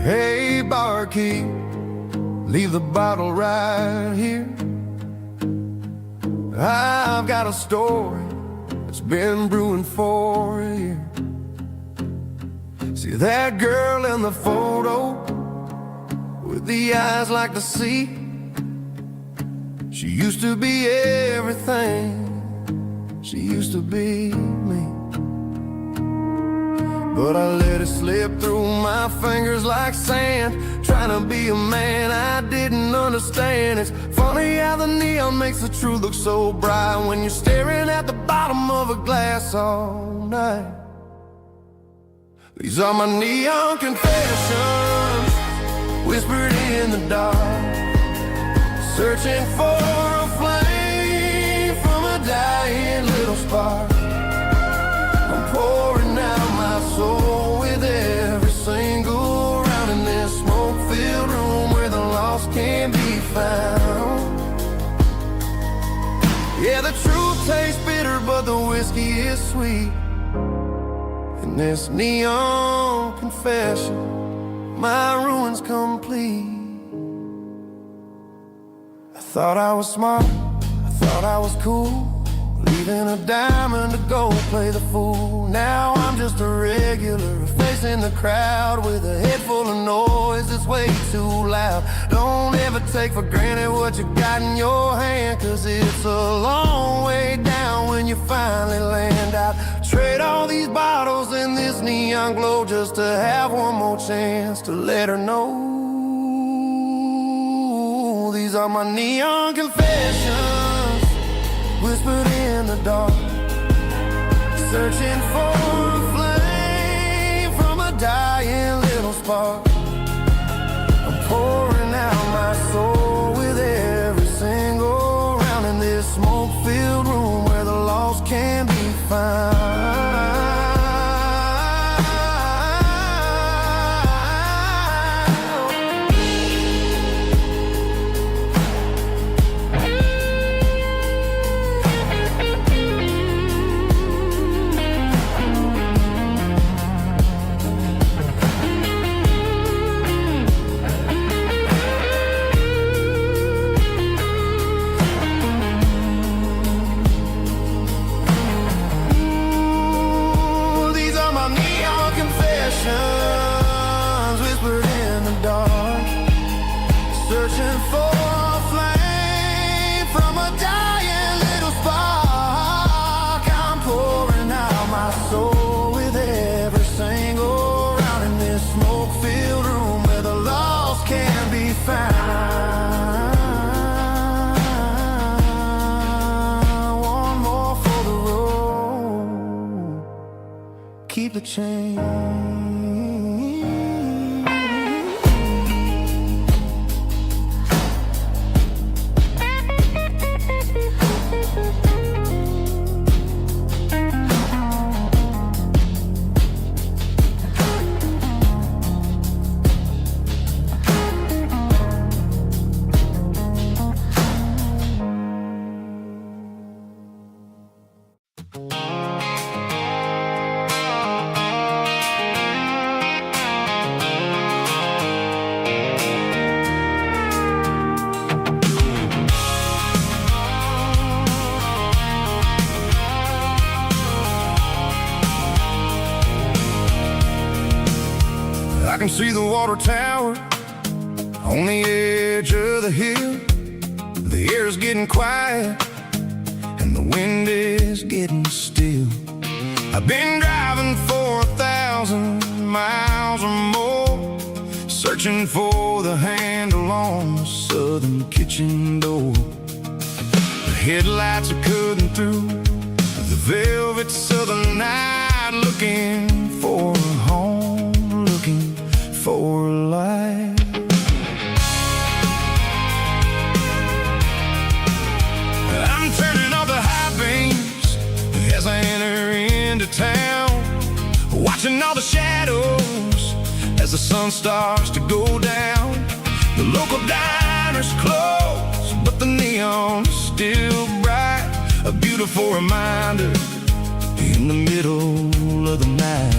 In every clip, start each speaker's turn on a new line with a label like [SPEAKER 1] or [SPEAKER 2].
[SPEAKER 1] Hey, barkeep, leave the bottle right here. I've got a story that's been brewing for a year. See that girl in the photo with the eyes like the sea? She used to be everything, she used to be me. But I let it slip through my fingers like sand, trying to be a man I didn't understand. It's funny how the neon makes the truth look so bright when you're staring at the bottom of a glass all night. These are my neon confessions, whispered in the dark, searching for a flame from a dying little spark. I'm pouring out my soul with every single round in this smoke-filled room where the lost can be found. Yeah, the truth tastes bitter, but the whiskey is sweet. In this neon confession, my ruin's complete. I thought I was smart, I thought I was cool, leaving a diamond to go play the fool. Now I'm just a regular, facing the crowd with a head full of noise that's way too loud. Don't ever take for granted what you got in your hand, cause it's a long way down when you finally land out. Trade all these bottles and this neon glow just to have one more chance to let her know. These are my neon confessions, whispered in the dark, searching for a flame from a dying little spark. I'm pouring out my soul with every single round in this smoke-filled room where the lost can be found. Whispered in the dark, searching for a flame from a dying little spark. I'm pouring out my soul with every single round in this smoke-filled room where the lost can be found. One more for the road, keep the change. I can see the water tower on the edge of the hill. The air's getting quiet and the wind is getting still. I've been driving for 1,000 miles or more, searching for the handle on the southern kitchen door. The headlights are cutting through the velvet southern night, looking for a home, looking for life. I'm turning off the high beams as I enter into town, watching all the shadows as the sun starts to go down. The local diner's closed, but the neon is still bright, a beautiful reminder in the middle of the night.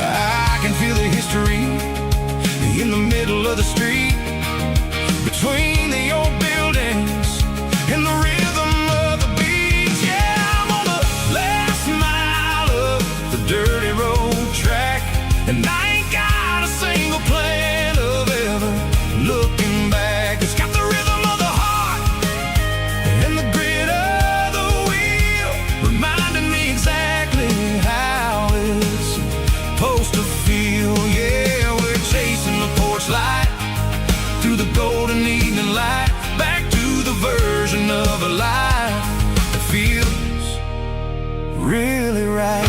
[SPEAKER 1] I can feel the history middle of the street, between the old buildings and the rhythm of the beats. Yeah, I'm on the last mile of the dirty road track, and I ain't got a single plan of ever looking back. It's got the rhythm of the heart and the grit of the wheel, reminding me exactly how it's supposed to feel. Yeah, we're chasing the porch light through the golden evening light, back to the version of a life that feels really right.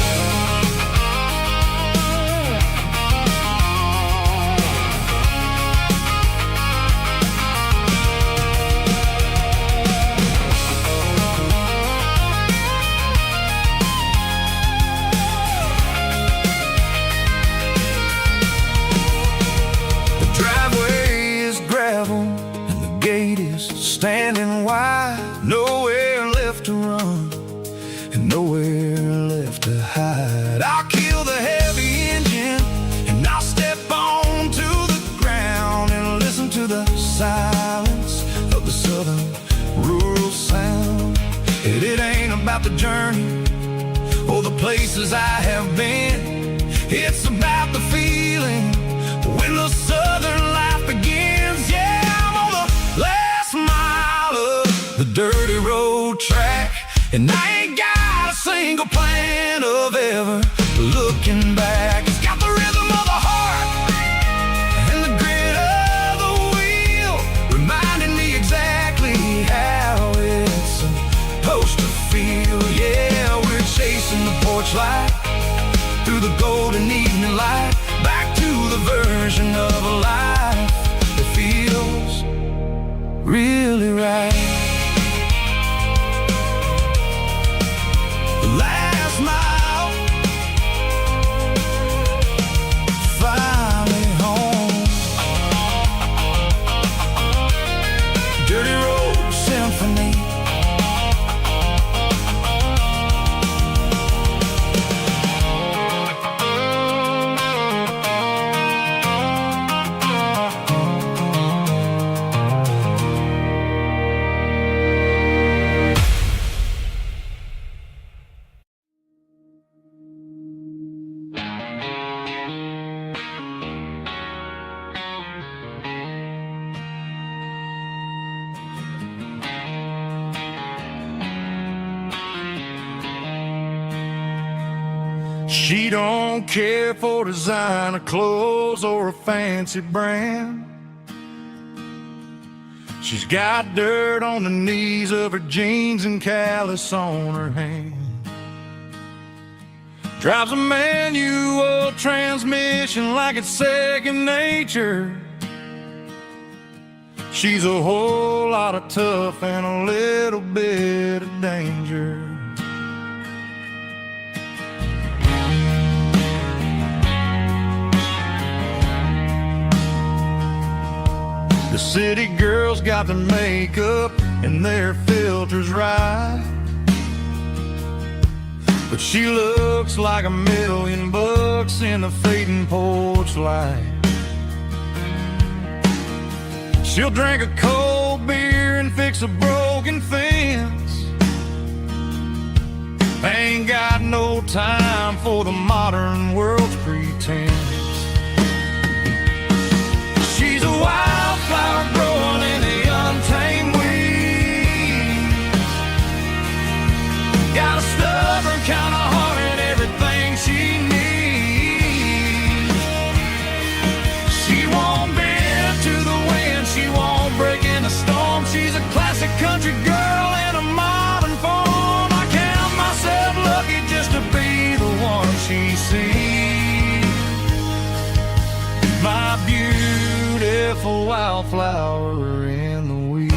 [SPEAKER 1] And the gate is standing wide, nowhere left to run and nowhere left to hide. I'll kill the heavy engine and I'll step onto the ground and listen to the silence of the southern rural sound. It ain't about the journey or the places I have been, it's about the feeling when the southern life begins. Yeah, I'm on the last mile of the dirty road track, and I ain't got a single plan of ever looking back. It's got the rhythm of the heart and the grit of the wheel, reminding me exactly how it's supposed to feel. Yeah, we're chasing the porch light through the golden evening light, back to the version of a life that feels really right. The last mile, finally home. Dirty Road Symphony. She don't care for designer clothes or a fancy brand. She's got dirt on the knees of her jeans and callus on her hand. Drives a manual transmission like it's second nature. She's a whole lot of tough and a little bit of danger. The city girls got their makeup and their filters right, but she looks like $1,000,000 in the fading porch light. She'll drink a cold beer and fix a broken fence. Ain't got no time for the modern world's pretense. She's a wildflower growing in the untamed weeds. Got a stubborn kind of heart and everything she needs. She won't bend to the wind, she won't break in a storm. She's a classic country girl in a modern form. I count myself lucky just to be the one she sees. My beautiful wildflower in the weeds.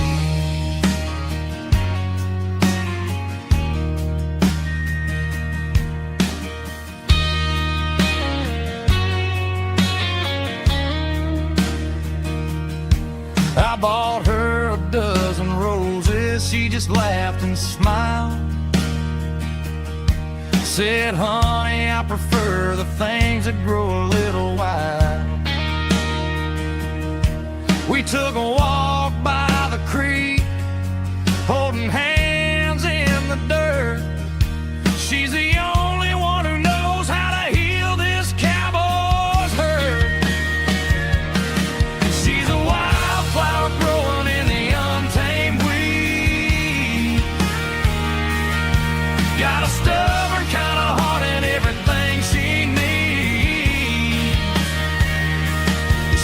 [SPEAKER 1] I bought her a dozen roses, she just laughed and smiled. Said, honey, I prefer the things that grow a little wild. took a walk by the creek, holding hands in the dirt. She's the only one who knows how to heal this cowboy's hurt. She's a wildflower growing in the untamed weed. Got a stubborn kind of heart and everything she needs.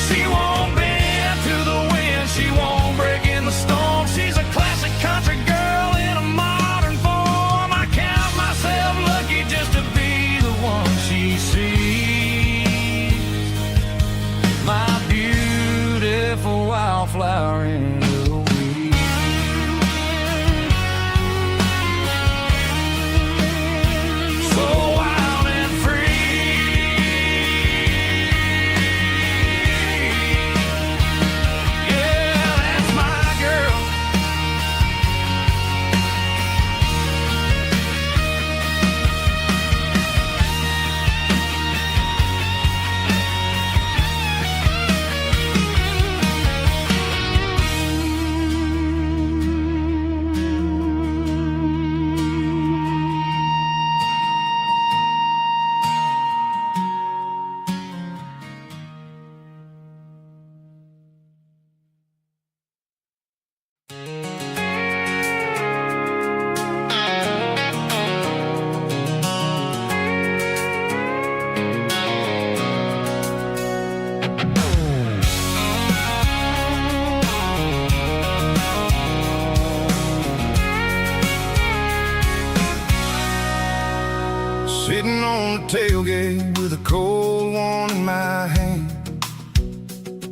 [SPEAKER 1] She won't bend to the wind, she won't break in the storm. She's a classic country girl in a modern form. I count myself lucky just to be the one she sees. My beautiful wildflower in the weed. So wild and free. Yeah, that's my girl. Sitting on the tailgate with a cold one in my hand,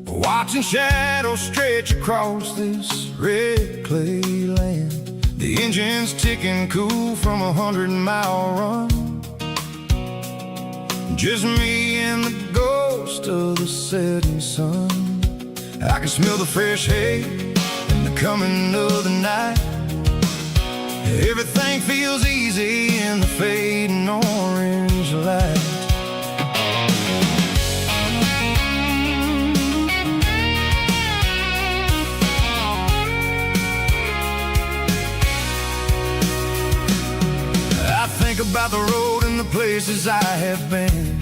[SPEAKER 1] watching shadows stretch across this red clay land. The engine's ticking cool from 100-mile run. Just me and the ghost of the setting sun. I can smell the fresh hay and the coming of the night. Everything feels easy in the fading orange light. I think about the road and the places I have been,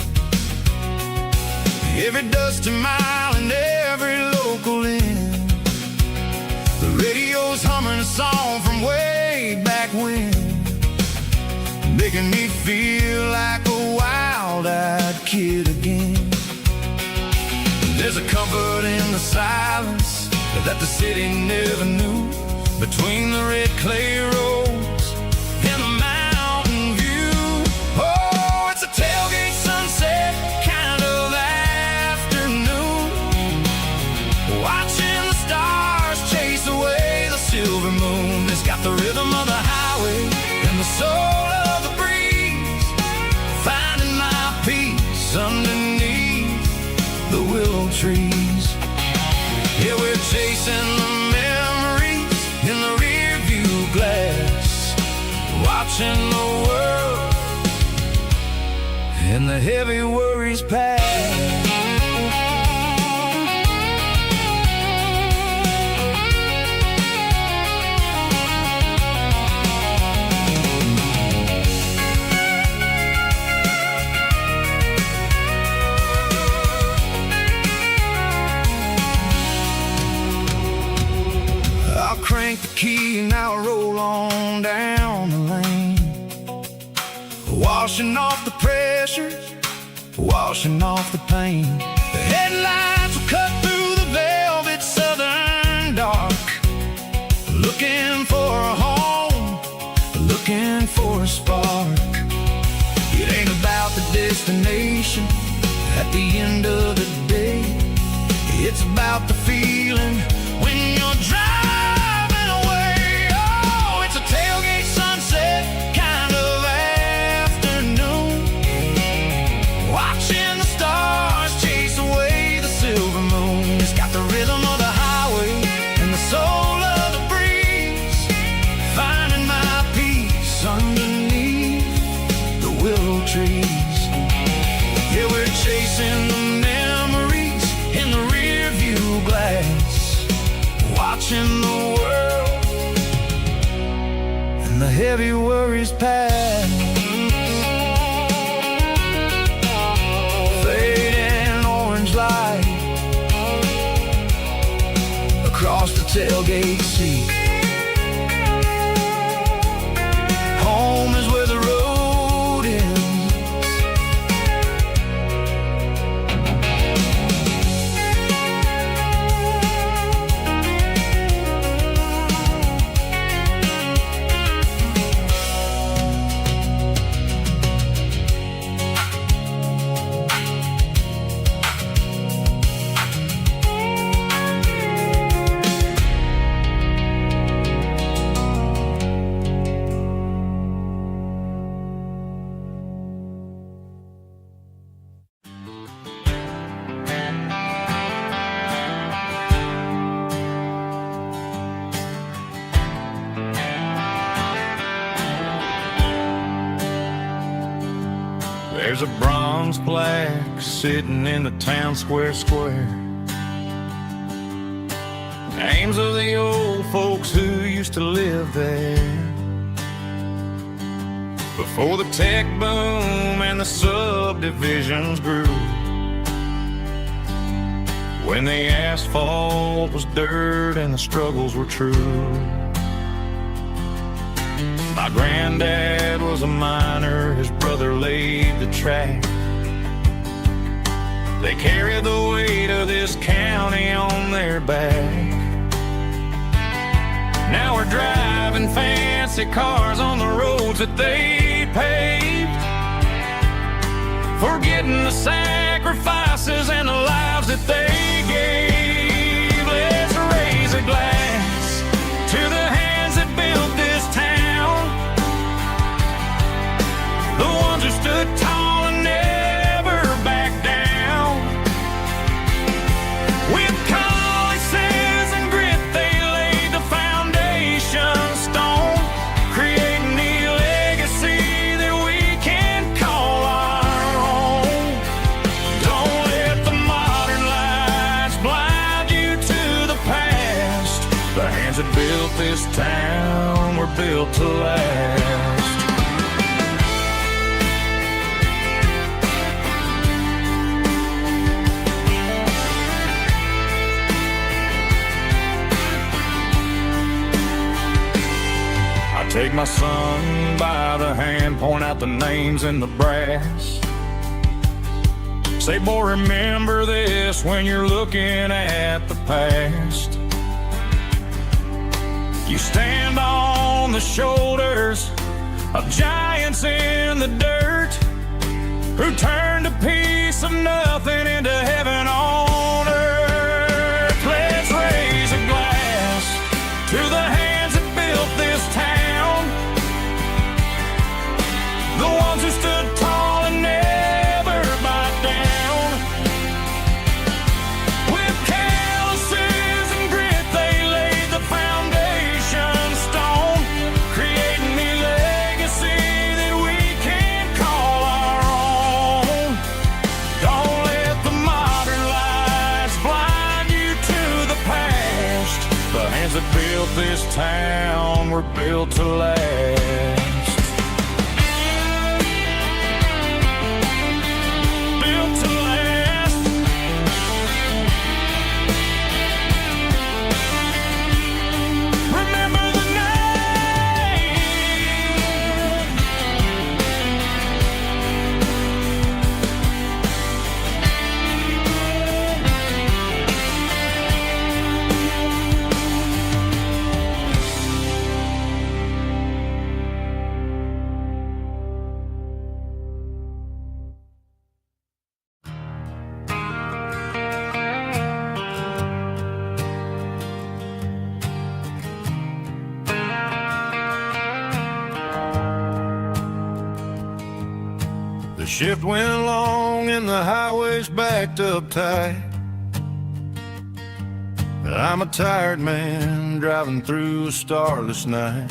[SPEAKER 1] every dusty mile and every local inn. The radio's humming a song from way back when, making me feel like a wild-eyed kid again. There's a comfort in the silence that the city never knew, between the red clay roads and the mountain view. Oh, it's a tailgate sunset kind of afternoon, watching the stars chase away the silver moon. It's got the rhythm of the highway and the soul of the breeze, finding my peace underneath the willow trees. Yeah, we're chasing the memories in the rear view glass, watching the world and the heavy worries pass. Crank the key and I'll roll on down the lane, washing off the pressure, washing off the pain. The headlights will cut through the velvet southern dark, looking for a home, looking for a spark. It ain't about the destination at the end of the day, it's about the feeling when you're driving. Tailgate sunset kind of afternoon, watching the stars chase away the silver moon. It's got the rhythm of the highway and the soul of the breeze, finding my peace underneath the willow trees. Yeah, we're chasing the memories in the rear view glass, heavy worries past. Fading orange light across the tailgate seat. Home is where the road ends. There's a bronze plaque sitting in the town square. Names of the old folks who used to live there before the tech boom and the subdivisions grew. When the asphalt was dirt and the struggles were true. My granddad was a miner, his brother laid the track. They carried the weight of this county on their back. Now we're driving fancy cars on the roads that they paved, forgetting the sacrifices and the lives that they gave. Let's raise a glass to the hands that built this town, the ones who stood tall and never backed down. With calluses and grit they laid the foundation stone, creating the legacy that we can call our own. Don't let the modern lights blind you to the past. The hands that built this town were built to last. Take my son by the hand, point out the names in the brass. Say, boy, remember this when you're looking at the past. You stand on the shoulders of giants in the dirt, who turned a piece of nothing into heaven on earth. Let's raise a glass to the hands that built this town, the ones who stood tall and never backed down. With calluses and grit they laid the foundation stone, creating the legacy that we can call our own. Don't let the modern lights blind you to the past. The hands that built this town were built to last. The shift went along and the highways backed up tight. I'm a tired man driving through a starless night,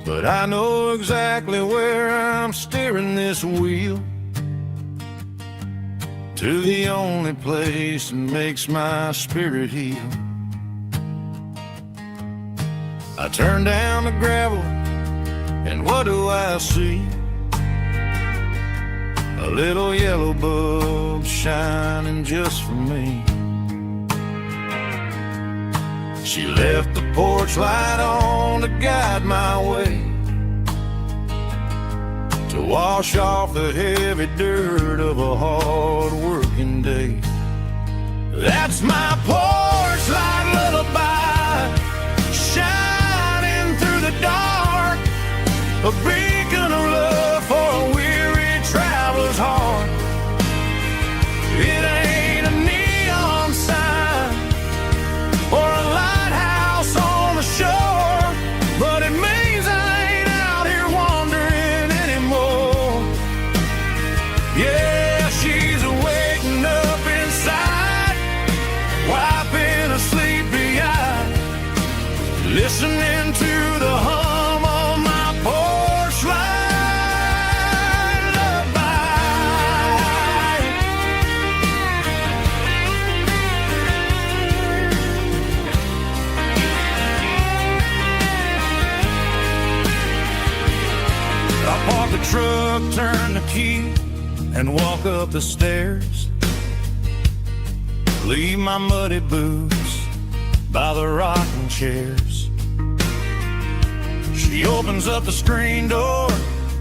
[SPEAKER 1] but I know exactly where I'm steering this wheel, to the only place that makes my spirit heal. I turn down the gravel, and what do I see? A little yellow bulb shining just for me. She left the porch light on to guide my way, to wash off the heavy dirt of a hard-working day. That's my porch light lullaby, shining through the dark, a beacon of love for a weary traveler's heart. It ain't a neon sign or a lighthouse on the shore, but it means I ain't out here wandering anymore. Yeah, she's waking up inside, wiping a sleepy eye, listening to the hum of my porch light lullaby. I park the truck, turn the key, and walk up the stairs. Leave my muddy boots by the rocking chairs. She opens up the screen door,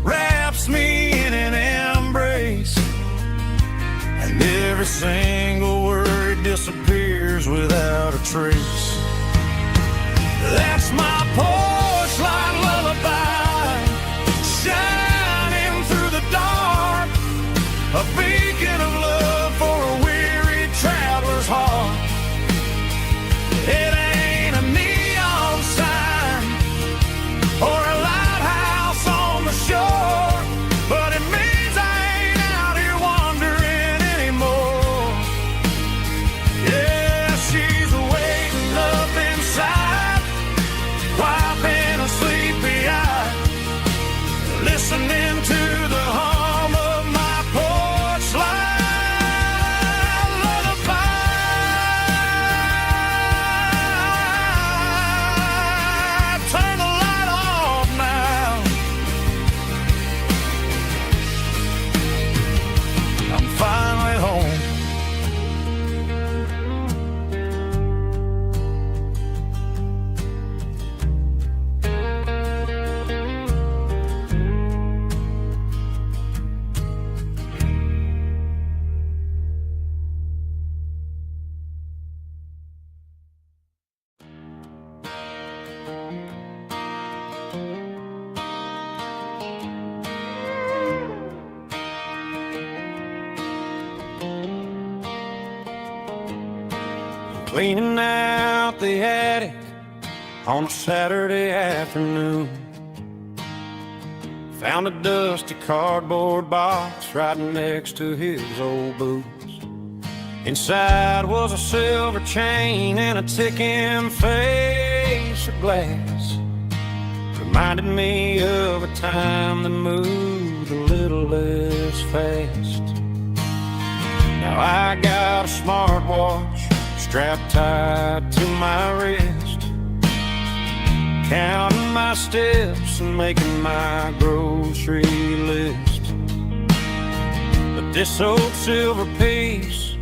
[SPEAKER 1] wraps me in an embrace, and every single word disappears without a trace. That's my porch light lullaby, shining through the dark, a beacon of love for a weary traveler's heart. It ain't a neon sign or a lighthouse on the shore, but it means I ain't out here wandering anymore. Yeah, she's waking up inside, wiping a sleepy eye, listening to the hum of my porch light lullaby. Turn the light off now. I'm finally home. Cleaning out the attic on a Saturday afternoon, found a dusty cardboard box right next to his old boots. Inside was a silver chain and a ticking face of glass, reminded me of a time that moved a little less fast. Now I got a smartwatch strapped tight to my wrist, counting my steps and making my grocery list. But this old silver piece,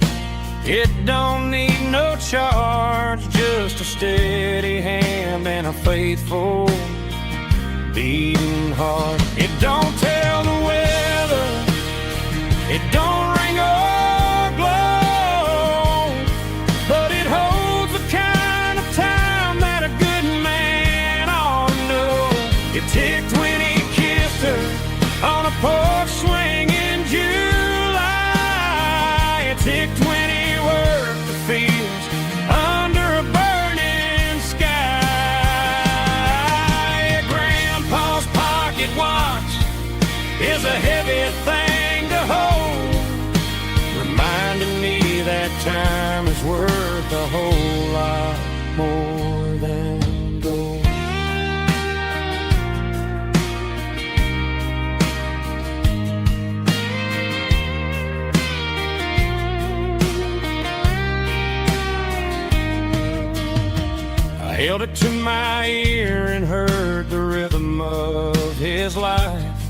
[SPEAKER 1] it don't need no charge, just a steady hand and a faithful beating heart. It don't tell the weather, it don't ring or glow, but it holds the kind of time that a good man ought to know. It ticked when he kissed her on a porch swing in July. It ticked when he worked the fields under a burning sky. Grandpa's pocket watch is a heavy thing to hold, reminding me that time is worth a whole lot more than gold. I held it to my ear and heard the rhythm of his life.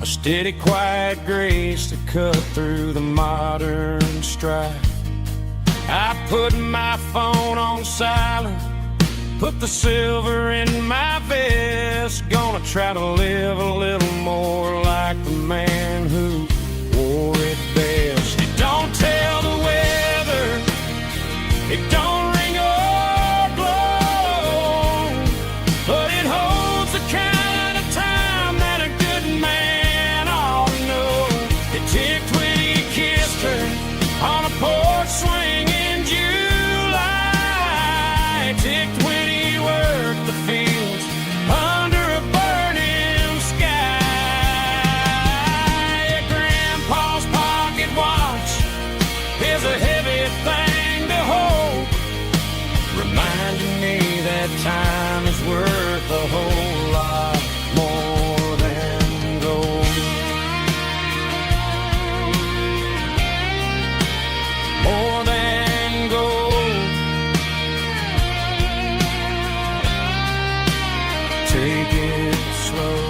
[SPEAKER 1] A steady, quiet grace to cut through the modern strife. I put my phone on silent, put the silver in my vest. Gonna try to live a little more like the man who wore it best. It don't tell the weather, it don't ring or blow, but it holds the kind of time that a good man ought to know. It ticked when he kissed her on a porch swing in July. It ticked when he worked the fields under a burning sky. Yeah, Grandpa's pocket watch is a heavy thing to hold, reminding me that time is worth a whole lot more than gold. More than gold. Take it slow.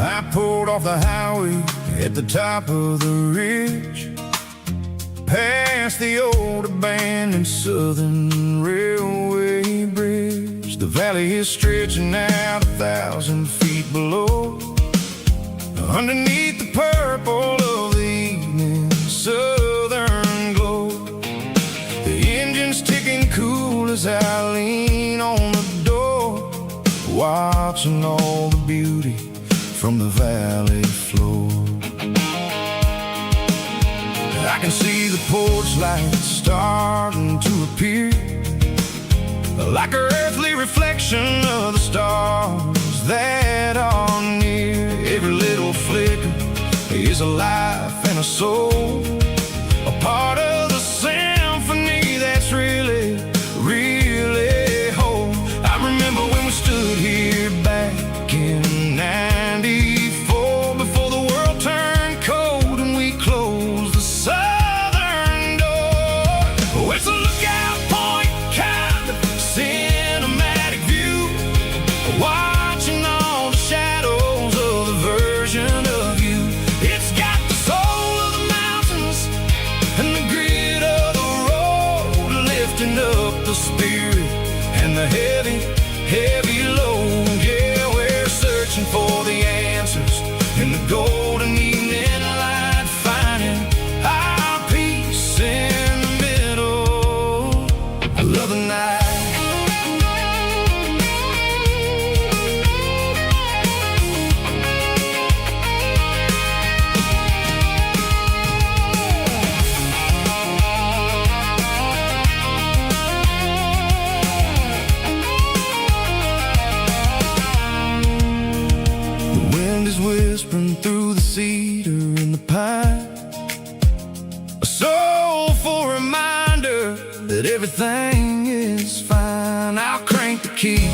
[SPEAKER 1] I pulled off the highway at the top of the ridge, past the old abandoned Southern Railway bridge. The valley is stretching out 1,000 feet below, underneath the purple of the evening southern glow. The engine's ticking cool as I lean on the door, watching all the beauty from the valley floor. I can see the porch lights starting to appear, like an earthly reflection of the stars that are near. Every little flicker is a life and a soul, a part of the symphony that's really, really whole. I remember when we stood here back in '94, before the world turned cold and we closed the southern door. Oh, it's a lookout point, kind of cinematic view, watching all the shadows of the version of you. It's got the soul of the mountains and the grit of the road, lifting up the spirit and the heavy, heavy load. Yeah, we're searching for the answers in the golden evening light, finding our peace in the middle of the night. The wind is whispering through the cedar and the pine, a soulful reminder that everything is fine. I'll crank the key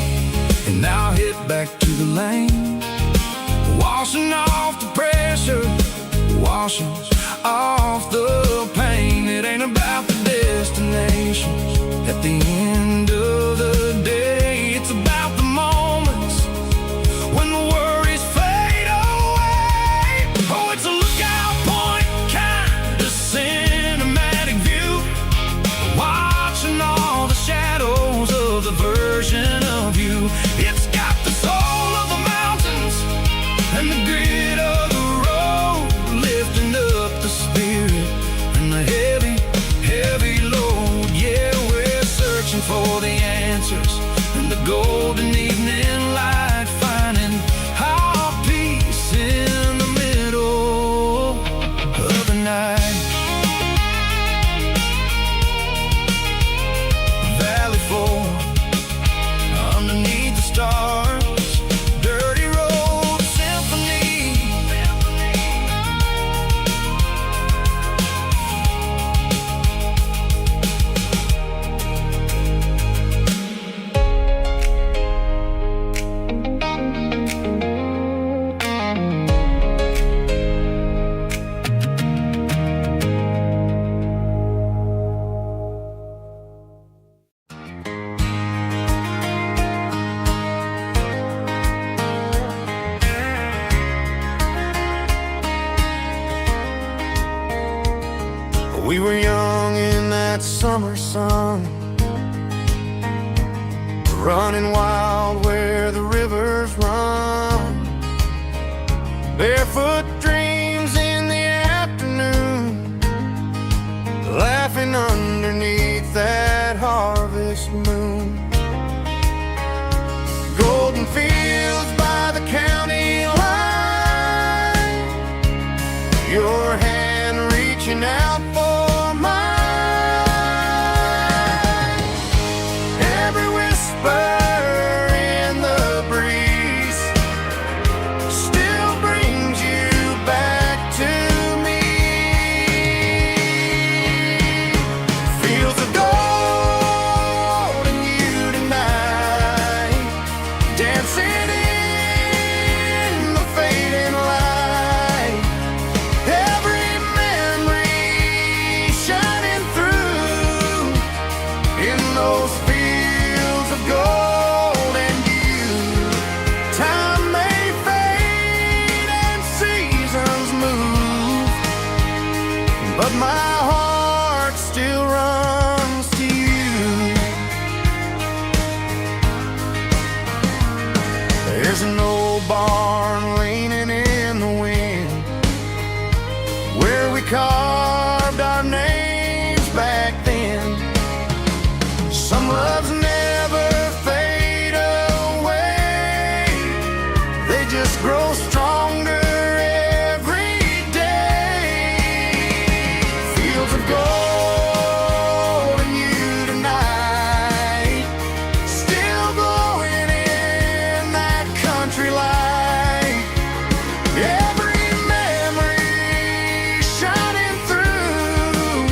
[SPEAKER 1] and I'll hit back to the lane, washing off the pressure, washing off the pain. It ain't about the destinations at the end of the day, it's about the moments when the worries fade away. Oh, it's a lookout point, kind of cinematic view, watching all the shadows of the version of you. It's got the soul of the mountains and the grit of the road, lifting up the spirit and the heavy, heavy load. Yeah, we're searching for the answers in the golden evening light, finding our peace summer sun, running wild where the rivers run. Barefoot dreams in the afternoon, laughing underneath that harvest moon. Golden fields by the county line, your hand reaching out for mine. Every whisper in the breeze still brings you back to me. Fields of gold and you tonight, dancing in the fading light. Every memory shining through in those fields of gold and you. Time may fade and seasons move, but my heart still runs to you. There's an old barn leaning in the wind, where we carved our names back then. Some loves never fade away, they just grow stronger every day. Fields of gold and you tonight, still glowing in that country light. Every memory shining through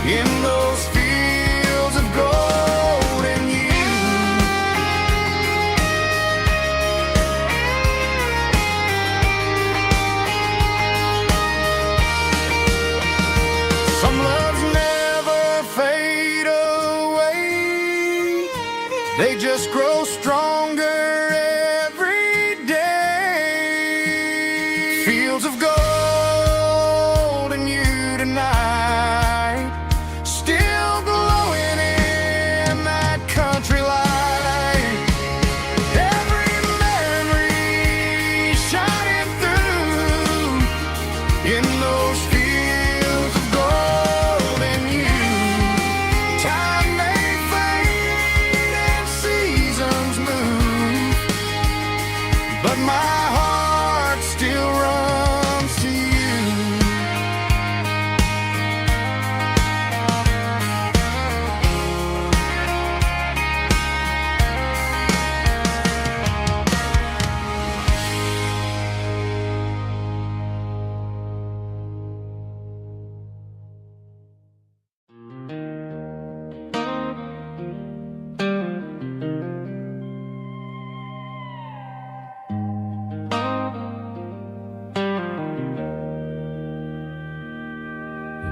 [SPEAKER 1] in those fields of gold and you. Some loves never fade away, they just grow stronger every day. Fields of gold and you tonight, still glowing in that country light. Every memory shining through in those fields of gold and you. Time may fade and seasons move, but my heart still runs to you.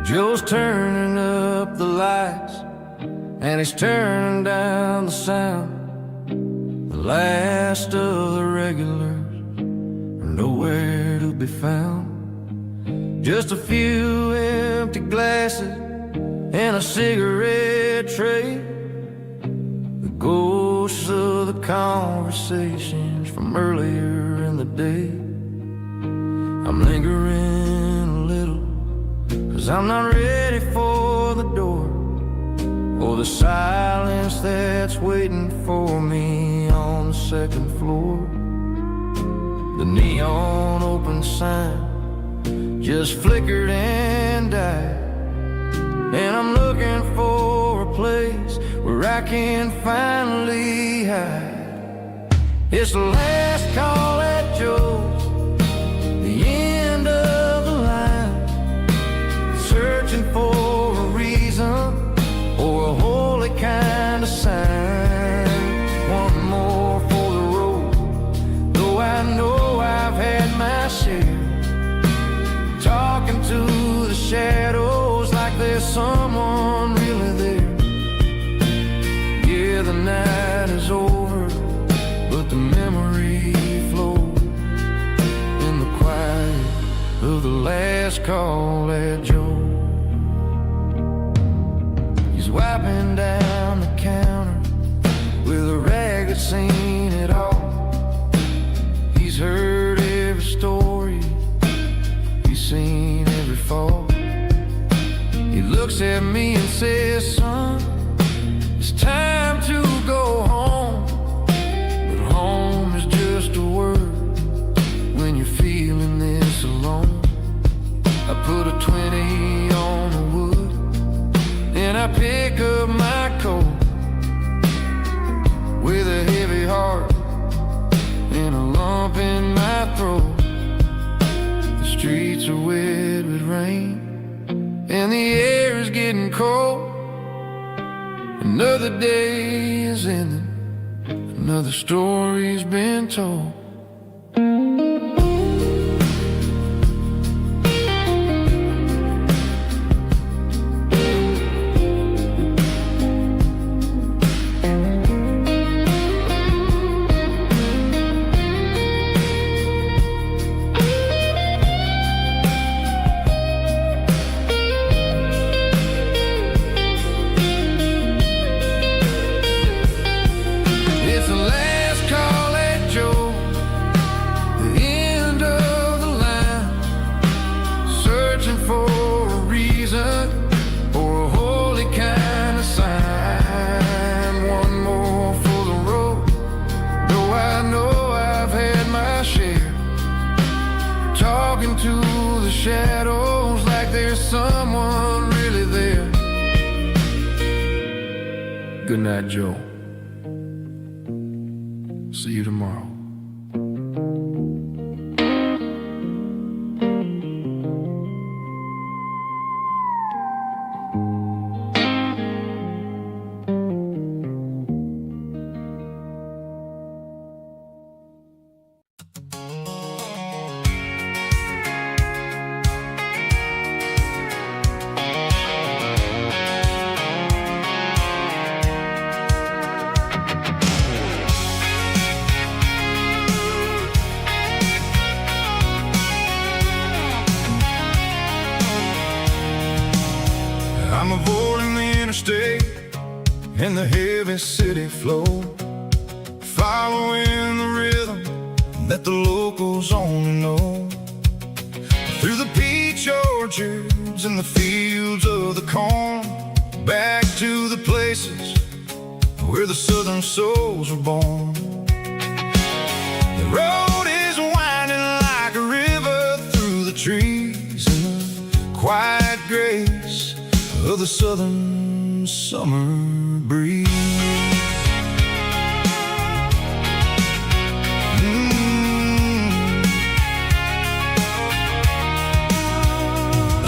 [SPEAKER 1] Joe's turning up the lights and he's turning down the sound. The last of the regulars are nowhere to be found. Just a few empty glasses and a cigarette tray, the ghosts of the conversations from earlier in the day. I'm lingering a little, 'cause I'm not ready for the door, or the silence that's waiting for me on the second floor. The neon open sign just flickered and died, and I'm looking for a place where I can finally hide. It's the last call at Joe's, the end of the line, searching for a reason or a holy kind of sign. One more for the road, though I know I've had my share, talking to the shadows like there's someone really there. Yeah, the night is over, but the memory flows in the quiet of the last call at Joe. cold. Another day is ending, another story's been told. To the shadows like there's someone really there. Good night, Joe. See you tomorrow. I'm avoiding the interstate and the heavy city flow, following the rhythm that the locals only know. Through the peach orchards and the fields of the corn, back to the places where the southern souls were born. The road is winding like a river through the trees in the quiet grace of the southern summer breeze.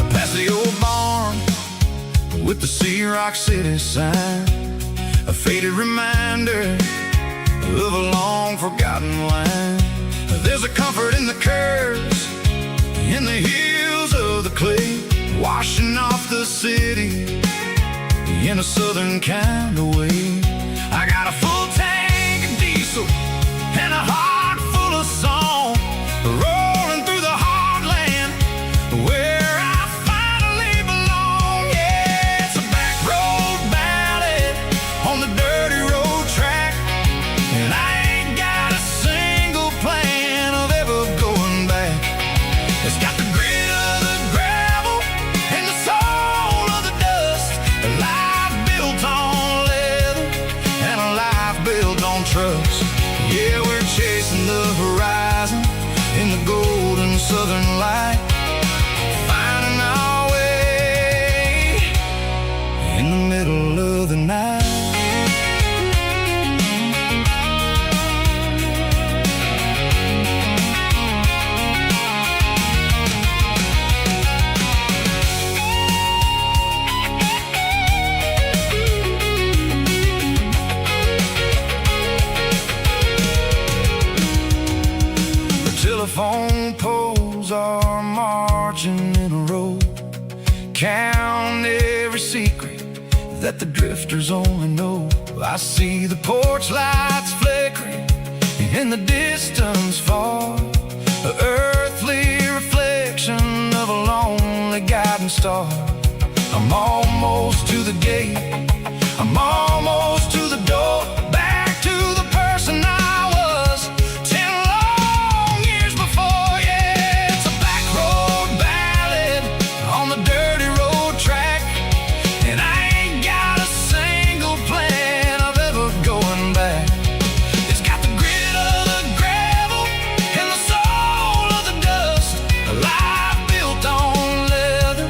[SPEAKER 1] Past the old barn with the Sea Rock City sign, a faded reminder of a long forgotten line. There's a comfort in the curves, in the hills of the clay, washing off the city in a southern kind of way. I got a full tank of diesel and a heart full of song, rolling through the heartland where I finally belong. Yeah, it's a back road ballad on the dirty road track, and I ain't got a single plan of ever going back. It's got the grit of the gravel and the soul of the dust, a life built on leather and a life built on trust. Yeah, we're chasing the horizon in the golden southern light, finding our way in the middle of the night. Telephone poles are marching in a row, count every secret that the drifters only know. I see the porch lights flickering in the distance far, an earthly reflection of a lonely guiding star. I'm almost to the gate, I'm almost to the door, back to the person I was 10 long years before. Yeah, it's a back road ballad on the dirty road track, and I ain't got a single plan of ever going back. It's got the grit of the gravel and the soul of the dust, a life built on leather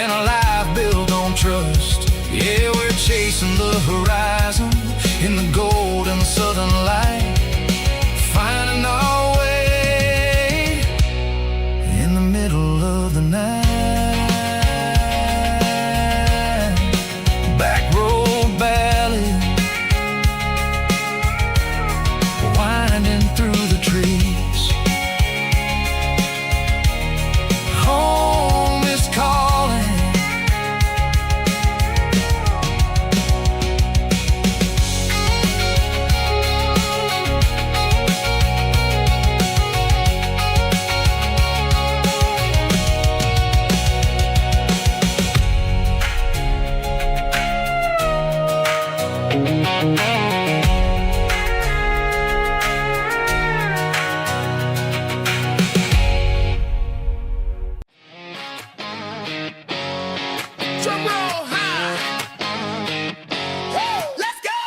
[SPEAKER 1] and a life built on trust. Yeah, we're Drum roll high. Woo, let's go.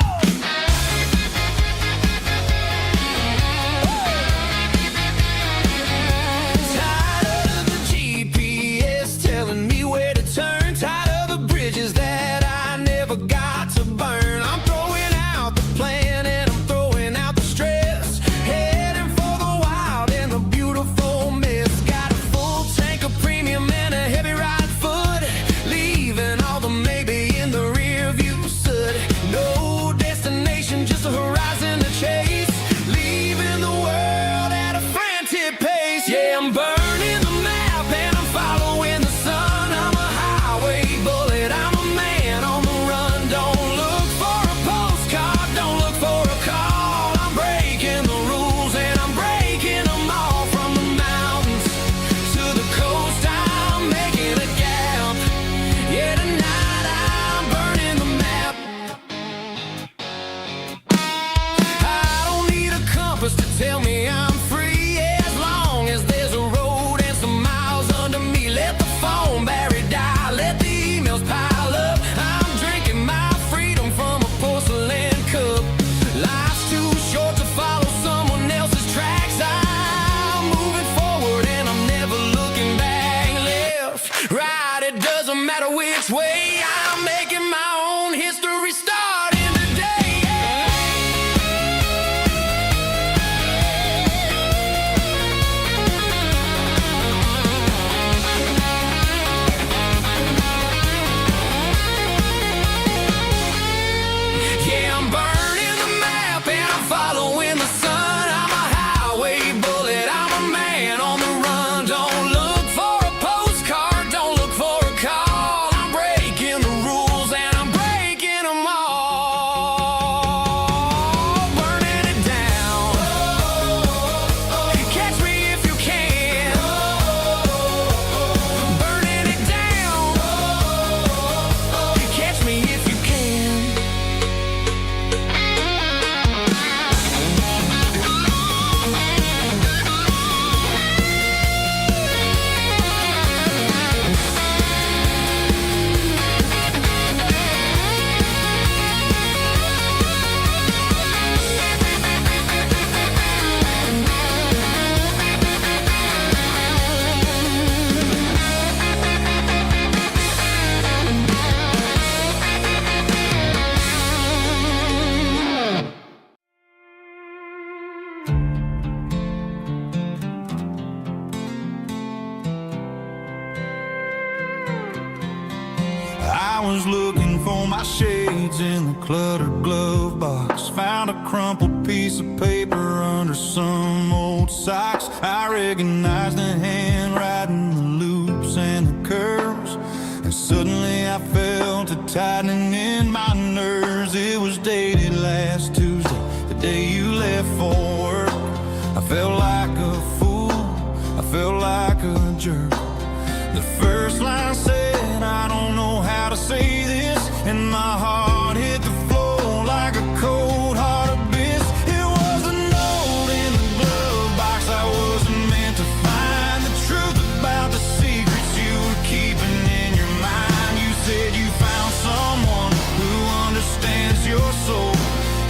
[SPEAKER 1] Tired of the GPS telling me where to turn. Tired of the bridges that I never got to burn. I'm throwing out the plan and I'm throwing out the stress. Heading for the wild and the beautiful mess. Got a full tank of premium and a heavy ride foot. Leaving all the maybe in the rear view soot. No destination, just a horizon to chase. Leaving the world at a frantic pace. Yeah, I'm burning the map and I'm following the sun. I'm a highway bullet, I'm a man on the run. Don't look for a postcard, don't look for a call. I'm breaking the rules and I'm breaking them all. From the mountains to the coast, I'm making a gap. Yeah, tonight I'm burning the map. I don't need a compass to tell me I'm free. As long as there's a road and some miles under me. Let the phone battery die, let the emails pile up. I'm drinking my freedom from a porcelain cup. Life's too short to follow someone else's tracks. I'm moving forward and I'm never looking back. Left, right, it doesn't matter which way. I'm making my own history starting today. Yeah, I'm burning the map and I'm following the sun. I'm a highway bullet, I'm a man on the run. Don't look for a postcard, don't look for a call. I'm breaking the rules and I'm breaking them all. Burning it down. Catch me if you can. Burning it down. Catch me if you can.
[SPEAKER 2] I was looking for my shades in the cluttered glove box. Found a crumpled piece of paper under some old socks. I recognized the handwriting, the loops and the curves, and suddenly I felt a tightening in my nerves. It was dated last Tuesday, the day you left for work. I felt like a fool, I felt like a jerk. The first line said, I don't know how to say this, and my heart hit the floor like a cold heart abyss. It was a note in the glove box I wasn't meant to find. The truth about the secrets you were keeping in your mind. You said you found someone who understands your soul,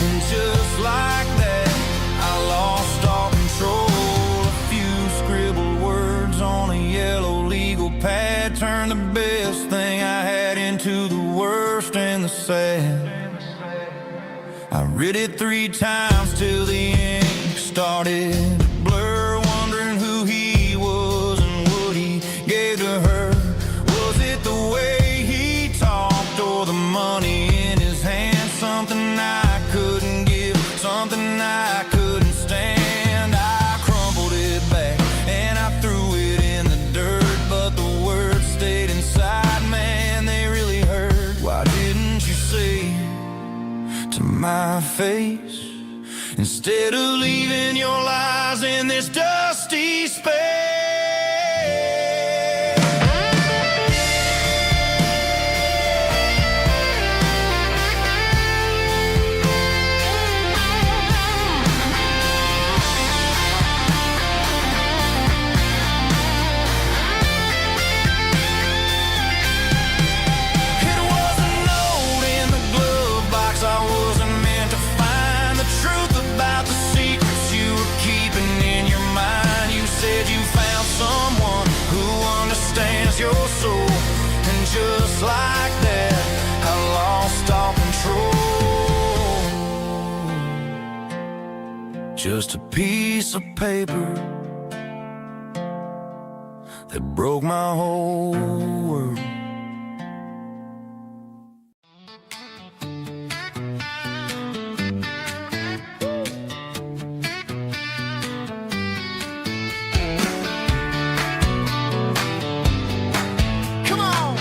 [SPEAKER 2] and just like that, I lost all control. A few scribbled words on a yellow legal pad turned the best thing I had into the worst and the sad. I read it 3 times till the ink started to blur, wondering who he was and what he gave to her. Was it the way he talked or the money in his hand? Something I couldn't give, something I couldn't stand. I crumpled it back and I threw it in the dirt, but the words stayed inside. Man, they really hurt. Why didn't you say to my face, instead of leaving your lies in this dusty space?
[SPEAKER 1] just a piece of paper that broke my whole world. Come on!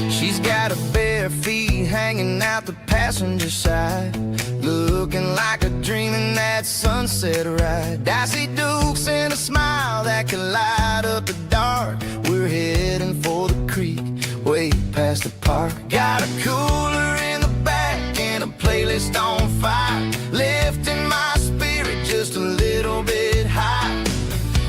[SPEAKER 1] She's got her bare feet hanging out the passenger side, looking like a dream in that sunset ride. Dicey dukes and a smile that can light up the dark. We're heading for the creek, way past the park. Got a cooler in the back and a playlist on fire, lifting my spirit just a little bit high.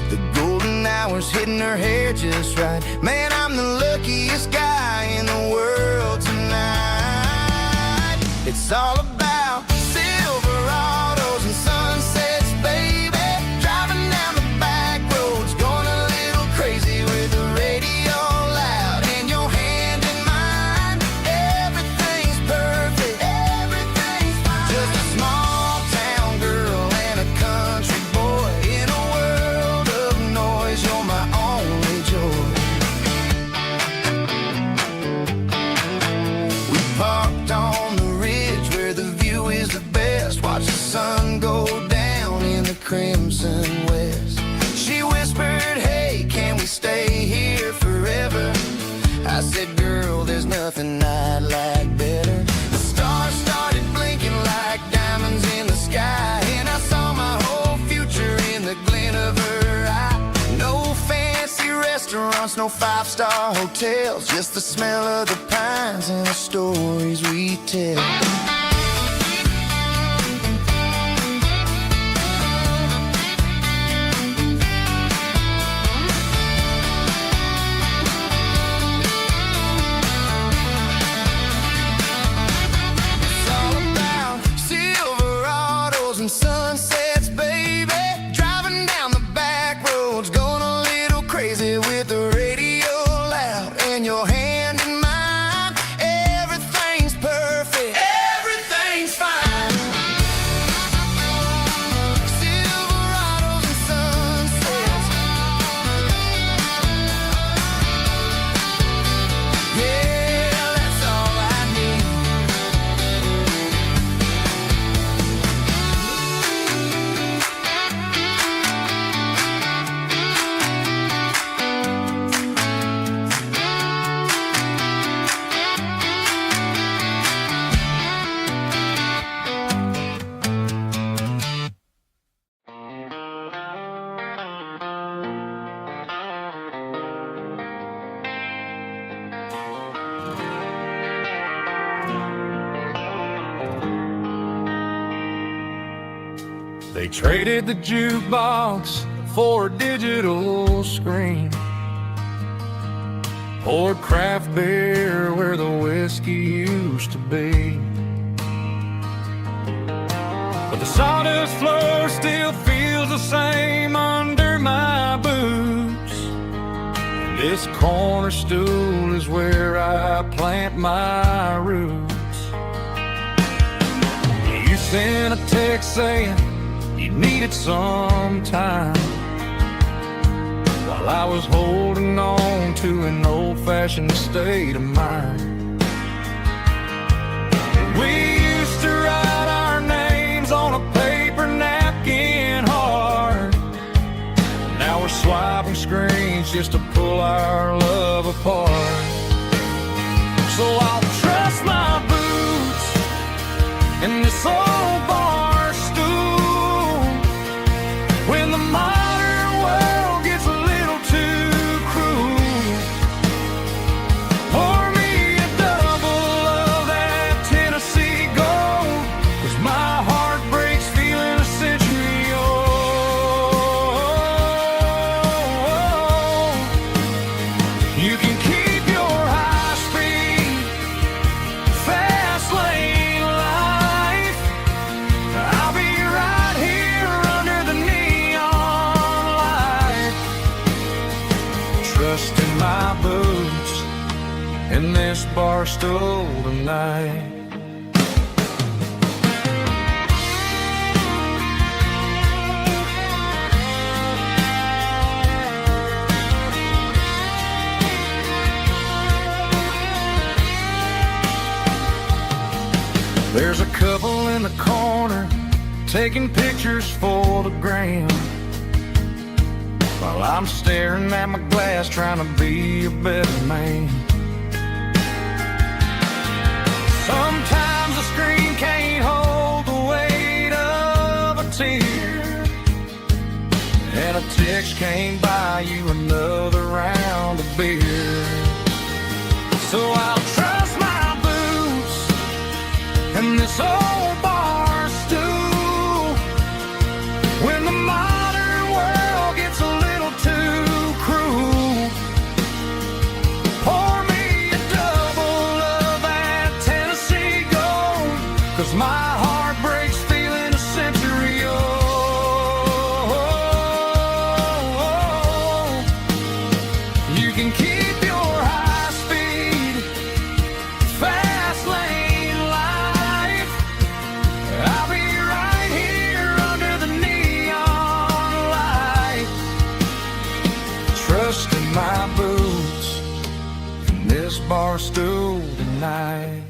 [SPEAKER 1] The golden hours hitting her hair just right. Man, I'm the luckiest guy in the world tonight. It's all about Silverados and sunsets, baby. Driving down the back roads, going a little crazy with the radio loud and your hand in mine. Everything's perfect, everything's fine. Just a small town girl and a country boy in a world of noise. You're my only joy. We parked on the ridge where the view is the best. Watch the sun go down in the crimson west. She whispered, hey, can we stay here forever? I said, girl, there's nothing I'd like better. The stars started blinking like diamonds in the sky, and I saw my whole future in the glint of her eye. No fancy restaurants, no five-star hotels, just the smell of the pines and the stories we tell. It's all about Silverados and sunsets, baby. Driving down the back roads, going a little crazy with the radio loud and your hand in mine. Everything's perfect, everything's fine. Silverados and sunsets. Yeah, that's all I need.
[SPEAKER 2] They traded the jukebox for a digital screen, poured craft beer where the whiskey used to be. But the sawdust floor still feels the same under my boots. This corner stool is where I plant my roots. You sent a text saying you needed some time, while I was holding on to an old-fashioned state of mind. We used to write our names on a paper napkin hard. Now we're swiping screens just to pull our love apart. So I'll trust my boots and this old bar stool when the modern world gets a little too cruel. Pour me a double of that Tennessee Gold, 'cause my heart breaks feeling a century old. You can keep your high-speed fast lane life. I'll be right here under the neon light, trusting my boots in this bar stool tonight.
[SPEAKER 1] There's a couple in the corner taking pictures for the gram, while I'm staring at my glass trying to be a better man. Sometimes the screen can't hold the weight of a tear, and a text can't buy you another round of beer. So I'll trust my boots and this old bar stool when the modern world gets a little too cruel. Pour me a double of that Tennessee Gold, 'cause my heart breaks feeling a century old. You can keep your high speed, fast lane life. I'll be right here under the neon light, trusting my boots in this bar stool tonight.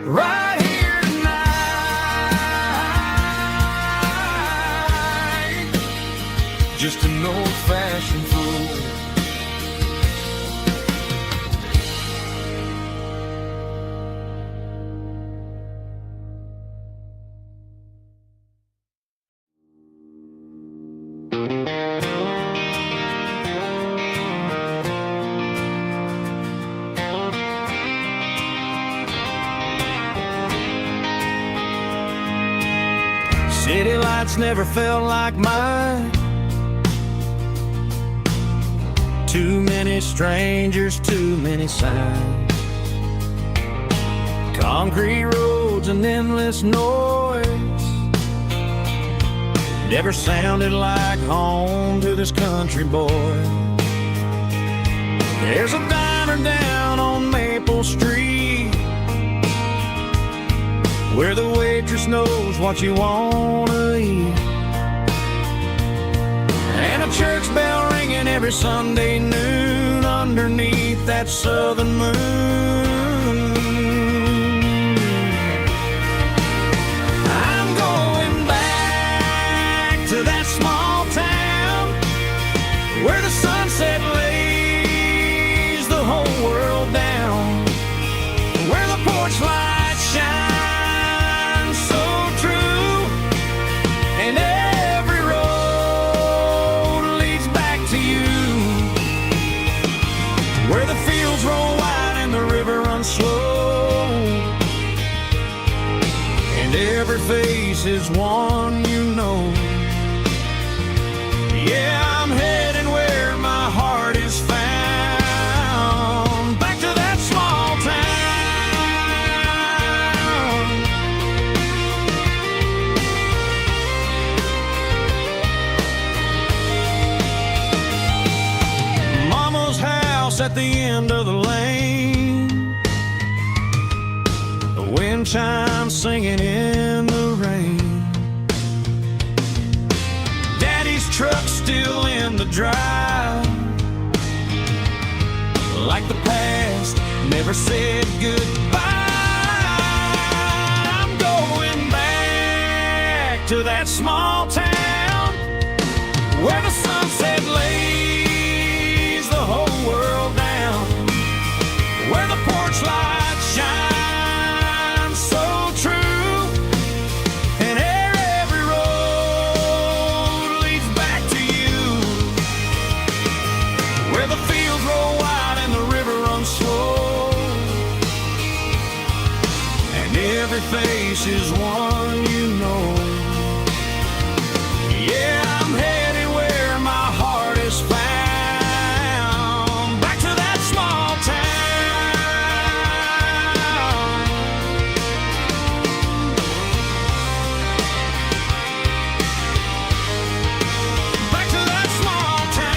[SPEAKER 1] Right here tonight, just an old-fashioned fool. City lights never felt like mine. Too many strangers, too many signs. Concrete roads and endless noise never sounded like home to this country boy. There's a diner down on Maple Street where the waitress knows what you wanna eat, and a church bell ringing every Sunday noon underneath that southern moon. I'm going back to that small town where the sunset lays the whole world down, where the porch lights shine slow, and every face is one you know. Yeah, I'm heading where my heart is found, back to that small town. Mama's house at the end of the lane, wind chimes singing in the rain. Daddy's truck still in the drive, like the past never said goodbye. I'm going back to that small town where the sunset lays the whole world down, where the porch lights shine face is one you know. Yeah, I'm heading where my heart is found, back to that small town. Back to that small town.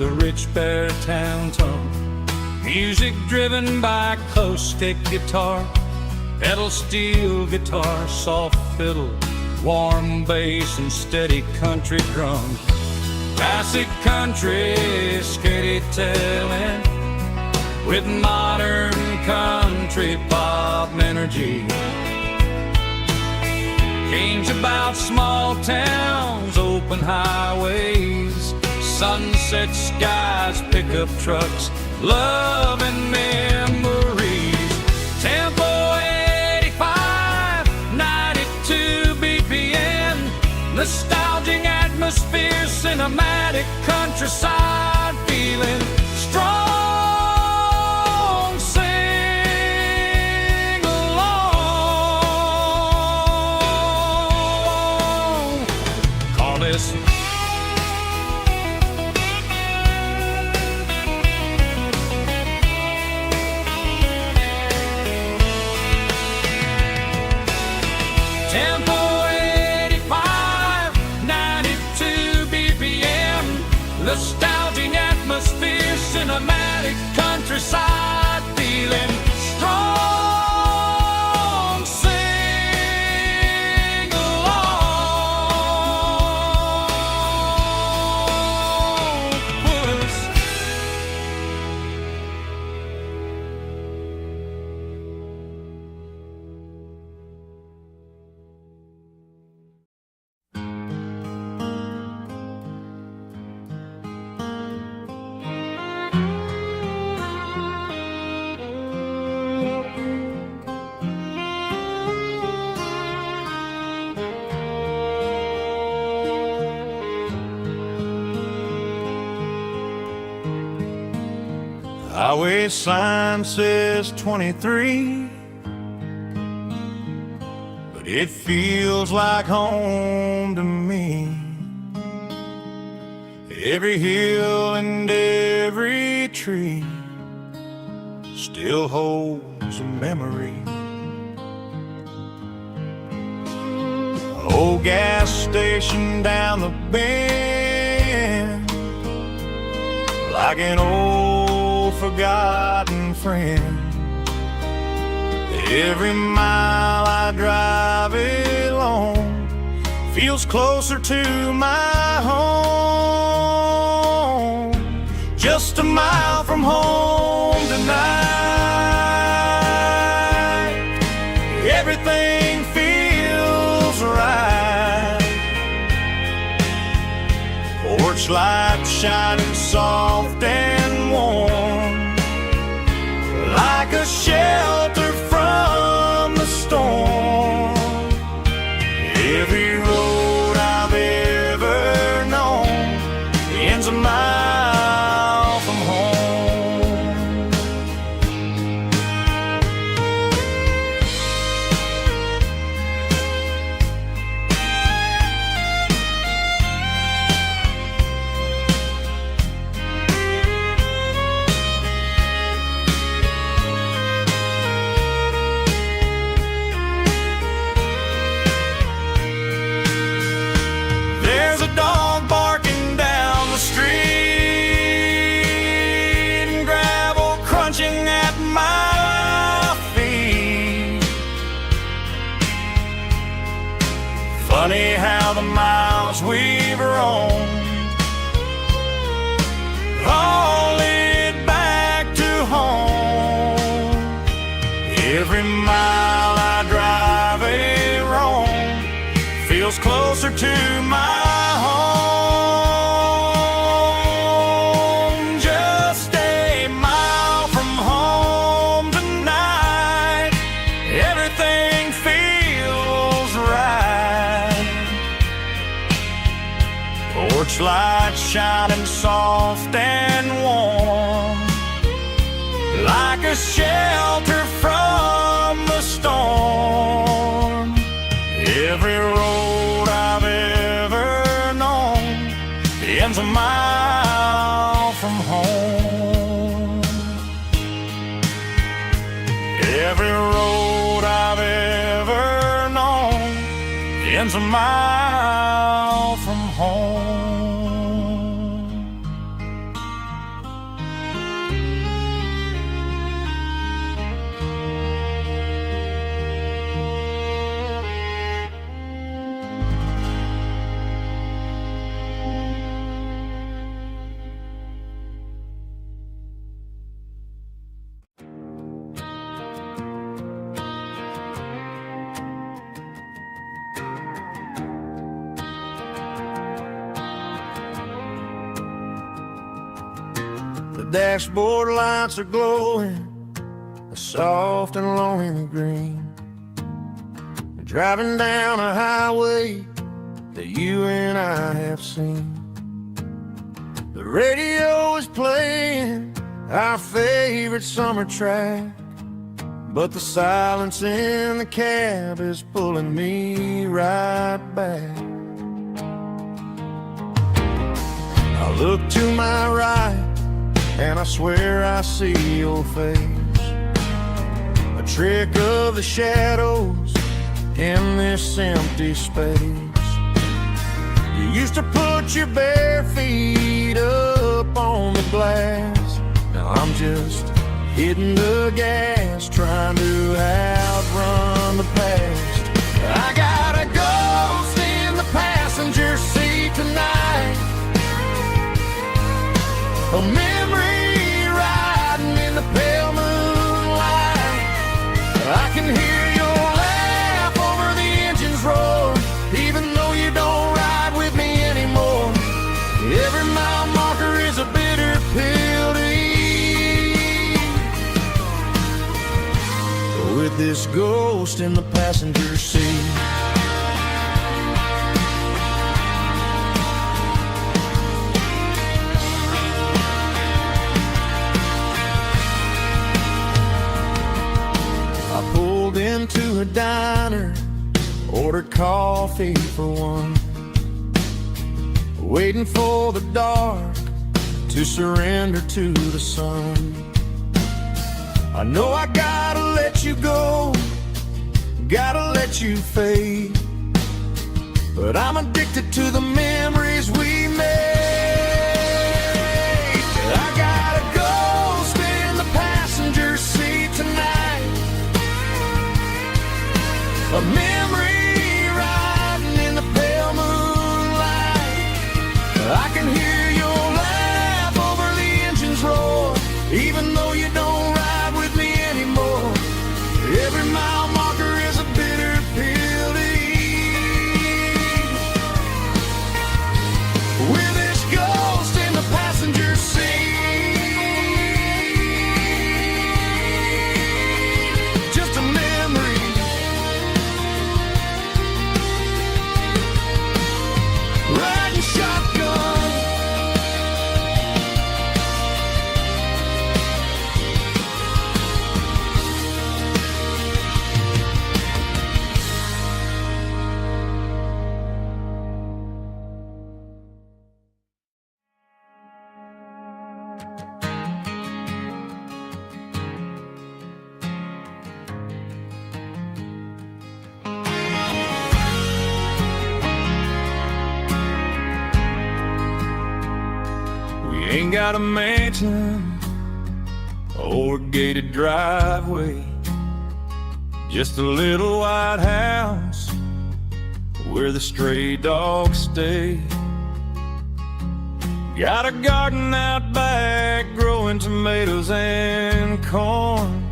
[SPEAKER 3] a rich baritone tone. Music driven by acoustic guitar, pedal steel guitar, soft fiddle, warm bass and steady country drums. Classic country storytelling with modern country pop energy. Games about small towns, open highways, sunset skies, pickup trucks, love and memories. Tempo 85, 92 BPM, nostalgic atmosphere, cinematic countryside feeling strong. Sing along. Call this Tempo 85, 92 BPM, nostalgic atmosphere, cinematic countryside feeling strong. Sing along with us.
[SPEAKER 2] Highway sign says 23, but it feels like home to me. Every hill and every tree still holds a memory. Old gas station down the bend, like an old forgotten friend. Every mile I drive it along feels closer to my home. Just a mile from home tonight, everything feels right. Porch light shining soft and warm, like a shelter from the storm. Every road I've ever known ends a mile from home. There's a dog barking down the street and gravel crunching at my feet. Funny how the miles we've roamed all lead back to home. Every mile I drive a roam feels closer to my home. Just a mile from home tonight, everything feels right. Porch light shining soft and warm, like a shelter from the storm. Every road I've ever known ends a mile from home. Every road I've ever known ends a mile from home.
[SPEAKER 1] dashboard lights are glowing a soft and lonely green. Driving down a highway that you and I have seen. The radio is playing our favorite summer track, but the silence in the cab is pulling me right back. I look to my right and I swear I see your face, a trick of the shadows in this empty space. You used to put your bare feet up on the glass. Now I'm just hitting the gas, trying to outrun the past. I got a ghost in the passenger seat tonight, a memory riding in the pale moonlight. I can hear your laugh over the engine's roar, even though you don't ride with me anymore. Every mile marker is a bitter pill to eat, with this ghost in the passenger seat. I pulled into a diner, ordered coffee for one, waiting for the dark to surrender to the sun. I know I gotta let you go, gotta let you fade, but I'm addicted to the memories we made. I got a ghost in the passenger seat tonight, a memory riding in the pale moonlight. I can hear your laugh over the engine's roar, even though you don't ride with me anymore. Every mile marker is a bitter pill to eat, with this ghost in the passenger seat. Just a memory, riding shotgun. Ain't got a mansion or a gated driveway, just a little white house where the stray dogs stay. Got a garden out back growing tomatoes and corn,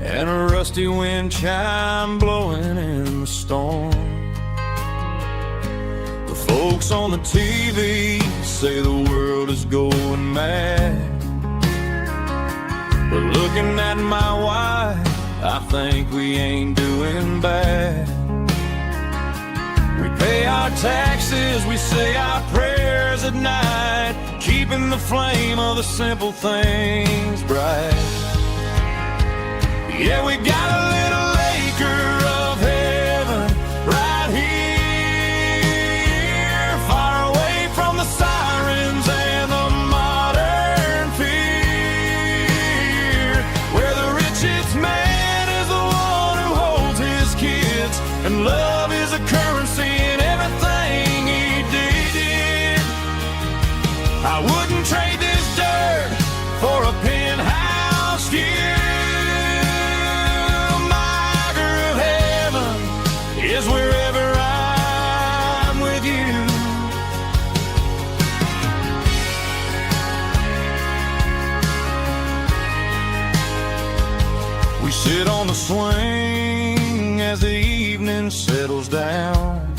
[SPEAKER 1] and a rusty wind chime blowing in the storm. The folks on the TV say the world is going mad, but looking at my wife, I think we ain't doing bad. We pay our taxes, we say our prayers at night, keeping the flame of the simple things bright. Yeah, we got a little acre of heaven right here, far away from the sirens and the modern fear, where the richest man is the one who holds his kids, and love is a currency in everything he did. I wouldn't trade this dirt for a penthouse view. Is wherever I'm with you. We sit on the swing as the evening settles down,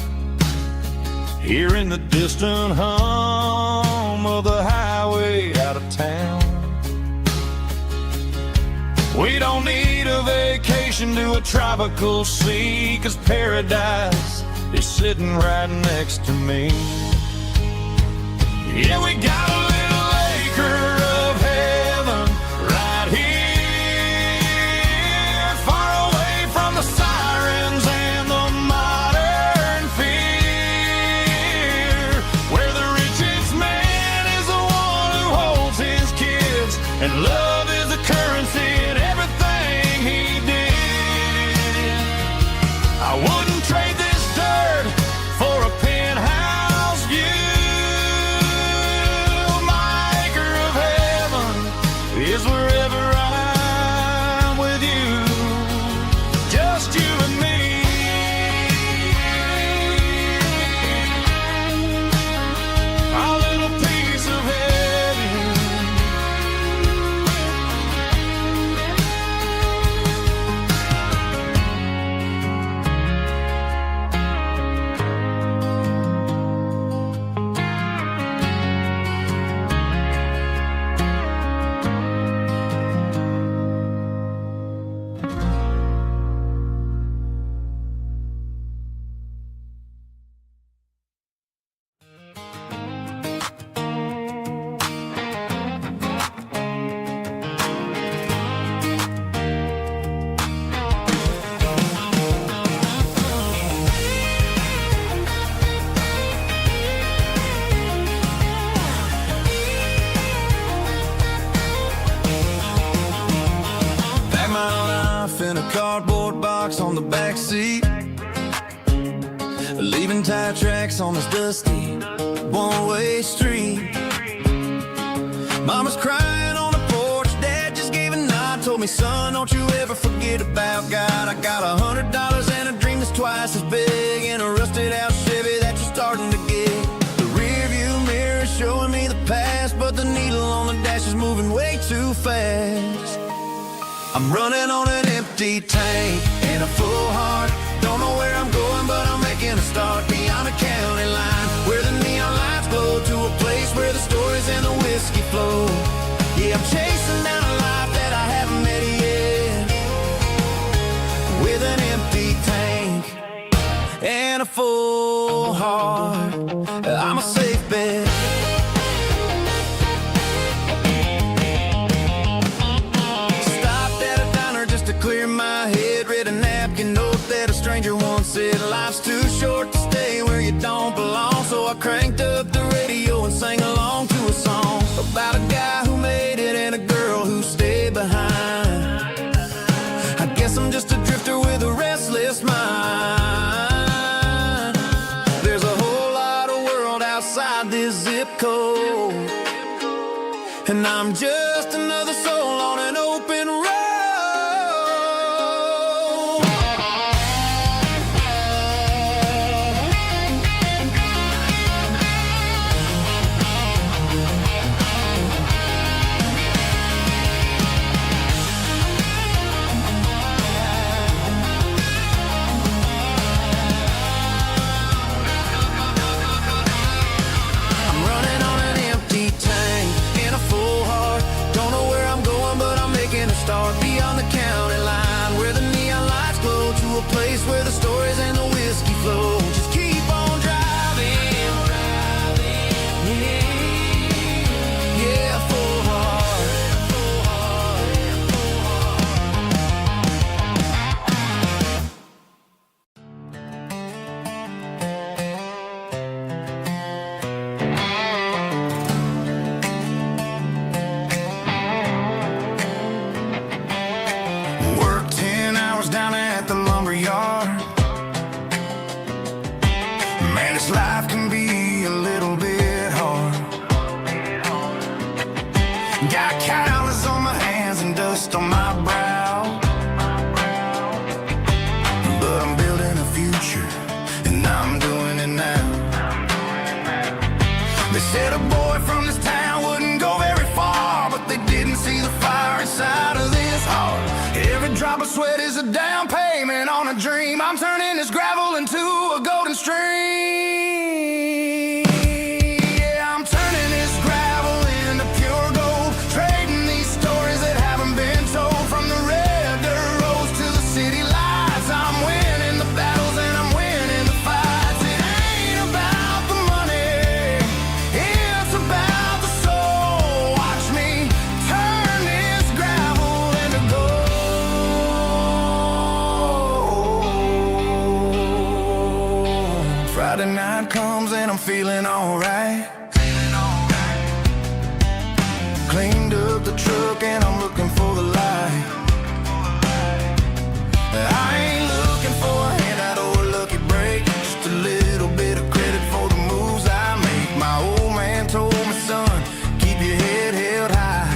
[SPEAKER 1] hearing the distant hum of the highway out of
[SPEAKER 2] town. We don't need a vacation to a tropical sea, 'cause paradise is sitting right next to me. Yeah, we got a little acre of heaven right here, far away from the sirens and the modern fear, where the richest man is the one who holds his kids, and love is the currency in everything he did. I wouldn't trade this dirt for a penthouse view. Is wherever I'm with you, just you and me. Our little piece of heaven. In a cardboard box on the back seat, leaving tire tracks on this dusty one-way street. Mama's crying on the porch, Dad just gave a nod, told me, son, don't you ever forget about God. I got $100 and a dream that's twice as big, in a rusted out Chevy that you're starting to get. The rear view mirror is showing me the past, but the needle on the dash is moving way too fast. I'm running on an empty tank and a full heart. Don't know where I'm going, but I'm making a start beyond the county line, where the neon lights glow, to a place where the stories and the whiskey flow. Yeah, I'm chasing down a life that I haven't met yet, with an empty tank and a full heart. I'm a safe bet. Clear my head, read a napkin note that a stranger once said, life's too short to stay where you don't belong. So I cranked up the radio and sang along to a song about a guy who made it and a girl who stayed behind. I guess I'm just a drifter with a restless mind. There's a whole lot of world outside this zip code, and I'm just another soul on an open road. Start beyond the county line, where the neon lights glow, to a place where the stories and the whiskey flow. Just keep on driving, yeah, full heart. Man, this life can be a little bit hard. Got calluses on my hands and dust on my brow, but I'm building a future, and I'm doing it now. They said a boy from this town wouldn't go very far, but they didn't see the fire inside of this heart. Every drop of sweat is a down payment on a dream. I'm turning this gravel into a golden stream. Yeah, I'm turning this gravel into pure gold.
[SPEAKER 1] cleaned up the truck and I'm looking for the light. I ain't looking for a handout or a lucky break, just a little bit of credit for the moves I make. My old man told me, son, keep your head held high.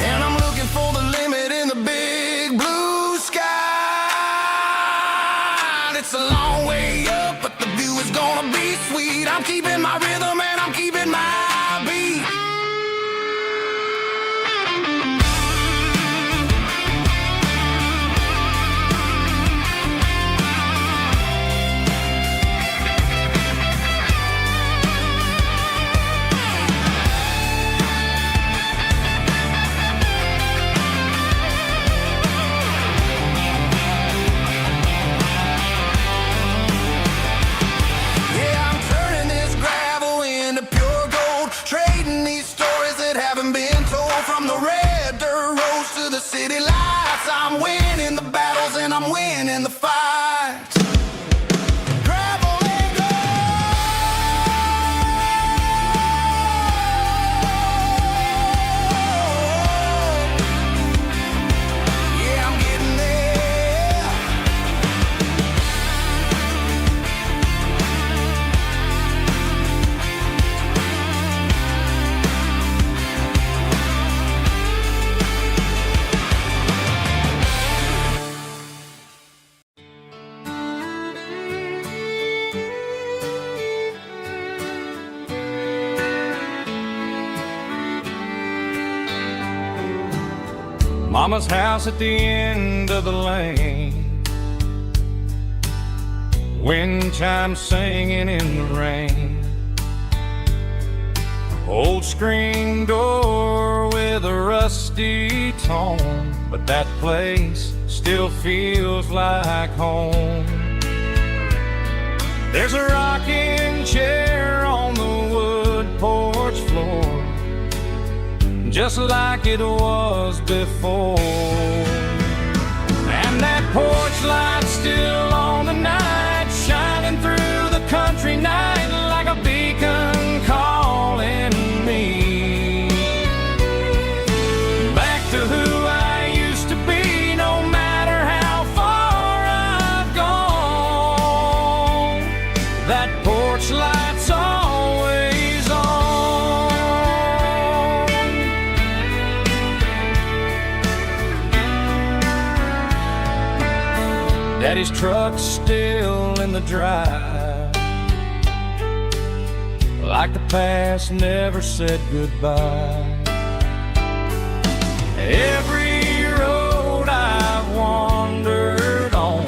[SPEAKER 1] And I'm looking for the limit in the big blue sky. It's a long way up, but the view is gonna be sweet. I'm keeping my rhythm and I'm keeping my beat. From the red dirt roads to the city lights, I'm winning the battles and I'm winning the fights. Gravel and gold. Yeah, I'm getting there.
[SPEAKER 3] Mama's house at the end of the lane, wind chimes singing in the rain. Old screen door with a rusty tone, but that place still feels like home. There's a rocking chair on the wood porch floor, just like it was before. And that porch light's still on the night, shining through the country night like a beacon calling me back to who I used to be. No matter how far I've gone, that porch light's always on. Daddy's truck's still in the drive, like the past never said goodbye. Every road I've wandered on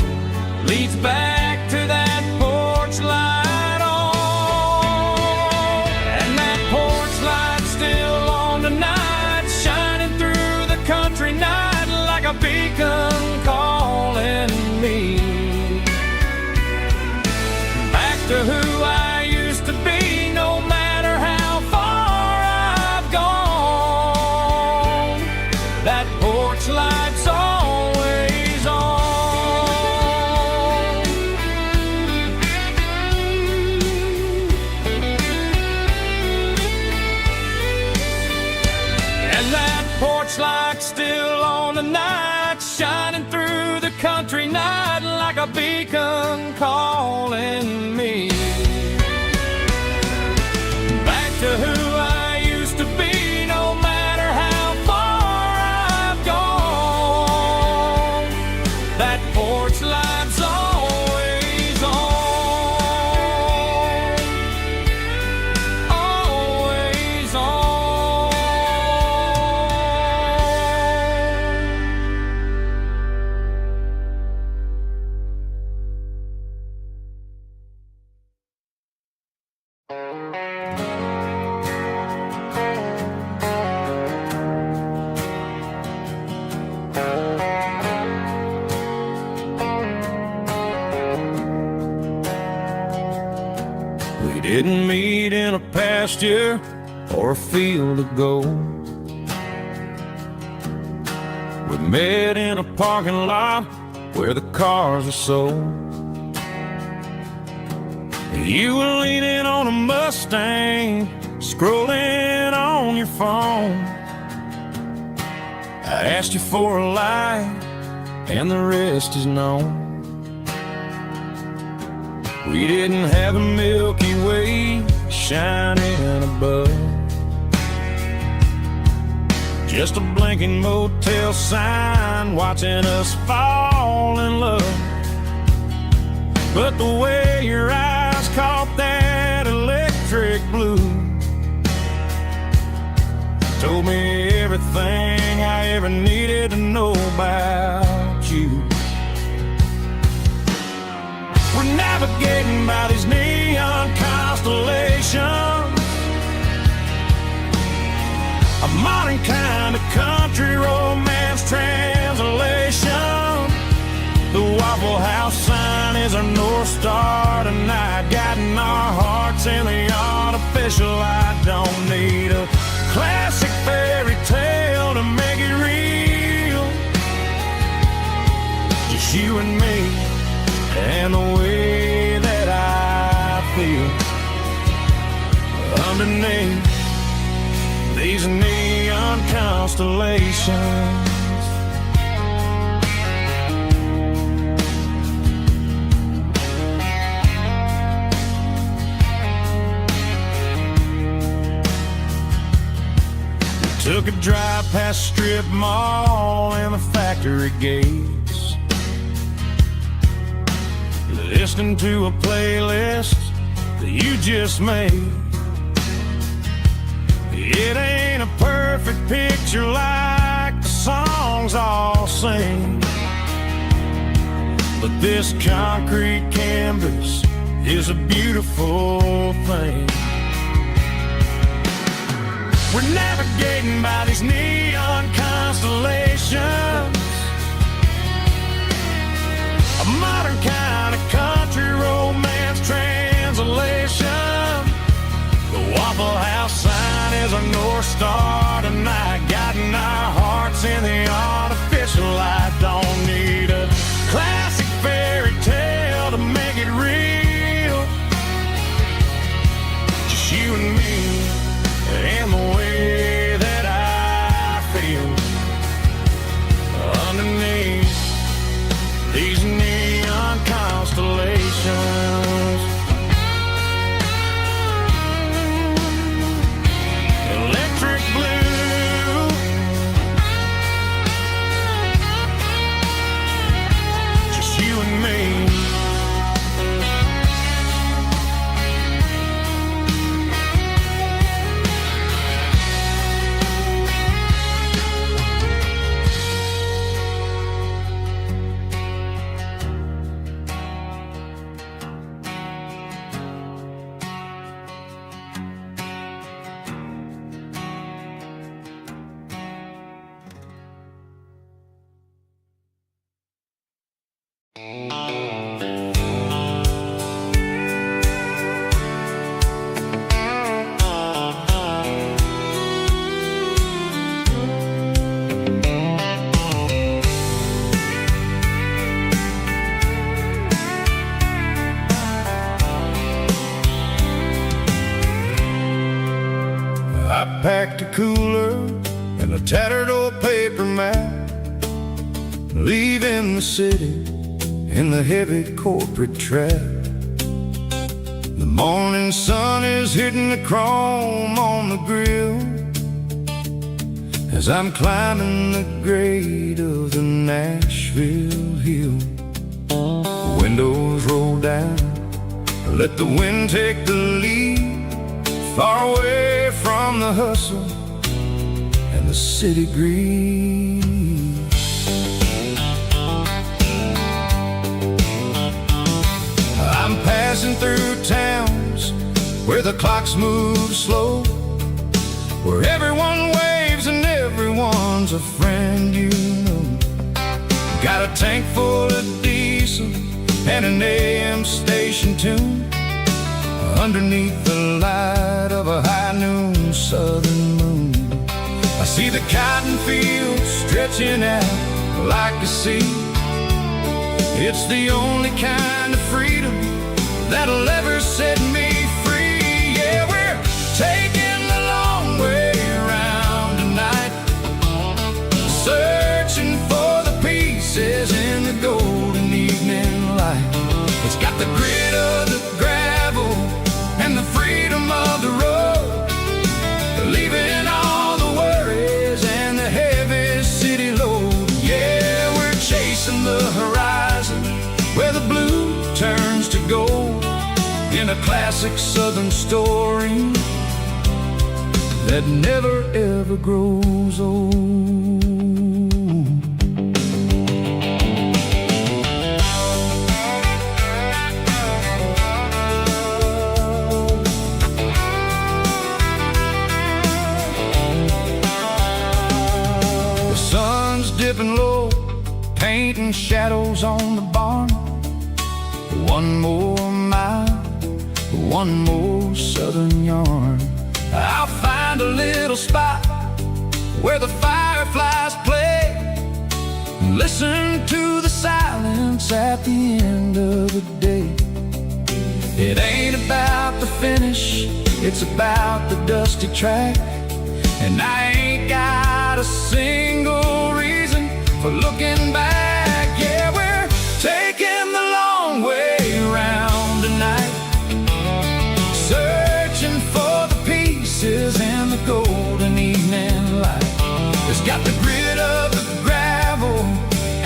[SPEAKER 3] leads back to that porch light on. And that porch light's still on tonight, shining through the country night like a beacon calling me back to who I used to be. No matter how far I've gone, that porch light's always on. And that porch light's still on tonight, shining through the country night like a beacon calling me back to who I used to be. No matter how far I've gone, that porch light's always on, always on. We didn't meet in a pasture or a field of gold. We met in a parking lot where the cars are sold. You were leaning on a Mustang, scrolling on on your phone. I asked you for a light, and the rest is known. We didn't have a Milky Way shining above, just a blinking motel sign watching us fall in love. But the way your eyes caught that electric blue told me everything I ever needed to know about you. We're navigating by these neon constellations, a modern kind of country romance translation. The Waffle House sign is our North Star tonight, guiding our hearts in the artificial. I don't need a classic fairy tale to make it real, just you and me and the way that I feel underneath these neon constellations. Took a drive past strip mall and the factory gates, listening to a playlist that you just made. It ain't a perfect picture like the songs all sing, but this concrete canvas is a beautiful thing. We're navigating by these neon constellations, a modern kind of country romance translation. The Waffle House sign is our North Star tonight, guiding our hearts in the artificial light. Don't need a classic fairy tale to make it real, just you and me and the way that I feel underneath these neon constellations. Electric blue, just you and me. I packed a cooler and a tattered old paper map, leaving the city in the heavy corporate trap. The morning sun is hitting the chrome on the grill as I'm climbing the grade of the Nashville hill. The windows roll down, let the wind take the lead, far away from the hustle and the city greed. I'm passing through towns where the clocks move slow, where everyone waves and everyone's a friend you know. Got a tank full of diesel and an AM station tune underneath the light of a high noon southern moon. I see the cotton fields stretching out like a sea. It's the only kind of freedom that'll ever set me free. Yeah, we're taking the long way classic southern story that never ever grows old. The sun's dipping low, painting shadows on the barn. One more mile, one more southern yarn. I'll find a little spot where the fireflies play, and listen to the silence at the end of the day. It ain't about the finish, it's about the dusty track. And I ain't got a single reason for looking back. Yeah, we're taking the long way around tonight, searching for the pieces in the golden evening light. It's got the grit of the gravel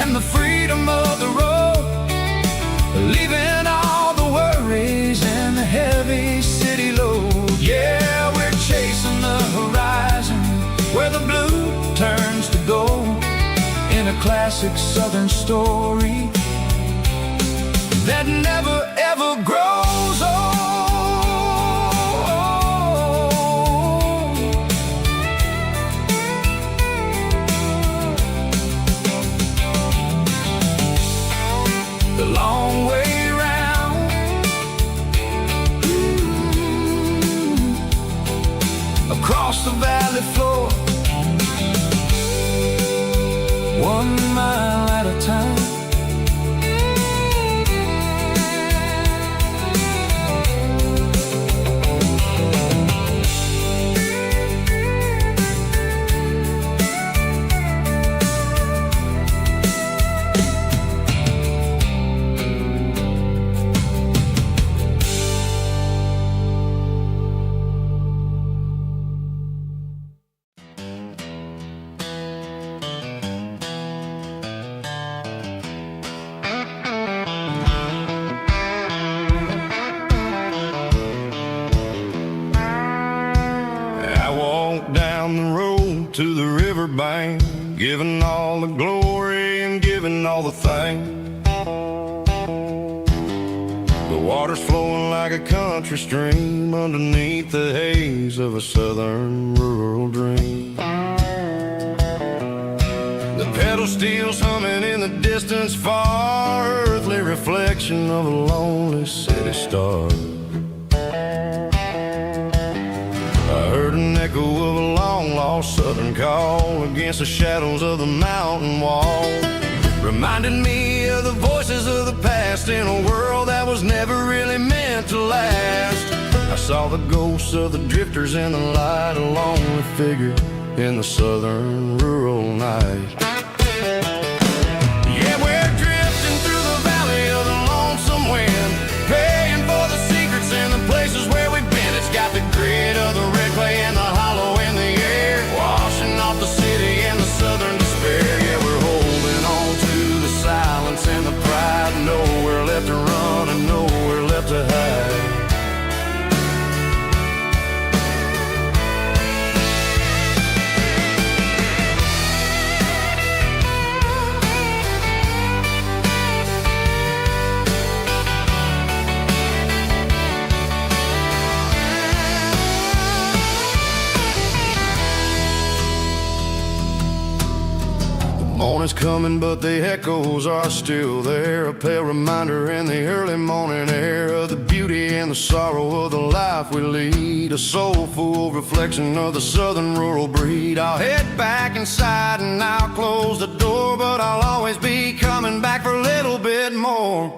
[SPEAKER 3] and the freedom of the road, leaving all the worries and the heavy city load. Yeah, we're chasing the horizon where the blue turns to gold, in a classic southern story that never ever grows old. The long way round, across the valley floor, 1 mile at a time.
[SPEAKER 1] Down the road to the riverbank, giving all the glory and giving all the thanks. The water's flowing like a country stream underneath the haze of a southern rural dream. The pedal steel's humming in the distance far, earthly reflection of a lonely city star. I heard an echo of a long-lost southern call against the shadows of the mountain wall, reminding me of the voices of the past in a world that was never really meant to last. I saw the ghosts of the drifters in the light, a lonely figure in the southern rural night. Yeah, we're drifting through the valley of the lonesome wind, paying for the secrets and the places where we've been. It's got the grit of the red clay and the hollow in the air, washing off the city and the southern despair. Yeah, we're holding on to the silence and the pride, nowhere left to run and nowhere left to hide. Morning's coming, but the echoes are still there, a pale reminder in the early morning air of the beauty and the sorrow of the life we lead, a soulful reflection of the southern rural breed. I'll head back inside and I'll close the door, but I'll always be coming back for a little bit more.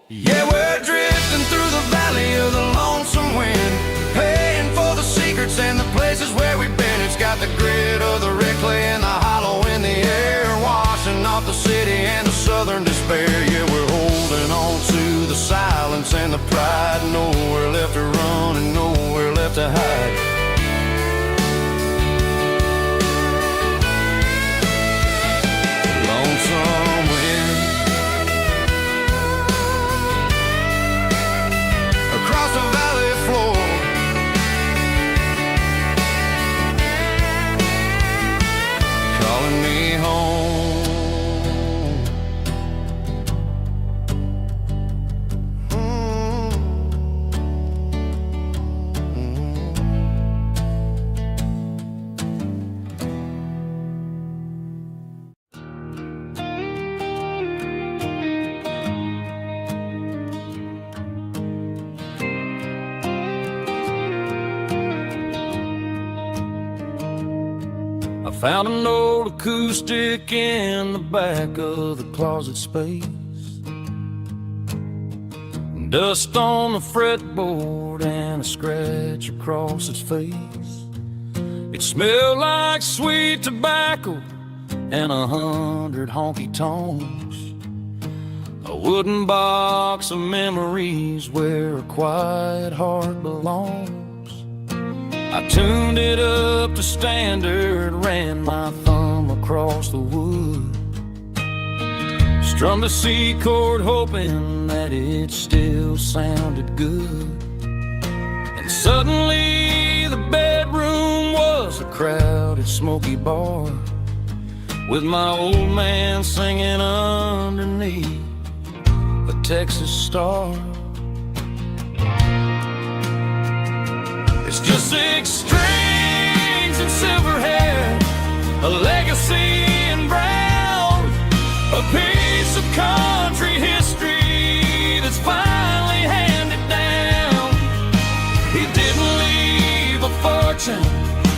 [SPEAKER 1] Yeah, we're drifting through the valley of the lonesome wind, paying for the secrets and the places where we've been. It's got the grit of the red clay and the hollow in the air, washing off the city and the southern despair. Yeah, we're holding on to the silence and the pride, nowhere left to run and nowhere left to hide. Lonesome wind across the
[SPEAKER 4] I found an old acoustic in the back of the closet space. Dust on the fretboard and a scratch across its face. It smelled like sweet tobacco and 100 honky-tonks. A wooden box of memories where a quiet heart belongs. I tuned it up to standard, ran my thumb across the wood. Strummed a C chord hoping that it still sounded good. And suddenly the bedroom was a crowded, smoky bar, with my old man singing underneath the Texas star. It's just 6 strings and silver hair, a legacy in brown, a piece of country history that's finally handed down. He didn't leave a fortune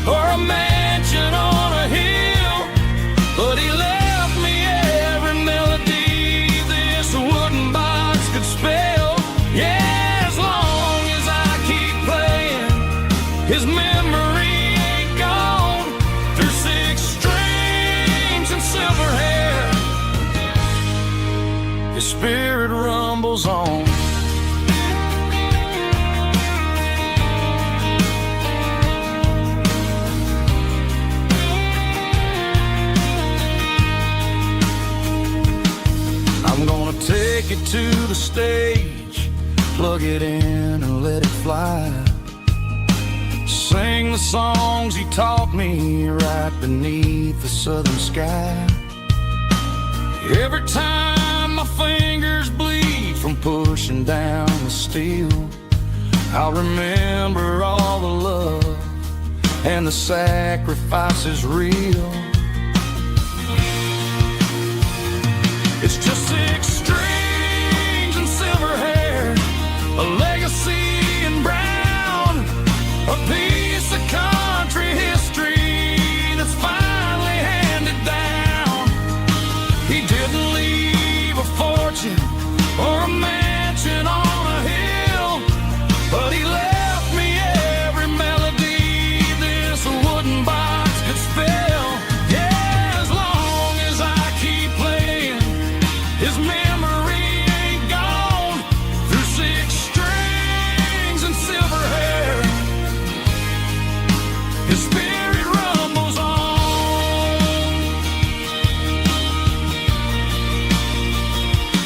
[SPEAKER 4] or a mansion on a hill, but he left me every melody this wooden box could spell. Yeah, as long as I keep playing, his memory ain't gone. Through 6 strings and silver hair, his spirit rumbles on. I'm gonna take it to the stage, plug it in and let it fly. Sing the songs he taught me right beneath the southern sky. Every time my fingers bleed from pushing down the steel, I'll remember all the love and the sacrifices real. It's just 6 strings and silver hair, a legacy in brown, a piece of country history that's finally handed down. He didn't leave a fortune or a mansion on a hill, but he left me every melody this wooden box could spell. Yeah, as long as I keep playing, his memory ain't gone. Through 6 strings and silver hair, his spirit rumbles on.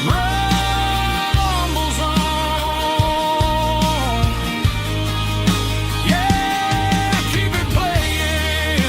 [SPEAKER 4] Rumbles on. Yeah, keep it playing.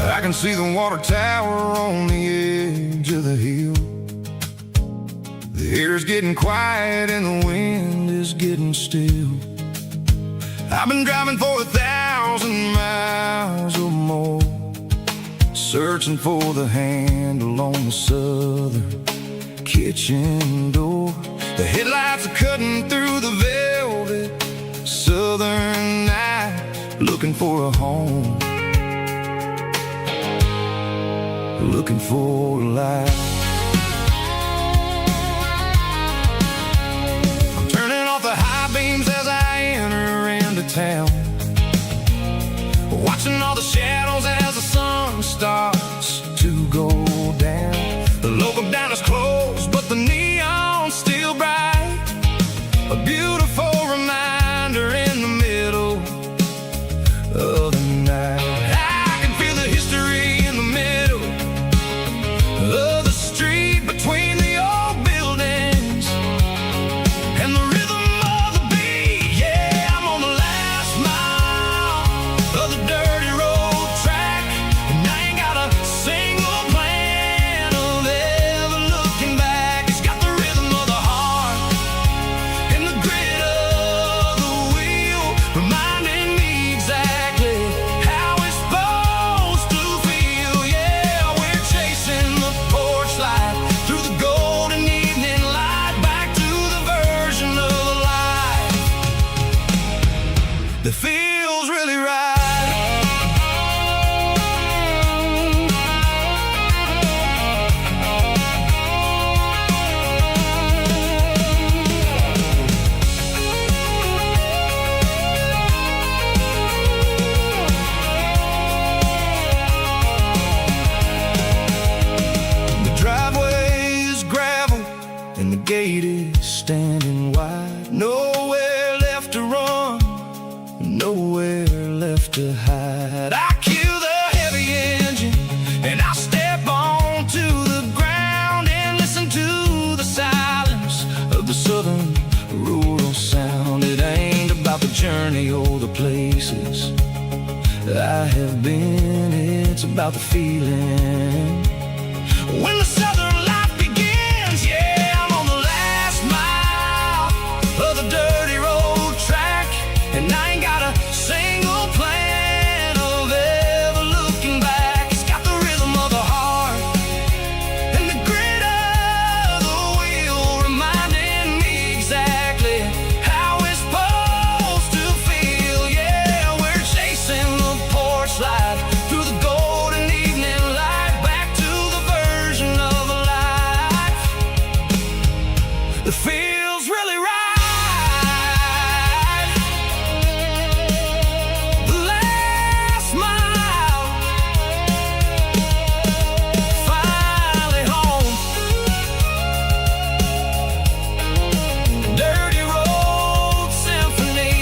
[SPEAKER 1] I can see the water tower on the edge of the hill. The air's getting quiet and the wind is getting still. I've been driving for 1,000 miles or more, searching for the handle on the southern kitchen door. The headlights are cutting through the velvet southern night, looking for a home, looking for a life. I'm turning off the high beams as I enter into town, watching all the shadows as the sun starts to go down. The local dine is closed, but the neon's still bright, a beautiful reminder in the middle of the night. I can feel the history in the middle of the
[SPEAKER 3] I have been. It's about the feeling when the southern life begins. Yeah, I'm on the last mile of the dirty road track, and I ain't got a single plan of ever looking back. It's got the rhythm of the heart and the grit of the wheel, reminding me exactly how it's supposed to feel. Yeah, we're chasing the porch light through the golden evening light, back to the version of a life that feels really right. The last mile, finally home. Dirty road symphony.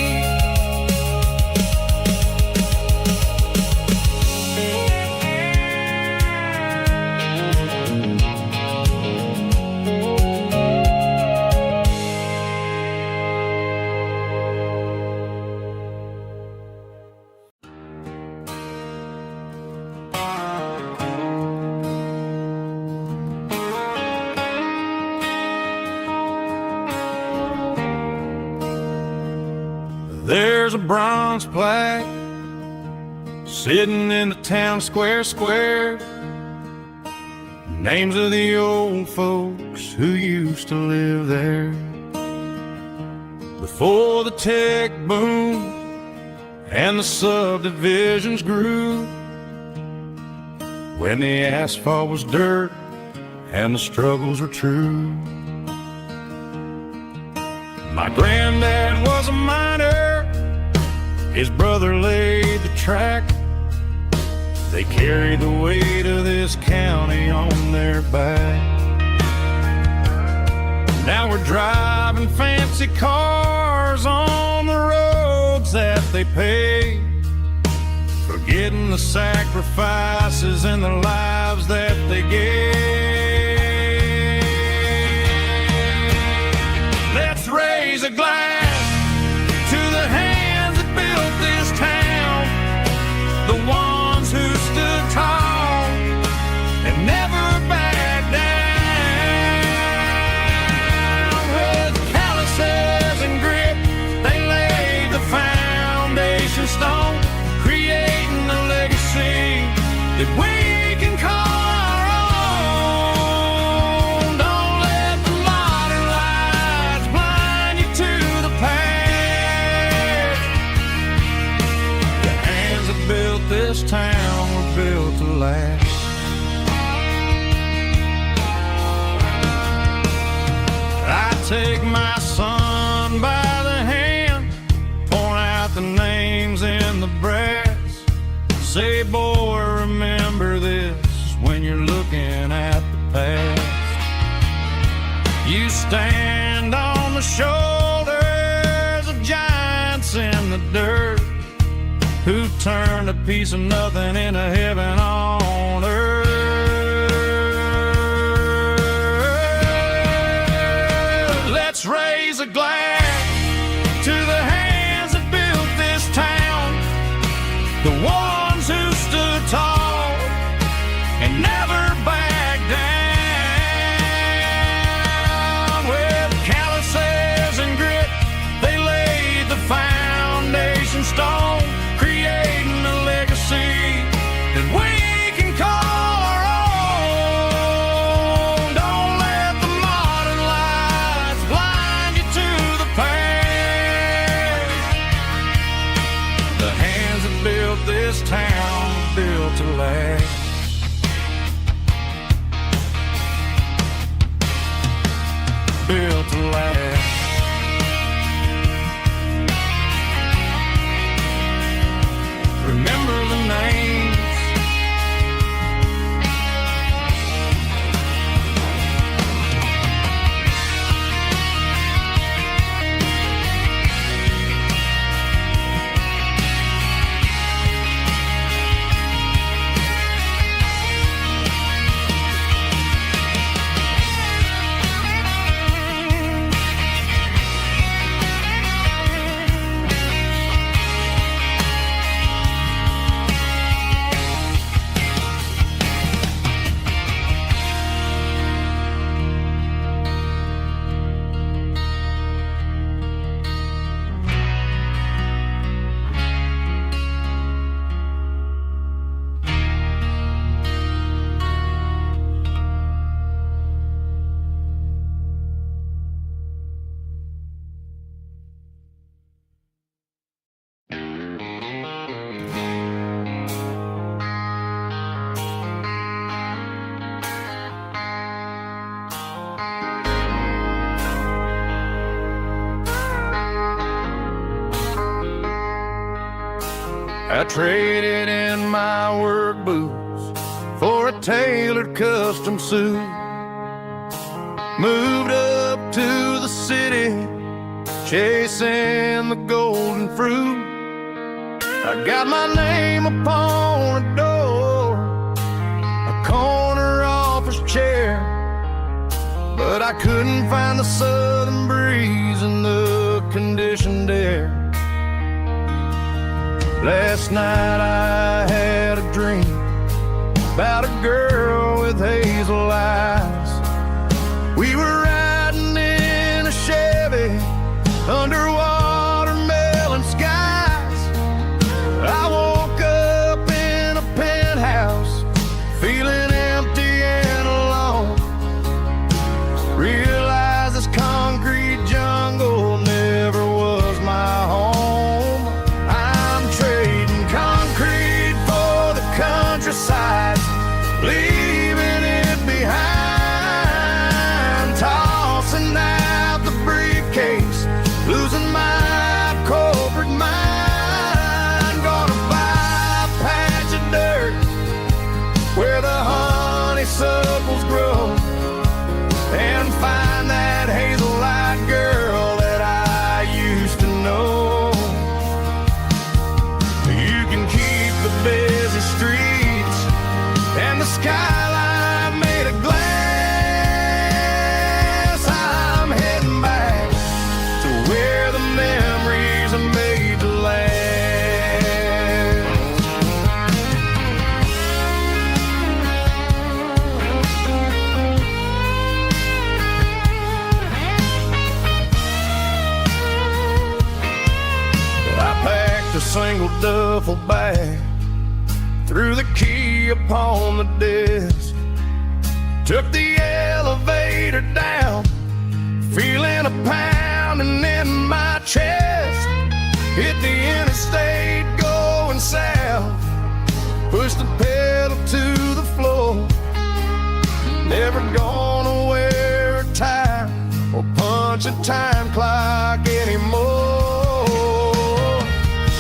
[SPEAKER 2] There's a bronze plaque sitting in the town square. Names of the old folks who used to live there before the tech boom and the subdivisions grew, when the asphalt was dirt and the struggles were true. My granddad was a miner, his brother laid the track. They carried the weight of this county on their back. Now we're driving fancy cars on the roads that they paved, forgetting the sacrifices and the lives that they gave. Let's raise a glass to the hands that built this town, the ones who stood tall and never backed down. With calluses and grit, they laid the foundation stone, creating a legacy that we can call our own. Don't let the modern lights blind you to the past. The hands that built this town were built to last. I take my son by the hand, point out the names in the brass. Say, boy, remember this when you're looking at the past. You stand on the shoulders of giants in the dirt, who turned a piece of nothing into heaven on earth. Let's raise a glass to the hands that built this town, the ones who stood tall and never backed down. With calluses and grit, they laid the foundation stone, creating a legacy that we can call our own. Don't let the modern lights blind you to the past. The hands that built this town were built to last. Built to last. Remember the names.
[SPEAKER 3] I traded in my work boots for a tailored custom suit. Moved up to the city, chasing the golden fruit. I got my name upon a door, a corner office chair, but I couldn't find the southern breeze in the conditioned air. Last night I had a dream about a girl with hazel eyes. We were riding in a Chevy under watermelon skies. I woke up in a penthouse, feeling empty and alone. Realized this concrete jungle never was my home. I'm trading concrete for the countryside, leaving it behind. Tossing out the briefcase, losing my corporate mind. Gonna buy a patch of dirt where the honeysuckles grow, and find that hazel-eyed girl that I used to know. You can keep the busy streets and the skyline made of glass. I'm heading back to where the memories are made to last. I packed a single duffel bag, threw the key upon the desk, took the elevator down, feeling a pounding in my chest. Hit the interstate going south, pushed the pedal to the floor. Never gonna wear a tie or punch a time clock anymore.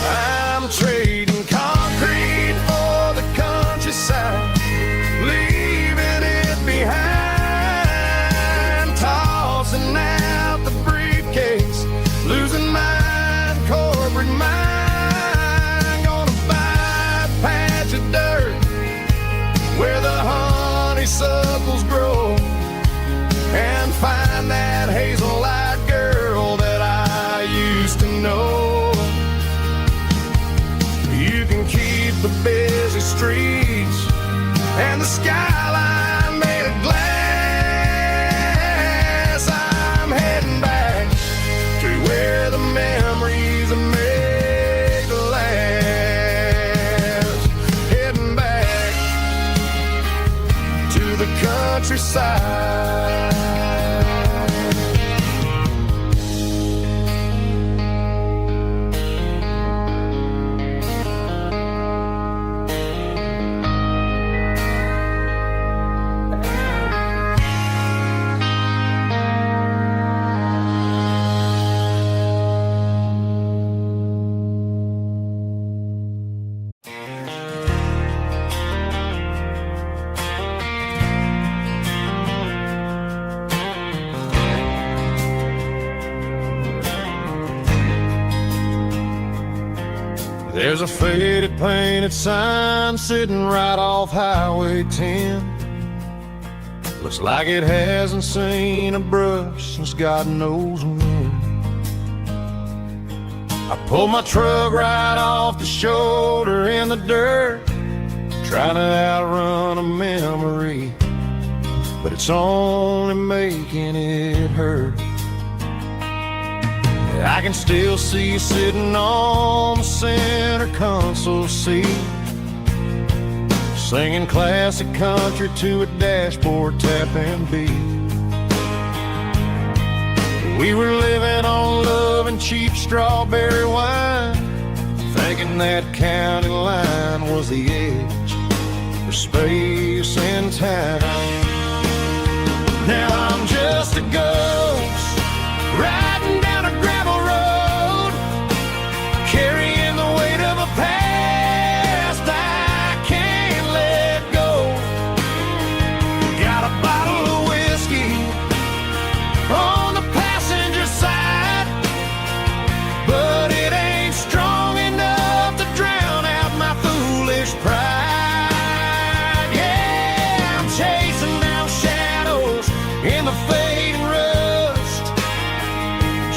[SPEAKER 3] I'm trading concrete for the countryside, leaving it behind. Tossing out the briefcase, losing my corporate mind. Gonna buy a patch of dirt where the honeysuckles grow, and find that hazel-eyed girl that I used to know. You can keep the busy streets and the skyline made of glass. I'm heading back to where the memories are made to last. Heading back to the countryside. There's a faded painted sign sitting right off Highway 10. Looks like it hasn't seen a brush since God knows when. I pulled my truck right off the shoulder in the dirt, trying to outrun a memory, but it's only making it hurt. I can still see you sitting on the center console seat, singing classic country to a dashboard tapping beat. We were living on love and cheap strawberry wine, thinking that county line was the edge for space and time. Now I'm just a ghost riding down a gravel road, carrying the weight of a past. in the fading rust.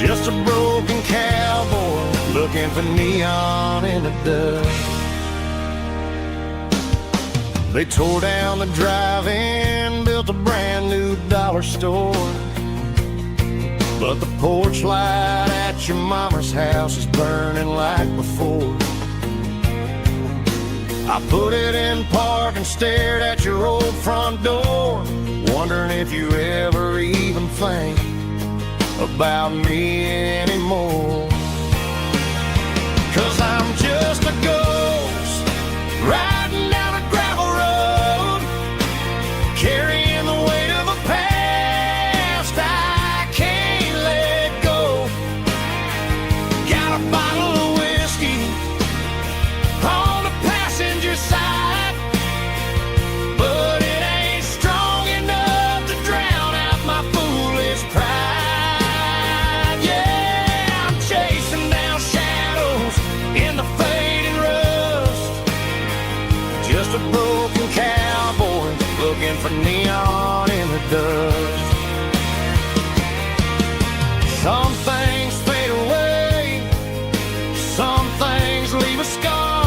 [SPEAKER 3] Just a broken cowboy looking for neon in the dust. They tore down the drive-in, built a brand new dollar store, but the porch light at your mama's house is burning like before. I put it in park and stared at your old front door, wondering if you ever even think about me anymore. 'Cause I'm just a ghost riding down a gravel road, carrying the weight of a past I can't let go. Got a bottle of whiskey on the passenger side, but it ain't strong enough to drown out my foolish pride. Yeah, I'm chasing down shadows in the fading rust. Just a broken cowboy looking for neon in the dust. Some things fade away, some things leave a scar.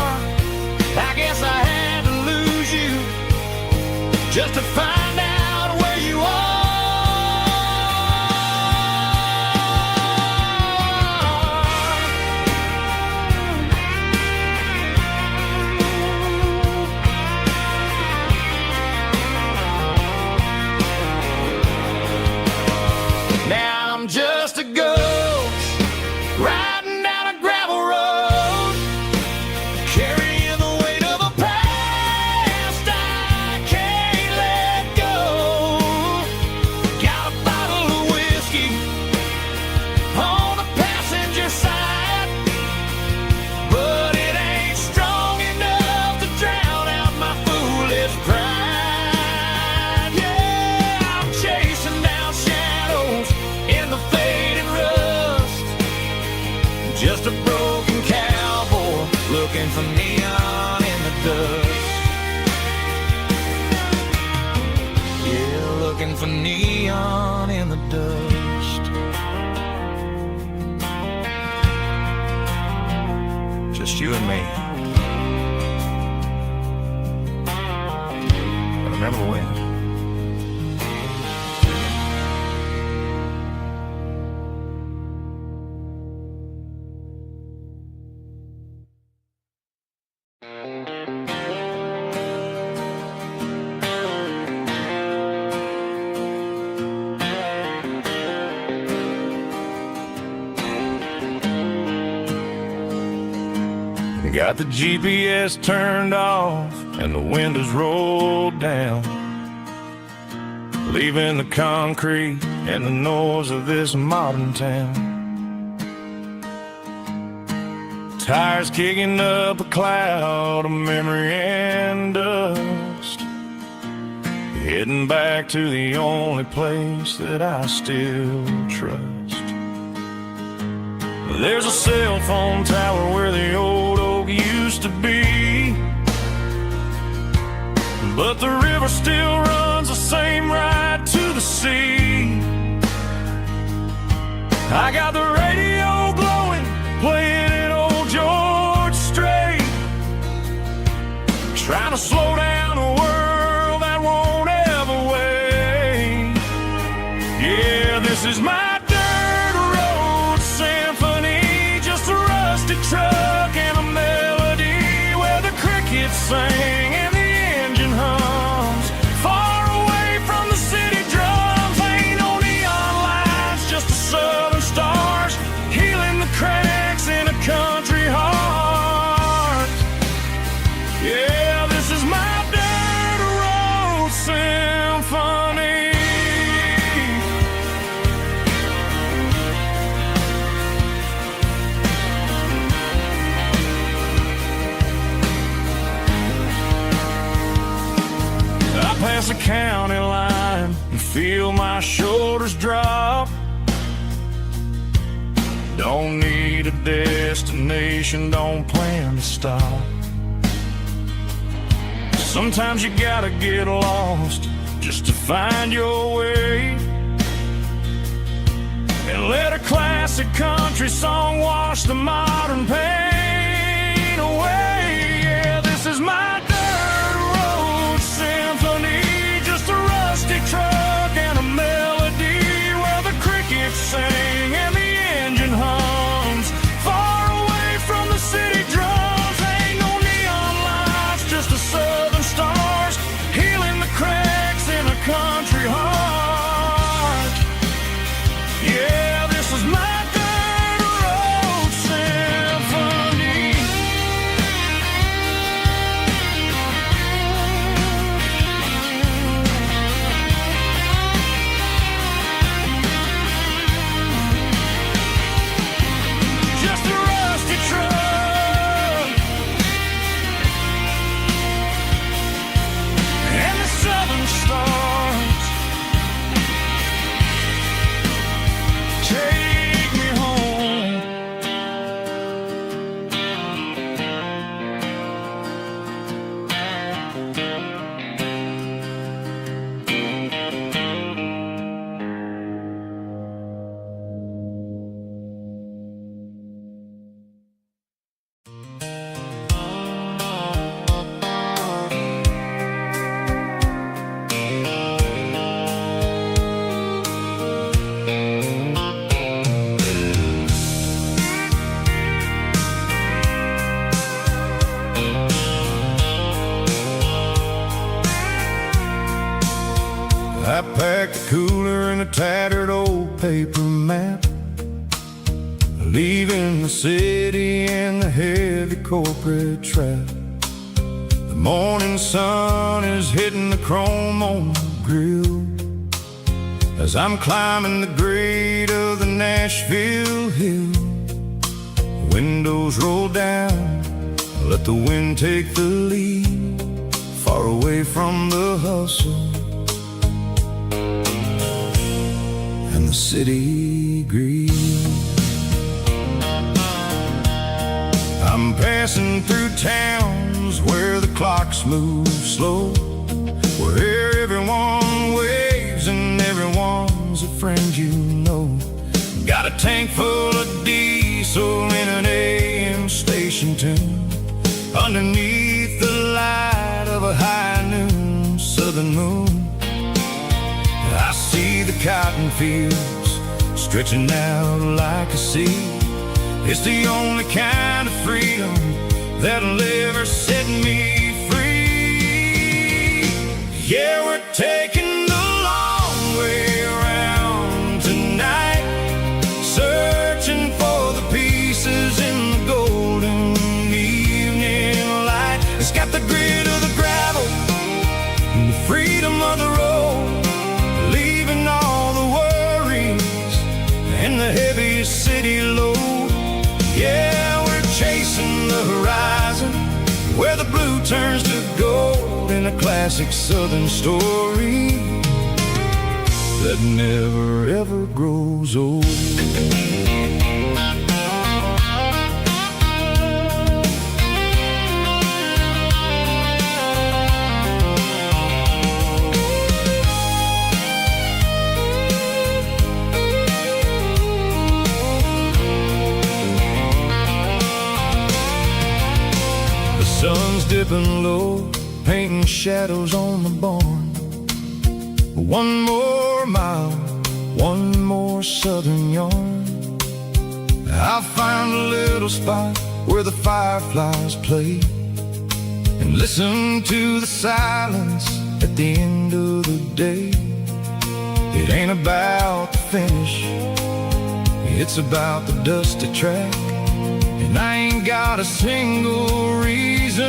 [SPEAKER 3] I guess I had to lose you just to find out where you are. Now I'm just a ghost riding down a gravel road, carrying the weight of a past I can't let go. Got a bottle of whiskey on the passenger side, but it ain't strong enough to drown out my foolish pride. Yeah, I'm chasing down shadows in the fading rust. Just a broken cowboy looking for neon in the dust. Yeah, looking for neon in the dust. Just you and me. I remember when. Got the GPS turned off and the windows rolled down, leaving the concrete and the noise of this modern town. Tires kicking up a cloud of memory and dust, heading back to the only place that I still trust. There's a cell phone tower where the old oak used to be, but the river still runs the same right to the sea. I got the radio glowing, playing it old George Strait, trying to slow down a world that won't ever wait. Yeah, this is my dirt road symphony, just a rusted truck and a melody where the crickets sing and the engine hums. Far away from the city drums, ain't no neon lights, just the southern stars healing the cracks in a country heart. Yeah, this is my dirt road symphony. Past the county line and feel my shoulders drop. Don't need a destination, don't plan to stop. Sometimes you gotta get lost,
[SPEAKER 4] just to find your way, and let a classic country song wash the modern pain away. Yeah, this is my dirt road symphony, just a rusty truck and a melody where the crickets sing and the engine hums far away from the city drums. Ain't no neon lights, just the southern stars healing the cracks in a country heart. Yeah, this is my dirt road symphony. Just a rusty truck and the southern stars take me home.
[SPEAKER 3] I packed a cooler and a tattered old paper map, leaving the city and the heavy corporate trap. The morning sun is hitting the chrome on the grill as I'm climbing the grade of the Nashville hill. The windows roll down, let the wind take the lead, far away from the hustle and the city greed. I'm passing through towns where the clocks move slow, where everyone waves and everyone's a friend you know. Got a tank full of diesel in an AM station tune, underneath the light of a high noon southern moon. I see the cotton fields stretching out like a sea. It's the only kind of freedom that'll ever set me free. Yeah, we're taking the long way around tonight, searching for the pieces in the golden evening light. It's got the grit of the gravel and the freedom of the road, leaving all the worries and the heavy city load. Yeah, we're chasing the horizon where the blue turns to gold in a classic southern story that never ever grows old. Sun's dipping low, painting shadows on the barn. One more mile, one more southern yarn. I'll find a little spot where the fireflies play and listen to the silence at the end of the day. It ain't about the finish, it's about the dusty track. And I ain't got a single reason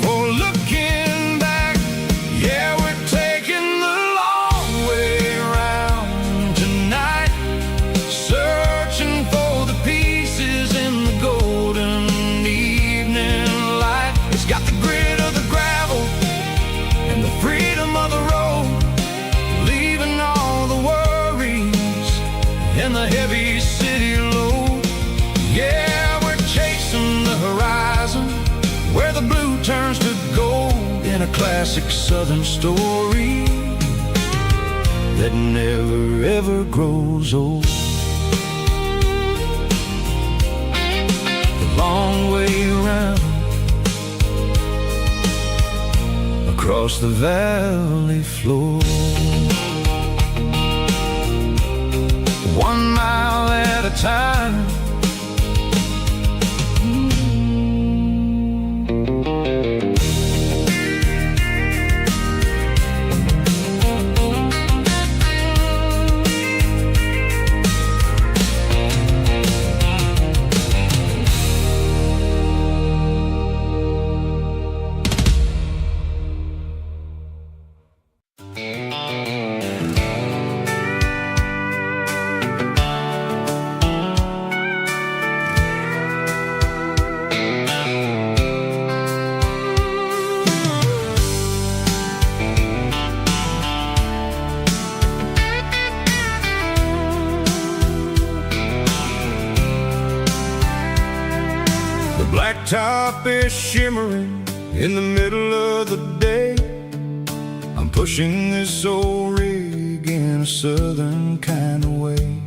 [SPEAKER 3] for looking back. Yeah, we're taking the long way around tonight, searching for the pieces in the golden evening light. It's got the grit of the gravel and the freedom of the road, leaving all the worries and the heavy city load. Yeah, we're chasing the horizon classic southern story that never ever grows old. The long way around, across the valley floor, 1 mile at a time. Blacktop is shimmering in the middle of the day. I'm pushing this old rig in a southern kind of way.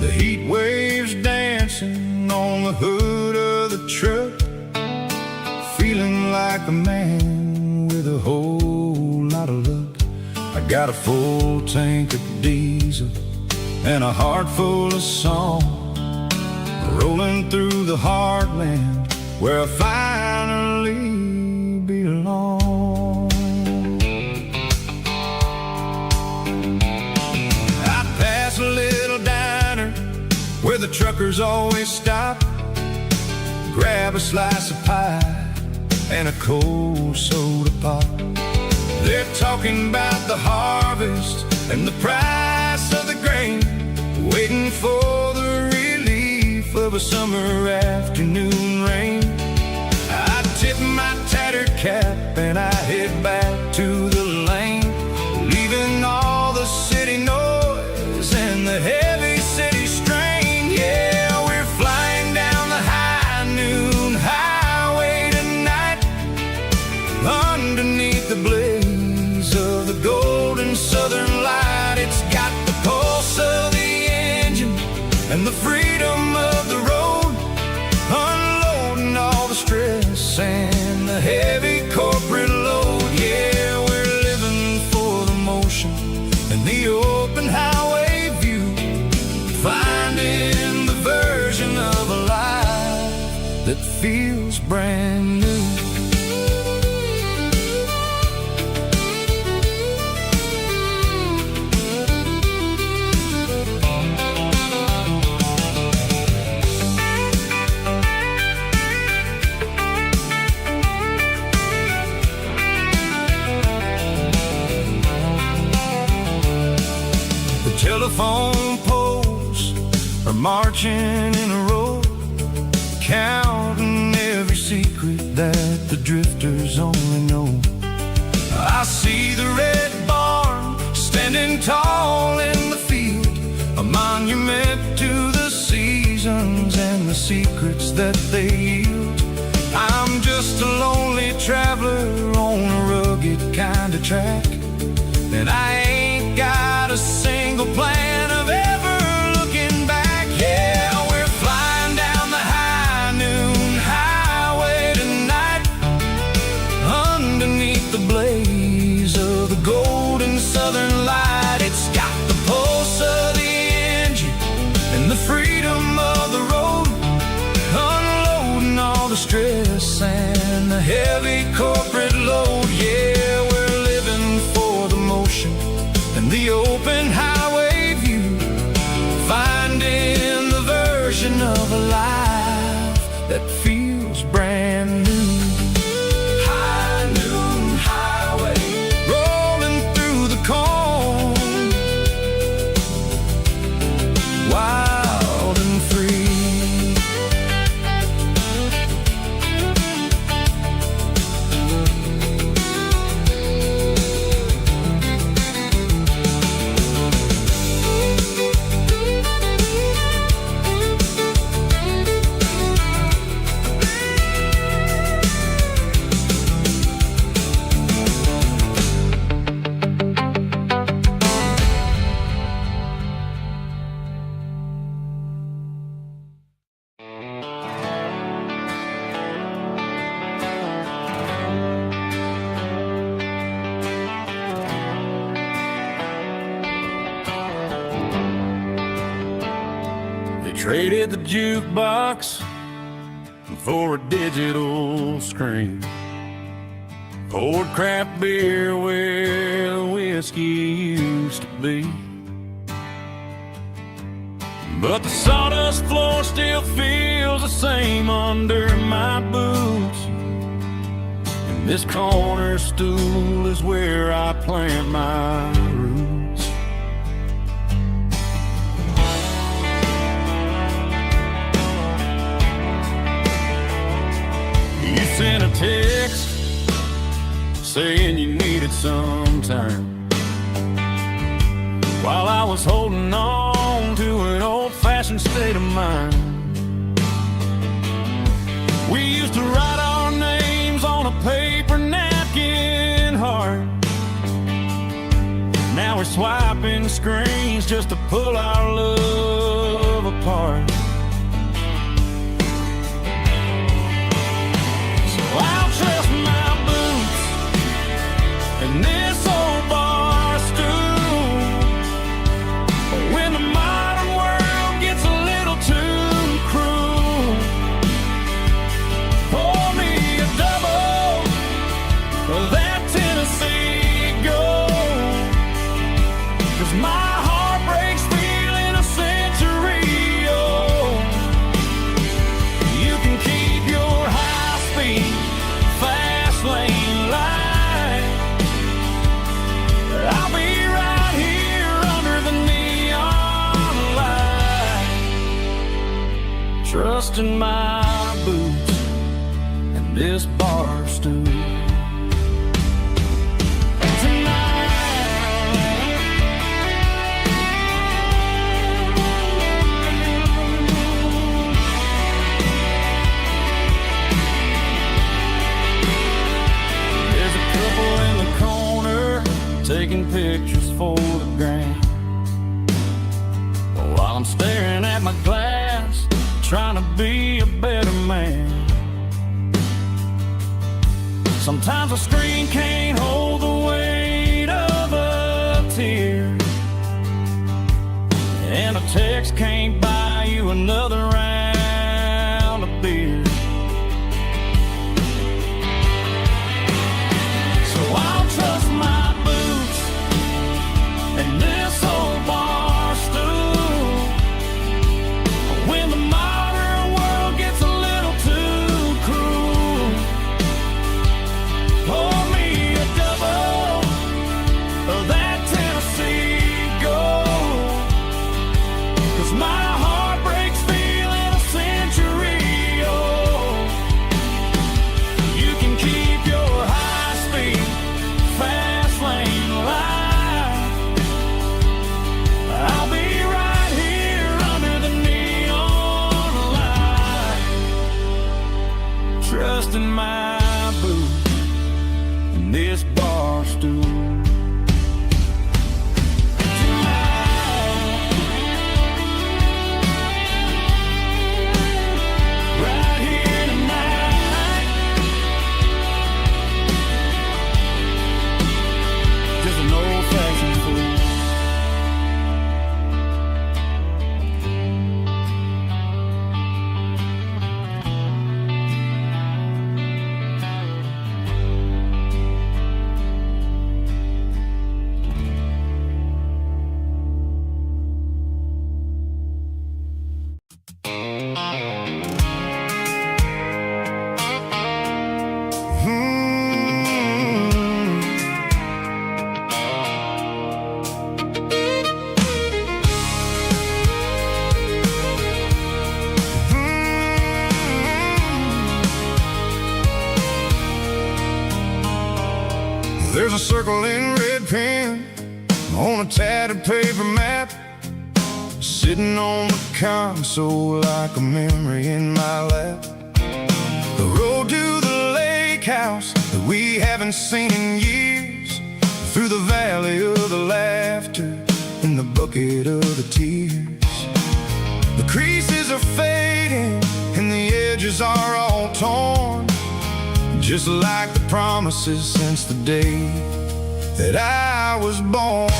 [SPEAKER 3] The heat waves dancing on the hood of the truck, feeling like a man with a whole lot of luck. I got a full tank of diesel and a heart full of song, rolling through the heartland where I finally belong. I pass a little diner where the truckers always stop, grab a slice of pie and a cold soda pop. They're talking about the harvest and the price of the grain, waiting for the of a summer afternoon rain. I tip my tattered cap and I head back to the lane, leaving all the city noise and the heavy city strain. Yeah, we're flying down the high noon highway tonight, underneath the blaze of the golden southern light. It's got the pulse of the engine and the freedom of the road, unloading all the stress and the heavy corporate load. Yeah, we're living for the motion and the open highway view, finding the version of a life that feels brand new. Telephone poles are marching in a row, counting every secret that the drifters only know. I see the red barn standing tall in the field, a monument to the seasons and the secrets that they yield. I'm just a lonely traveler on a rugged kind of track, and I ain't got a single plan of ever looking back. Yeah, we're flying down the high noon highway tonight, underneath the blaze of the golden southern light. It's got the pulse of the engine and the freedom of the road, unloading all the stress and the heavy corporate load. Yeah, we're living for the motion and the open highway view,
[SPEAKER 4] Traded the jukebox for a digital screen. Poured craft beer where the whiskey used to be. But the sawdust floor still feels the same under my boots. And this corner stool is where I plant my roots. You sent a text saying you needed some time, while I was holding on to an old-fashioned state of mind. We used to write our names on a paper napkin heart. Now we're swiping screens just to pull our love apart. So I'll trust my boots and this old bar stool. When the modern world gets a little too cruel, pour me a double of that Tennessee Gold. 'Cause my heart breaks feeling a century old. You can keep your high-speed, fast lane light. I'll be right here under the neon light, trusting my boots and this bar stool. There's a couple in the corner taking pictures for the gram, while I'm staring at my glass, trying to be a better man. Sometimes a screen can't hold the weight of a tear, and a text can't buy you another round of beer. So I'll trust my boots and this old bar stool. When the modern world gets a little too cruel, pour me a double of that Tennessee Gold. 'Cause my heart breaks feeling a century old. You can keep your high-speed, fast lane light. I'll be right here under the neon light, trusting my boots and this bar stool. Right here tonight, just an old-fashioned fool.
[SPEAKER 3] There's a circle in red pen on a tattered paper map, sitting on the console like a memory in my lap. The road to the lake house that we haven't seen in years, through the valley of the laughter and the bucket of the tears. The creases are fading and the edges are all torn, just like the promises since the day that I was born.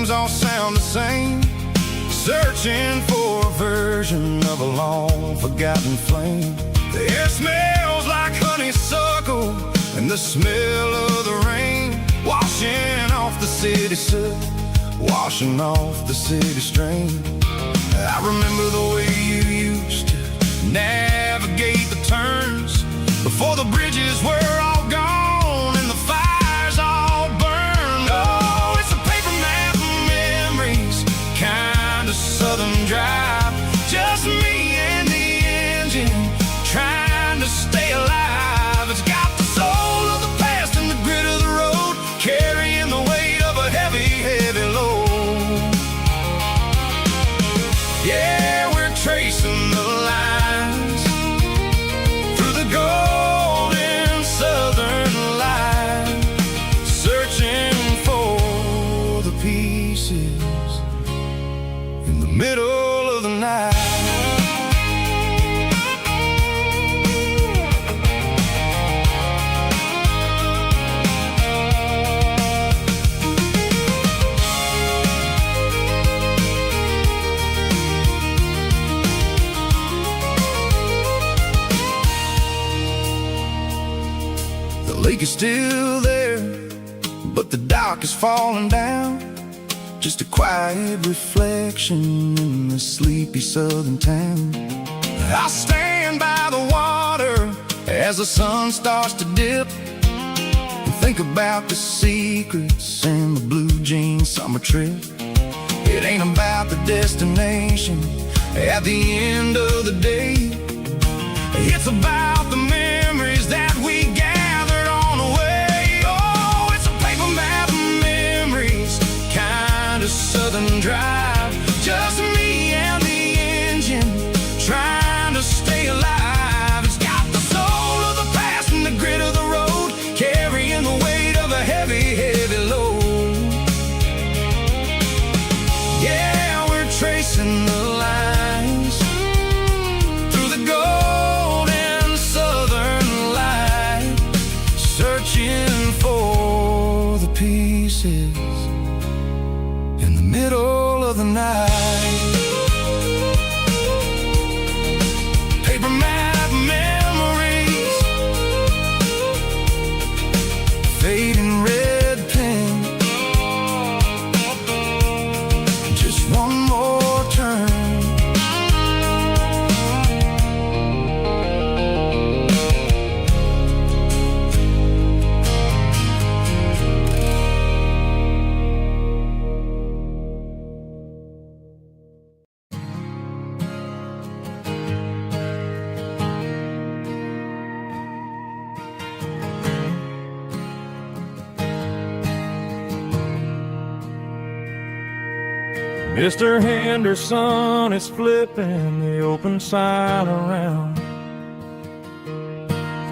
[SPEAKER 1] names all sound the same, searching for a version of a long-forgotten flame. The air smells like honeysuckle, and the smell of the rain, washing off the city soot, washing off the city strain. I remember the way you used to navigate the turns, before the bridges were all gone and the fires all burned. Oh, it's a paper map of memories, kind of southern drive, just me and the engine, trying to stay alive. It's got the soul of the past and the grit of the road, carrying the weight of a heavy, heavy load. Yeah, we're tracing the lines through the golden southern light, searching for the pieces in the middle of the night. The lake is still there, but the dock is falling down, just a quiet reflection in the sleepy southern town. I stand by the water as the sun starts to dip, and think about the secrets and the blue jean summer trip. It ain't about the destination at the end of the day, it's about the memories that we gathered on the way. Oh, it's a paper map of memories, kind of southern drive, just me and the engine, trying to stay alive. It's got the soul of the past and the grit of the road, carrying the weight of a heavy, heavy load. Yeah, we're tracing the lines through the golden southern light, searching for the pieces in the middle of the night. Paper map memories, fading red pen, just one more turn.
[SPEAKER 4] Mr. Henderson is flipping the open sign around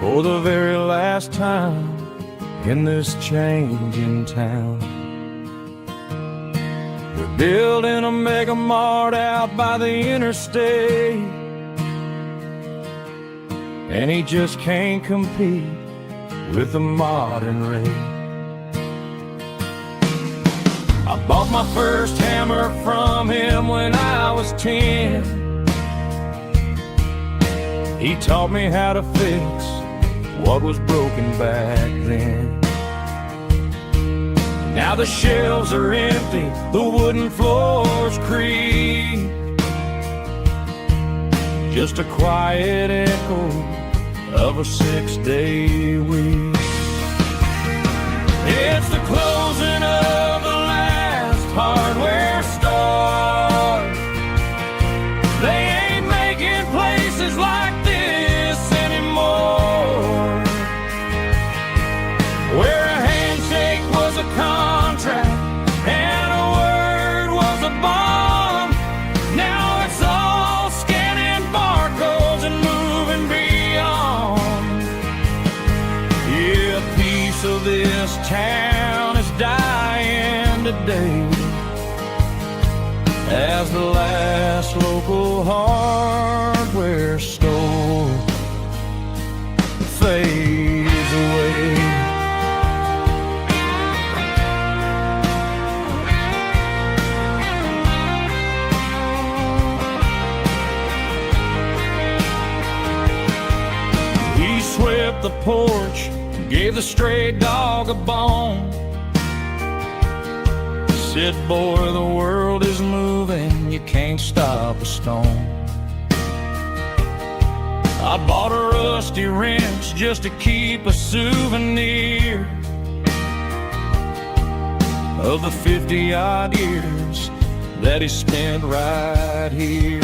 [SPEAKER 4] for the very last time in this changing town. We're building a mega mart out by the interstate, and he just can't compete with the modern rate. I bought my first hammer from him when I was 10. He taught me how to fix what was broken back then. Now the shelves are empty, the wooden floors creak, just a quiet echo of a 6-day week. It's the closing of the last hardware store. They ain't making places like this anymore, where a handshake was a contract and a word was a bond. Now it's all scanning barcodes and moving beyond. Yeah, a piece of this town is dying today as the last local hardware store fades away. the porch, gave the stray dog a bone. Said, boy, the world is moving, you can't stop a stone. I bought a rusty wrench just to keep a souvenir of the 50-odd years that he spent right here.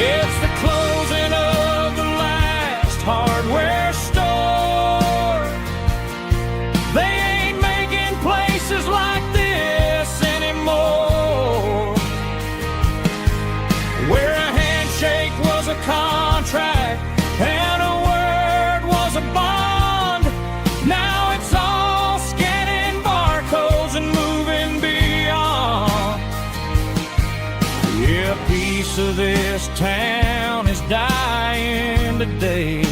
[SPEAKER 4] It's the closing of the last hardware store. They ain't making places like this anymore, where a handshake was a contract and a word was a bond. Now it's all scanning barcodes and moving beyond. Yeah, a piece of this town is dying today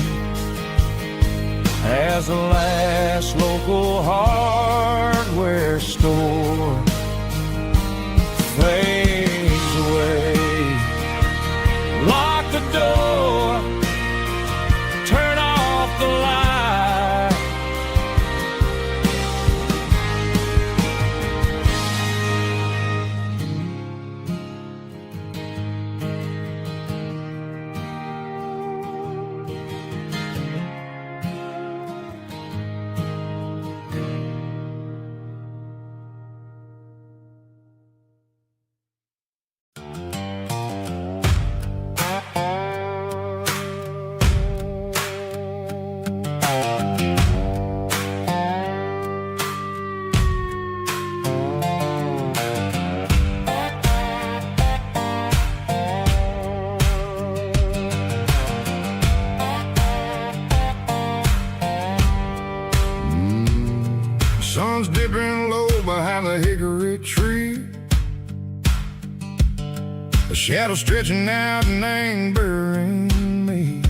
[SPEAKER 4] as the last local hardware store fades away. Lock the door, turn off the light.
[SPEAKER 3] Sun's dipping low behind the hickory tree. The shadow stretching out and ain't burying me.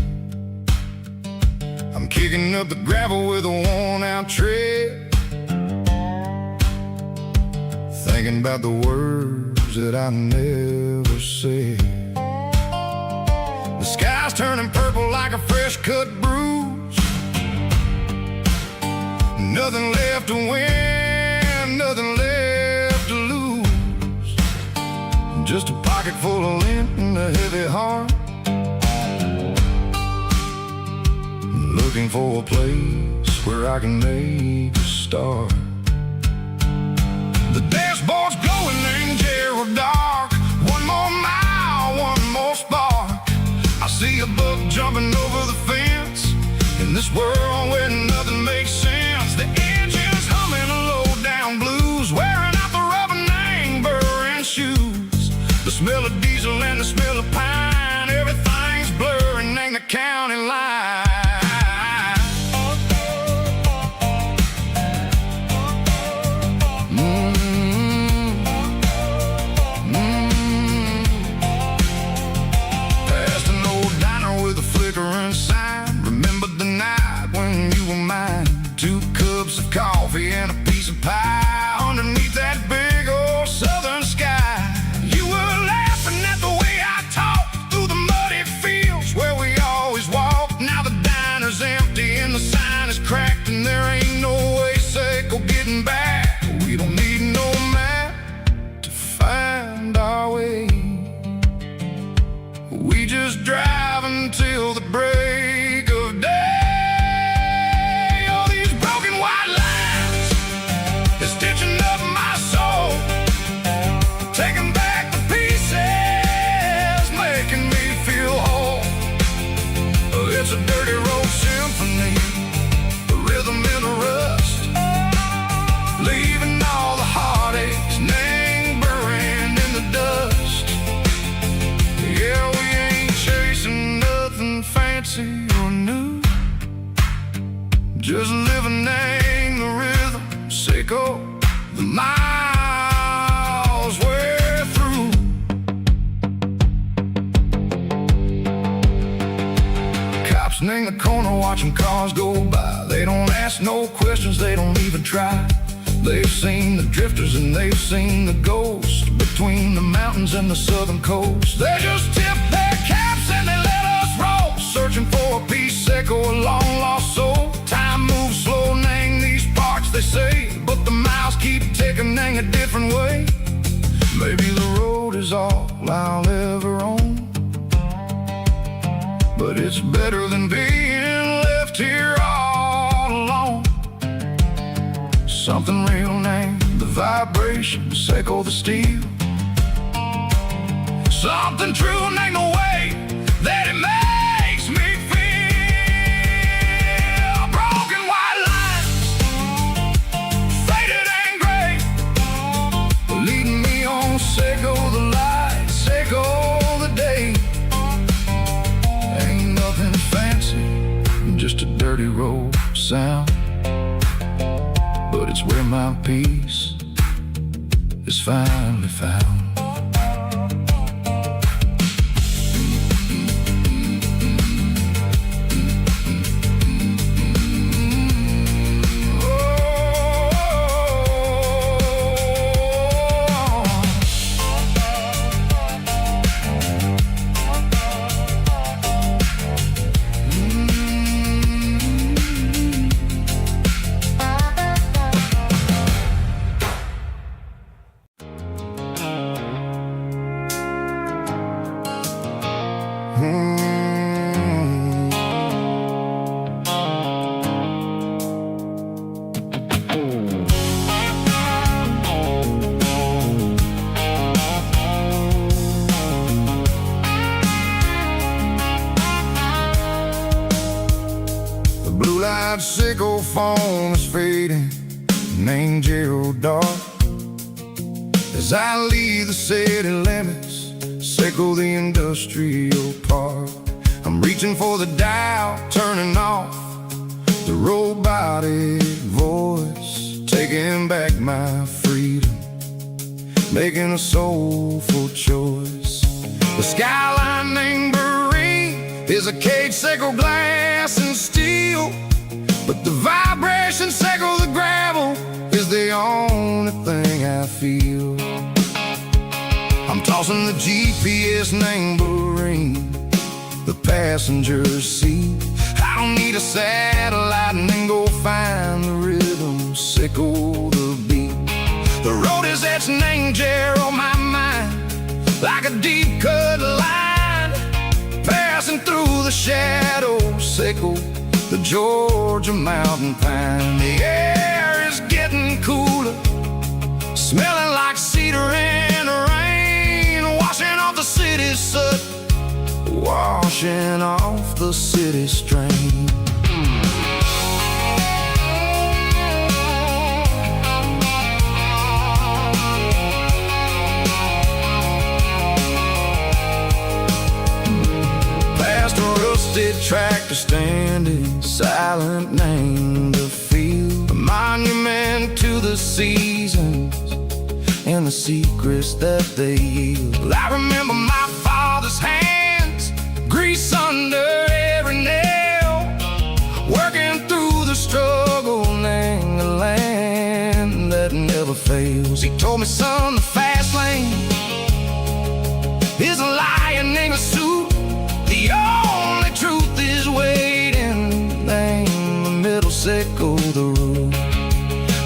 [SPEAKER 3] I'm kicking up the gravel with a worn-out tread, thinking about the words that I never said. The sky's turning purple like a fresh-cut bruise. Nothing left to win, nothing left to lose. Just a pocket full of lint and a heavy heart, looking for a place where I can make a start. The dashboard's glowing in Gerald dark. One more mile, one more spark. I see a buck jumping over the fence in this world where nothing makes sense. The engine's humming a low-down blues, wearing out the rubber name burring shoes. The smell of diesel and the smell of pine, everything's blurring in the county line. Past an old diner with a flickering sign. Remember the night when you were mine. 2 cups of coffee and a piece of pie underneath that big old southern sky. You were laughing at the way I talked through the muddy fields where we always walked. Now the diner's empty and the sign is cracked, and there ain't no way safe or getting back. We don't need no map to find our way. We just drive until the break of day. It's a dirty road symphony, a rhythm in a rust, leaving all the heartaches, name burning in the dust. Yeah, we ain't chasing nothing fancy or new, just living in the rhythm, sicko, the miles we're through. In the corner watching cars go by. They don't ask no questions, they don't even try. They've seen the drifters and they've seen the ghosts between the mountains and the southern coast. They just tip their caps and they let us roll, searching for a piece of
[SPEAKER 1] Seiko, a long-lost soul. Time moves slow, nang these parts, they say, but the miles keep ticking, nang a different way. Maybe the road is all I'll ever own, but it's better than being left here all alone. Something real, nang the vibration, Seiko the steel. Something true, nang the way that it makes me feel. Broken white lines, faded and gray, leading me on. Seiko the light, Seiko the day. Ain't nothing fancy, just a dirty road sound, but it's where my peace is finally found. Blue-light Seiko phone is fading, name Gerald dark. As I leave the city limits, Seiko the industrial park. I'm reaching for the dial, turning off the robotic voice, taking back my freedom, making a soulful choice. The skyline named Marine is a cage, Seiko glass and steel, but the vibration, Seiko the gravel, is the only thing I feel. I'm tossing the GPS named Marine, the passenger seat. I don't need a satellite and then go find the rhythm, Seiko the beat. The road is etched named Gerald on my mind, like a deep cut line, passing through the shadows, Seiko the Georgia mountain pine. The air is getting cooler, smelling like cedar in the rain, washing off the city's soot, washing off the city strain. Past a rusted tractor standing silent, named the field, a monument to the seasons and the secrets that they yield. I remember my father's hands, grease under every nail, working through the struggle, name the land that never fails. He told me, son, the fast lane is a lion in a suit. The only truth is waiting, name the middle, Seiko the root.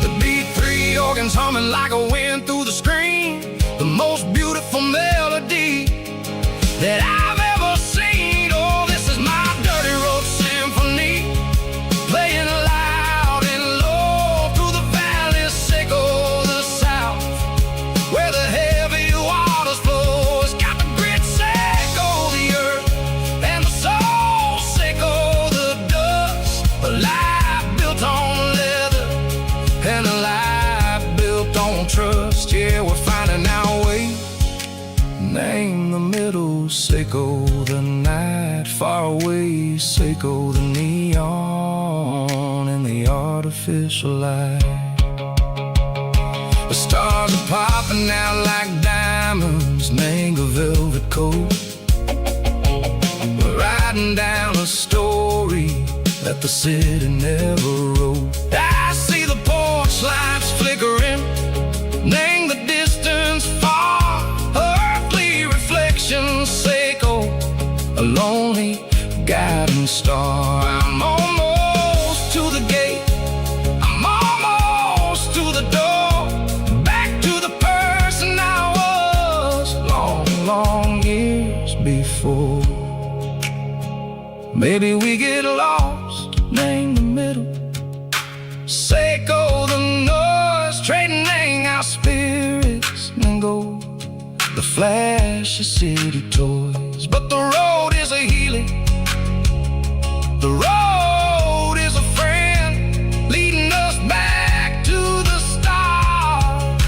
[SPEAKER 1] The B3 organs humming like a wind through the screen, the most beautiful melody that I've ever seen. Oh, this is my dirty road symphony, playing loud and low through the valleys, Seiko the south, where the heavy waters flow. It's got the grit, Seiko the earth, and the soul, Seiko the dust. A life built on leather and a life built on trust. Yeah, we're finding our way, name the middle, Seiko the night, far away, Seiko the neon and the artificial light. The stars are popping out like diamonds, name a velvet coat. We're riding down a story that the city never wrote. I see the porch lights flickering, name the distance far, earthly reflections, Seiko, a lonely guiding
[SPEAKER 3] shooting star. I'm almost to the gate, I'm almost to the door, back to the person I was long, long years before. Maybe we get lost, name the middle, Seiko the noise, trading our spirits and go the flash of city toys. But the road is a healing, the road is a friend, leading us back to the start.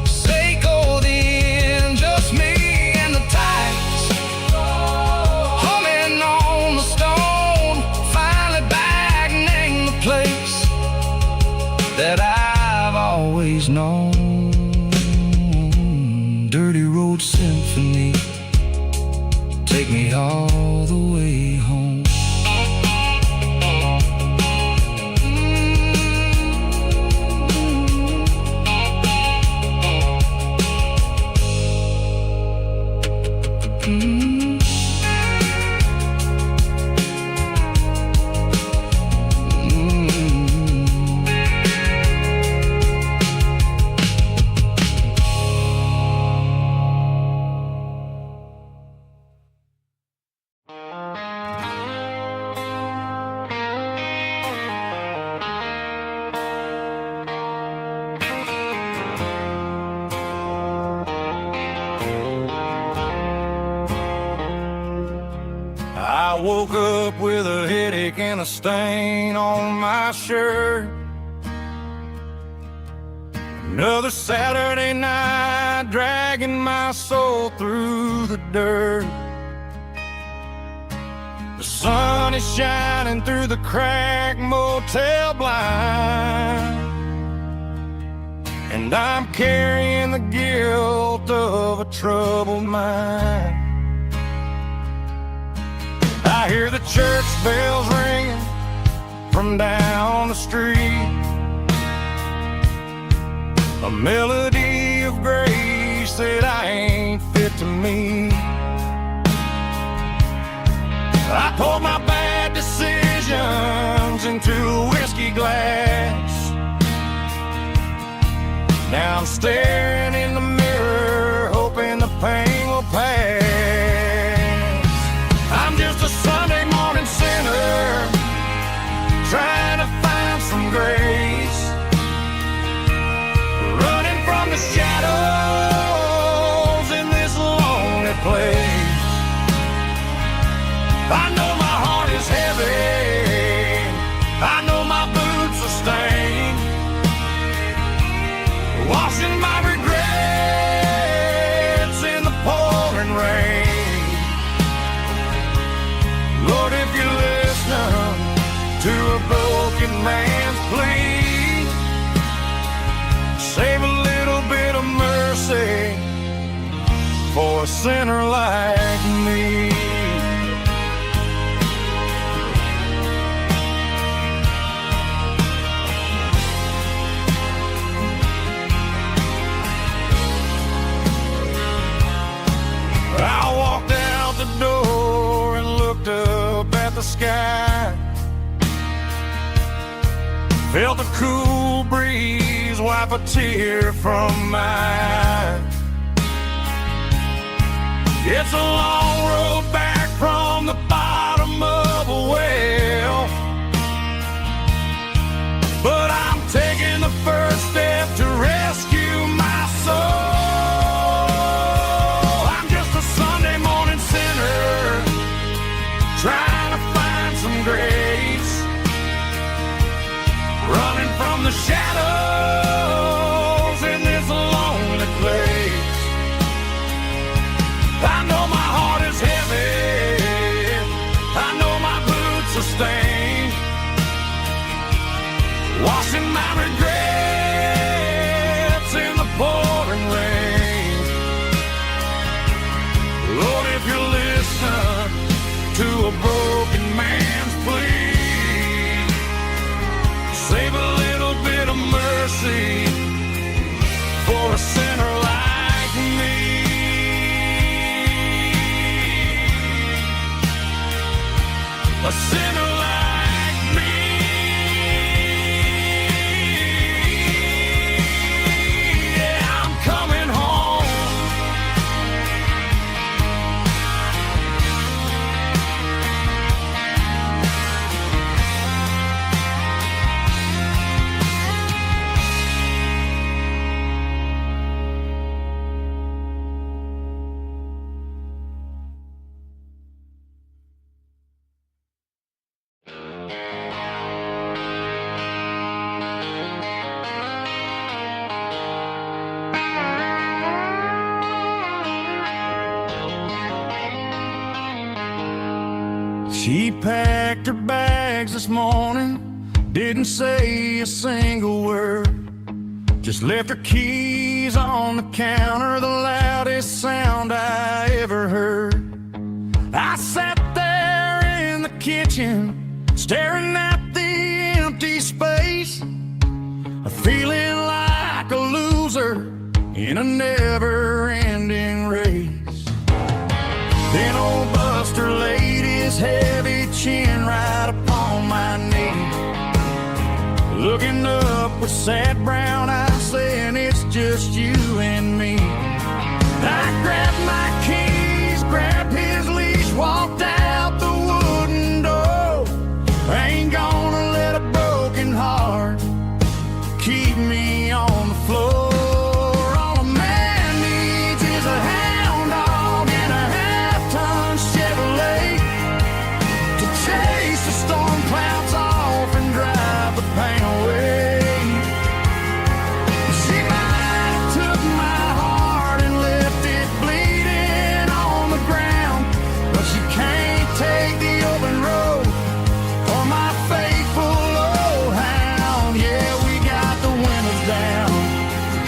[SPEAKER 3] Seiko the end, just me and the tides, humming on the stone, finally back, name the place that I've always known. Dirty Road Symphony, take me all the way home.
[SPEAKER 2] I woke up with a headache and a stain on my shirt. Another Saturday night, dragging my soul through the dirt. The sun is shining through the cracked motel blind, and I'm carrying the guilt of a troubled mind. I hear the church bells ringing from down the street, a melody of grace that I ain't fit to meet. I poured my bad decisions into a whiskey glass. Now I'm staring in the mirror, hoping the pain will pass. I'm just a Sunday morning sinner, trying to find some grace, running from the shadows in this lonely place. I know my heart is heavy, I know my boots are stained, washing my regrets in the pouring rain. Lord, if you're listening to a broken man's plea, save a little bit of mercy for a sinner like me. I walked out the door and looked up at the sky, felt the cool breeze wipe a tear from my eye. It's a long road back from the bottom of a well, but I'm taking the first step to rescue my soul. Trying to find some grace, running from the shadows in this lonely place. I know my heart is heavy, I know my boots are stained, washing my regrets in the pouring rain. Lord, if you're listening to a broken man's plea, save a little bit of mercy for a sinner like me. A sinner She packed her bags this morning, didn't say a single word, just left her keys on the counter, the loudest sound I ever heard. I sat there in the kitchen, staring at the empty space, feeling like a loser in a never-ending race. Then old Buster laid his heavy chin right upon my knee, looking up with sad brown eyes, saying it's just you and me. I grabbed my keys, grabbed his leash, walked out the wooden door. I ain't gonna let a broken heart keep me on the floor. All a man needs is a hound dog and a half-ton Chevrolet to chase the storm clouds off and drive the pain away. She might have took my heart and left it bleeding on the ground, but she can't take the open road or my faithful old hound. Yeah, we got the windows down,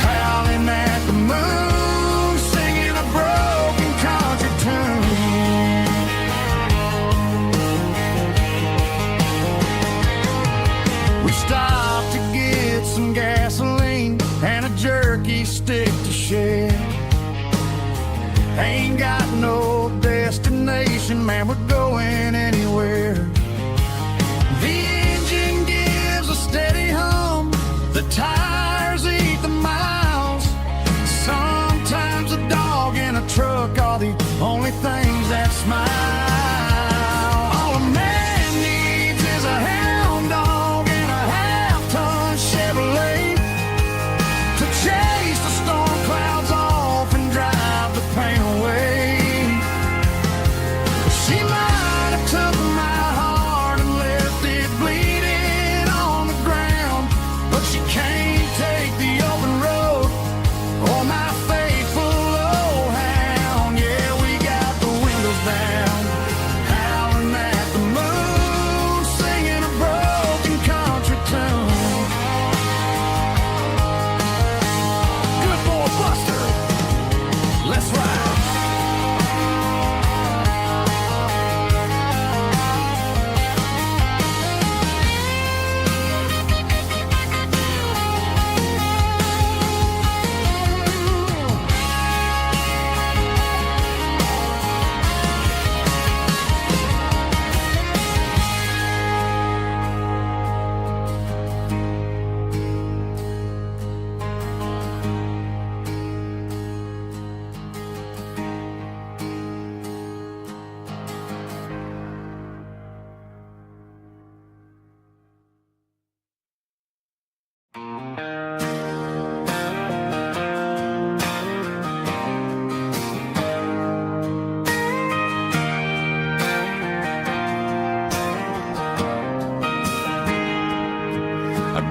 [SPEAKER 2] howling at the moon, singing a broken country tune. We stopped to get some gasoline and a jerky stick to share. Ain't got no destination, man, we're going anywhere. The engine gives a steady hum, the tires eat the miles. Sometimes a dog and a truck are the only things that smile. All a man needs is a hound dog and a half-ton Chevrolet to chase the storm clouds off and drive the pain away. She might have took my heart and left it bleeding on the ground, but she can't take the open road or my faithful old hound. Yeah, we got the windows down, howling at the moon, singing a broken country tune. Good boy Buster, let's ride.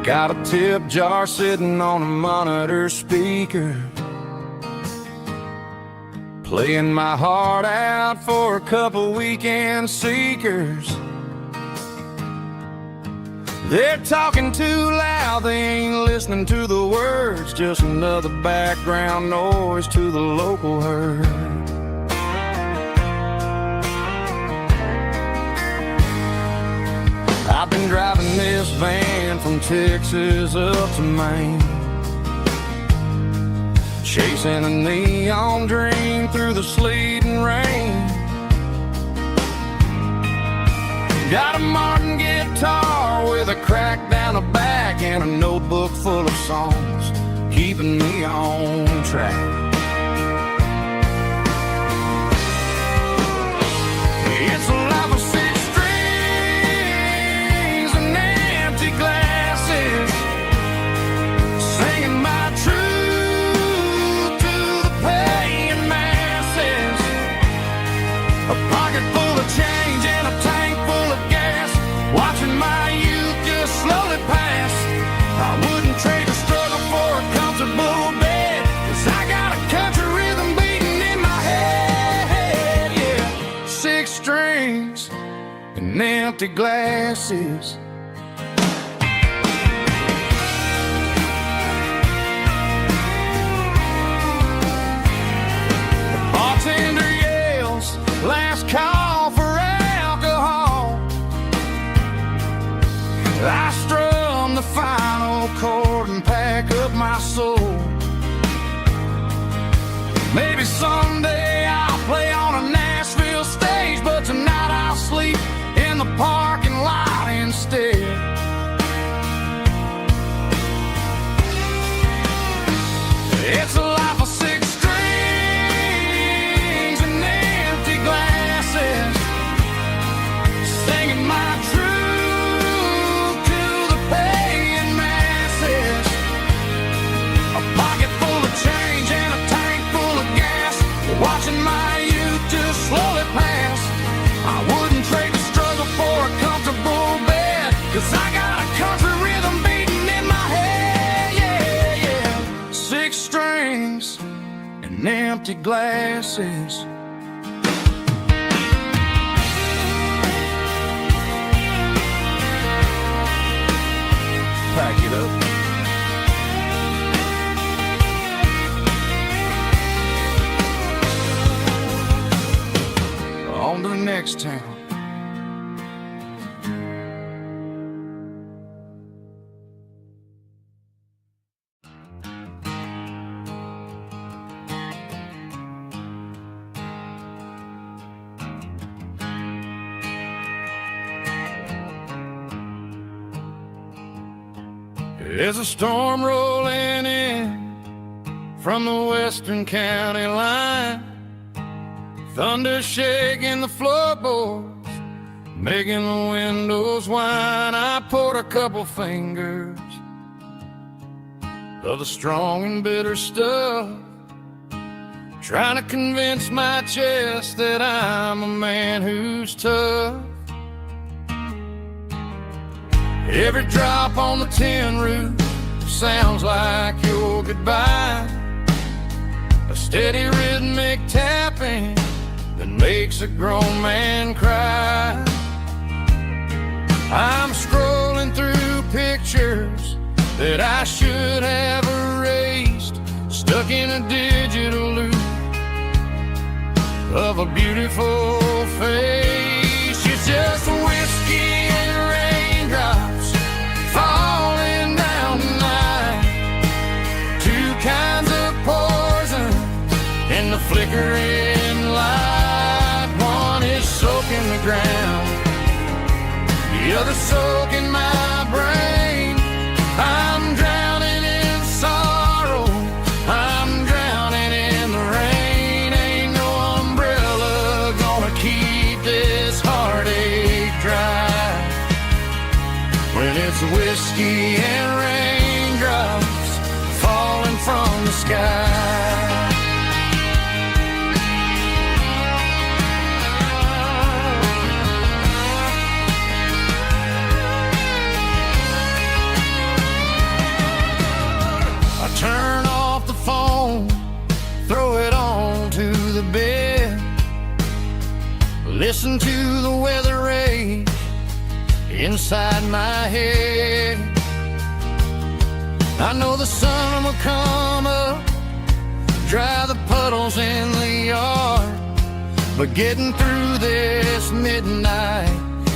[SPEAKER 3] Got a tip jar sitting on a monitor speaker, playing my heart out for a couple weekend seekers. They're talking too loud, they ain't listening to the words, just another background noise to the local herd. I've been driving this van from Texas up to Maine, chasing a neon dream through the sleet and rain. Got a Martin guitar with a crack down the back and a notebook full of songs, keeping me on track. It's a life of six strings and empty glasses, singing my truth to the paying masses. A pocket full of change and a tank full of gas, watching my youth just slowly pass. I wouldn't trade the struggle for a comfortable bed, 'cause I got a
[SPEAKER 1] empty glasses. The bartender yells, last call for alcohol. I strum the final chord and pack up my soul. Maybe someday I'll play on a Nashville stage, but tonight I'll sleep in the parking lot instead. It's a life of six strings and empty glasses, singing my truth to the paying masses. A pocket full of change and a tank full of gas, watching my youth just slowly pass. I wouldn't trade the struggle for a comfortable bed, 'cause I got a country rhythm beating in my head, yeah, yeah. Six strings and empty glasses. Pack it up. On to the next town. There's a storm rolling in from the western county line, thunder shaking the floorboards, making the windows whine. I poured a couple fingers of the strong and bitter stuff, trying to convince my chest that I'm a man who's tough. Every drop on the tin roof sounds like your goodbye, a steady rhythmic tapping that makes a grown man cry. I'm scrolling through pictures that I should have erased, stuck in a digital loop of a beautiful face. It's just whiskey and raindrops falling down tonight, two kinds of poison in the flickering light. One is soaking the ground, the other soaking my brain. I'm drowning in sorrow, I'm drowning in the rain. Ain't no umbrella gonna keep this heartache dry when it's whiskey and raindrops falling from the sky. Turn off the phone, throw it on to the bed, listen to the weather rage inside my head. I know the sun will come up, dry the puddles in the yard, but getting through this midnight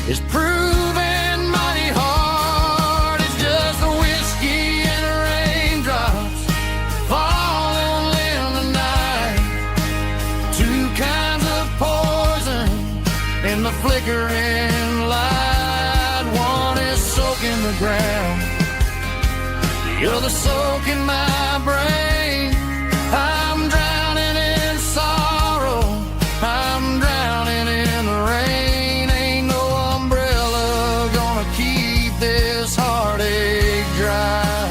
[SPEAKER 1] is proving mighty hard. It's just a whiskey and raindrops falling in the night, two kinds of poison in the flickering light. One is soaking the ground, the other soaking my brain. I'm drowning in sorrow, I'm drowning in the rain. Ain't no umbrella gonna keep this heartache dry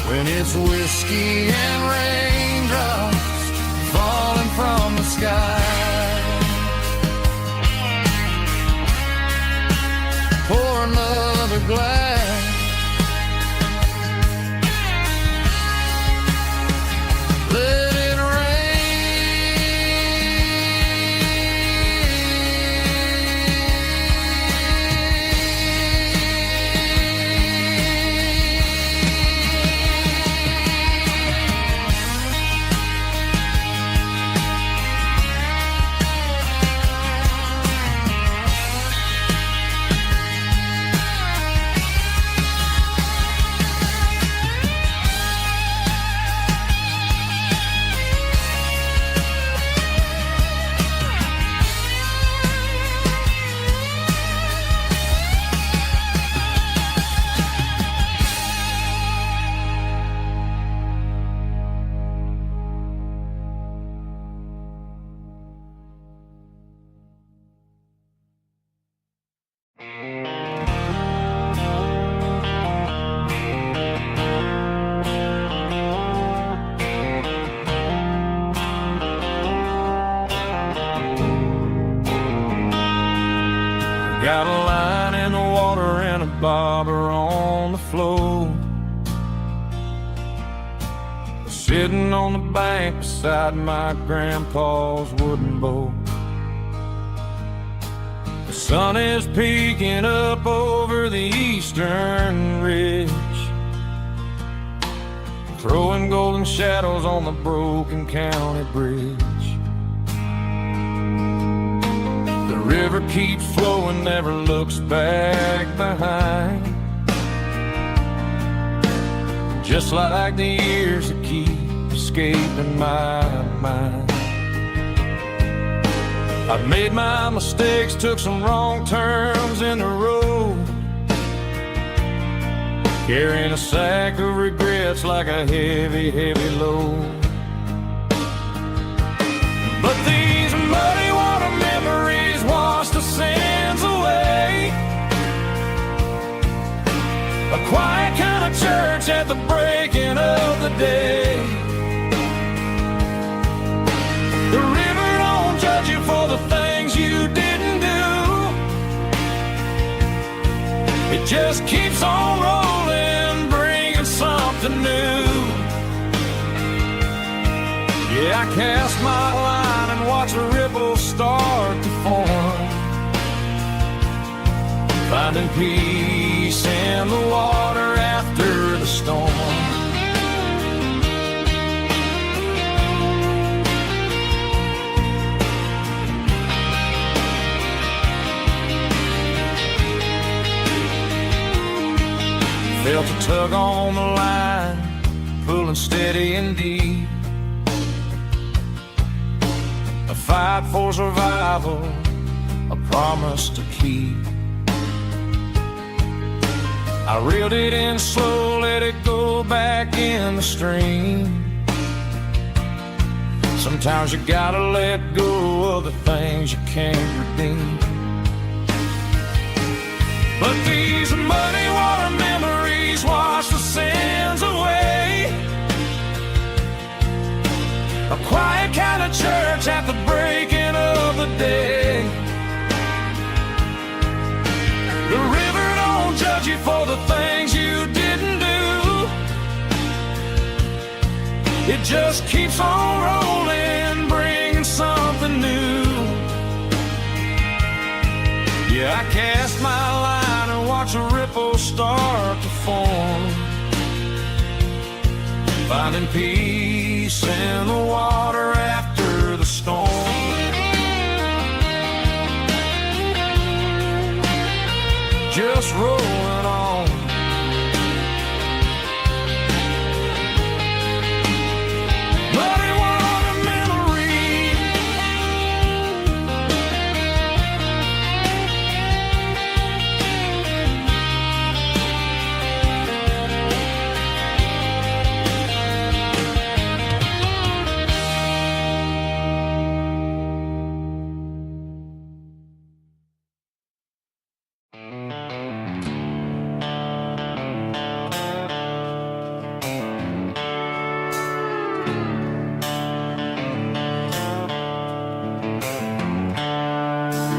[SPEAKER 1] when it's whiskey and raindrops falling from the sky. Pour another glass, let it rain.
[SPEAKER 4] bobber on the floor, sitting on the bank beside my grandpa's wooden boat. The sun is peeking up over the eastern ridge, throwing golden shadows on the broken county bridge. The river keeps flowing, never looks back behind, just like the years that keep escaping my mind. I've made my mistakes, took some wrong turns in the road, carrying a sack of regrets like a heavy, heavy load. But these muddy water memories wash the sins away. A quiet kind of church at the breaking of the day. The river don't judge you for the things you didn't do. It just keeps on rolling, bringing something new. Yeah, I cast my line and watch a ripple start to form, finding peace in the water after the storm. Felt a tug on the line, pulling steady and deep. A fight for survival, a promise to keep. I reeled it in slow, let it go back in the stream. Sometimes you gotta let go of the things you can't redeem. But these muddy water memories wash the sins away. A quiet kind of church at the breaking of the day. The river don't judge you for the things you didn't do. It just keeps on rolling, bringing something new. Yeah, I cast my line and watch a ripple start to form, finding peace in the water after the storm. Just rolling on. Muddy water memory.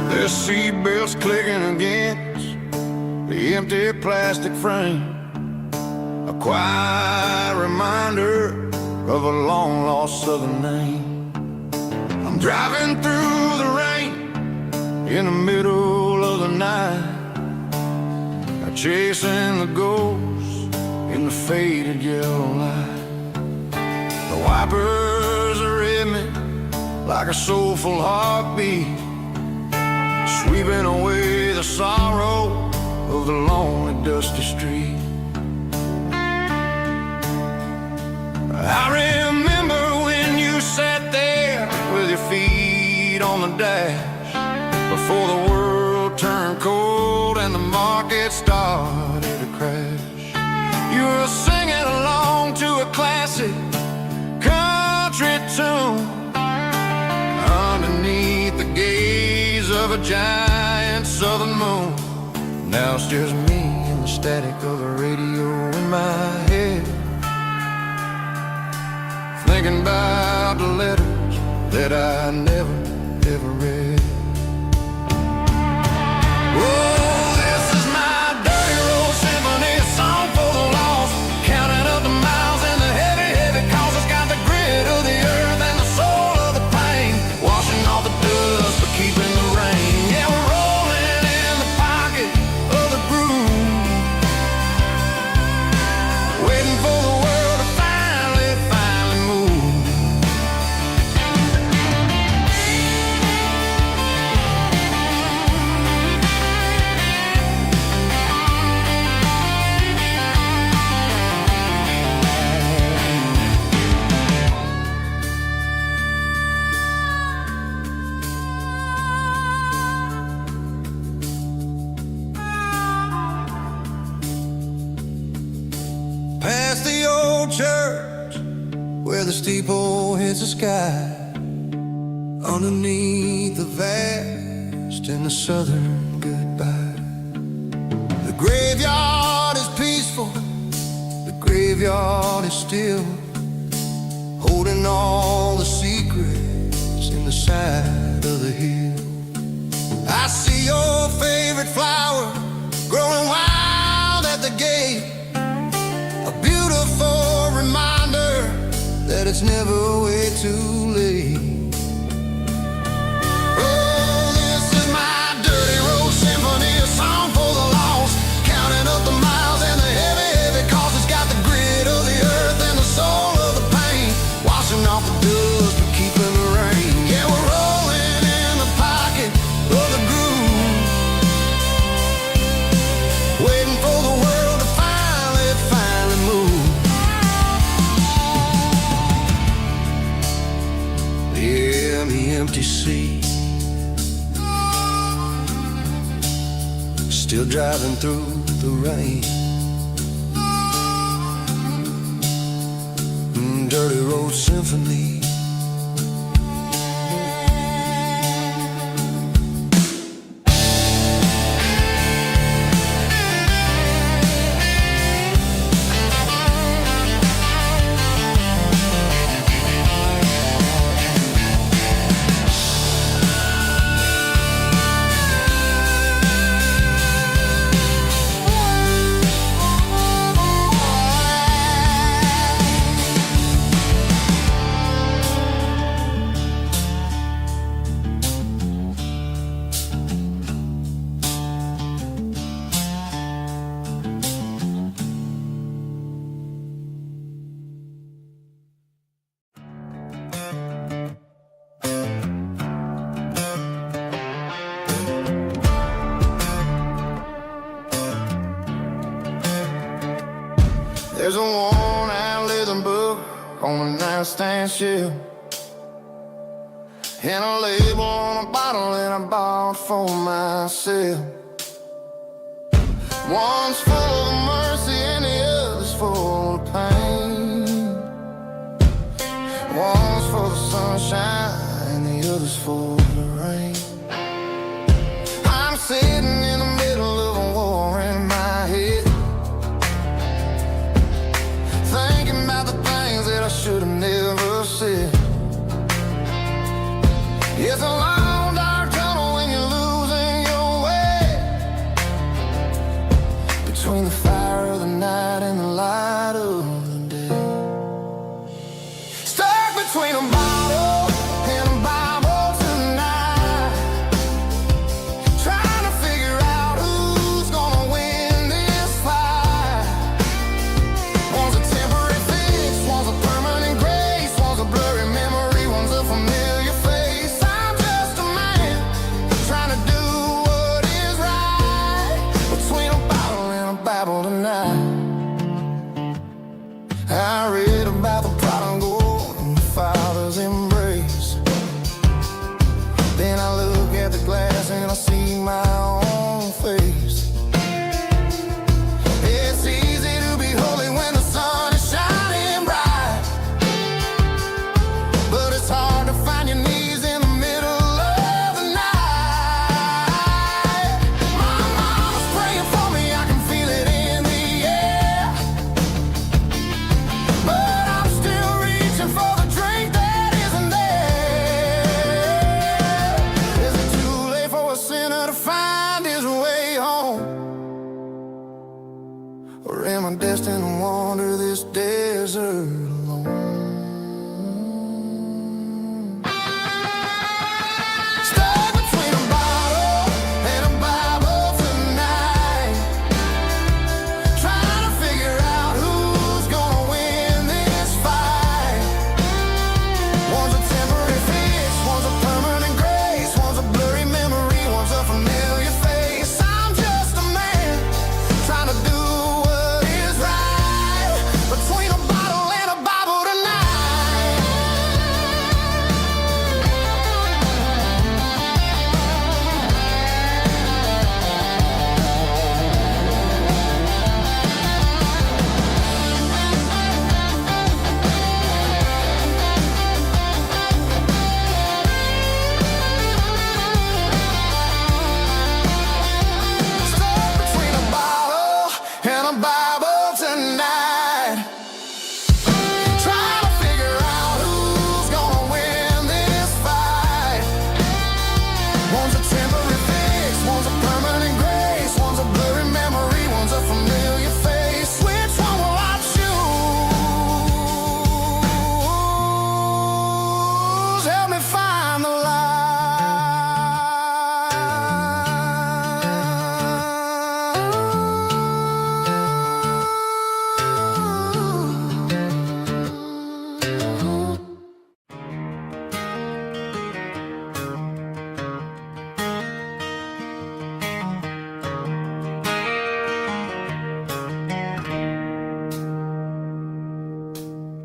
[SPEAKER 3] The seatbelts clicking against the empty plastic frame, a quiet reminder of a long-lost southern name. I'm driving through the rain in the middle of the night, chasing the ghosts in the faded yellow light. The wipers are in me like a soulful heartbeat, sweeping away the sorrow of the lonely, dusty street. I remember when you sat there with your feet on the dash, before the world turned cold and the market started to crash. You were singing along to a classic country tune underneath the gaze of a giant southern moon. Now it's just me and the static of the radio in my head, thinking about the letters that I never, ever read. Oh, this is my dirty road church where the steeple hits the sky, underneath the vast and the southern goodbye. The graveyard is peaceful, the graveyard is still, holding all the secrets in the side of the hill. I see your favorite flower growing wild at the gate, a beautiful reminder that it's never way too late. Oh, this is my dirty road symphony, a song for the lost, counting up the miles and the heavy, heavy cost. It's got the grit of the earth and the soul of the pain, washing off the dust but keeping the rain. Yeah, we're rolling in the pocket of the groove, waiting for the world to finally move. Yeah, the empty sea, still driving through the rain. Dirty road symphony.
[SPEAKER 1] There's a worn-out leather book on the nightstand shelf, and a label on a bottle that I bought for myself. One's full of mercy and the other's full of pain. One's for the sunshine and the other's for the rain. I'm sitting in the middle of a war in my head, thinking about the things that I should have never said. It's a long dark tunnel when you're losing your way, between the fire of the night and the light of the day. Stuck between a bottle and a Bible tonight, trying to figure out who's gonna win this fight. One's a temporary fix, one's a permanent grace, one's a blurry memory, one's a familiar face. I'm just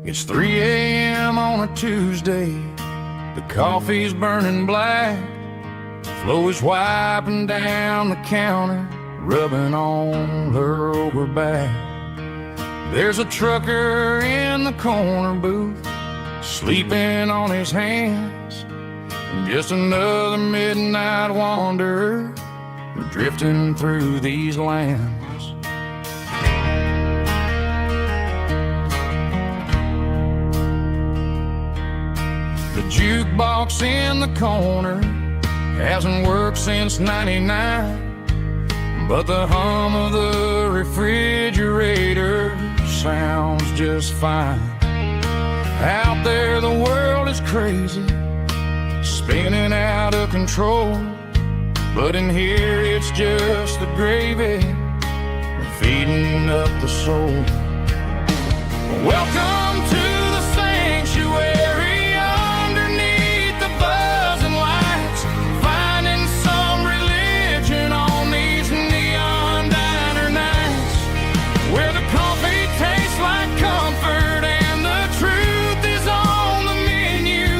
[SPEAKER 3] It's 3 a.m. on a Tuesday. The coffee's burning black. Flo is wiping down the counter, rubbing on her over back. There's a trucker in the corner booth, sleeping on his hands. Just another midnight wanderer, drifting through these lands. The jukebox in the corner hasn't worked since '99, but the hum of the refrigerator sounds just fine. Out there the world is crazy, spinning out of control, but in here it's just the gravy feeding up the soul. Welcome to the sanctuary underneath the buzzing lights, finding some religion on these neon diner nights, where the coffee tastes like comfort and the truth is on the menu.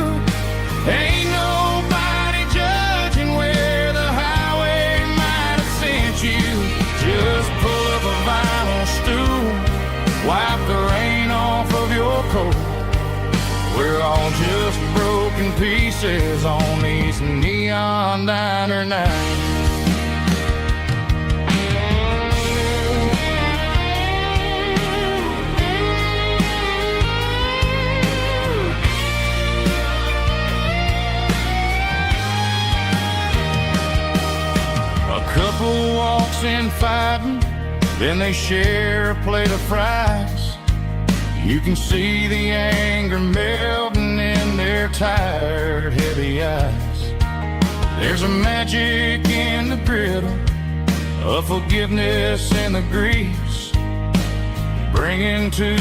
[SPEAKER 3] Ain't nobody judging where the highway might have sent you. Just pull up a vinyl stool, wipe the rain off of your coat. We're all just broken pieces on these neon diner nights. A couple walks in fighting, then they share a plate of fries. You can see the anger melting in their tired, heavy eyes. There's a magic in the griddle, a forgiveness in the grease, bringing to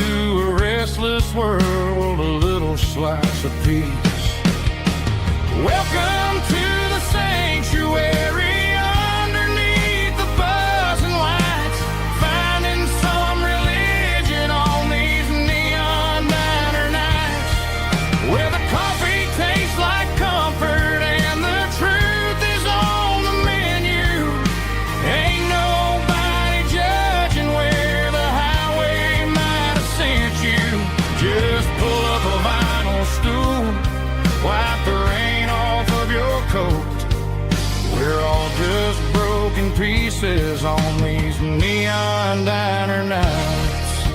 [SPEAKER 3] a restless world a little slice of peace. Welcome to the sanctuary. We're all just broken pieces on these neon diner nights.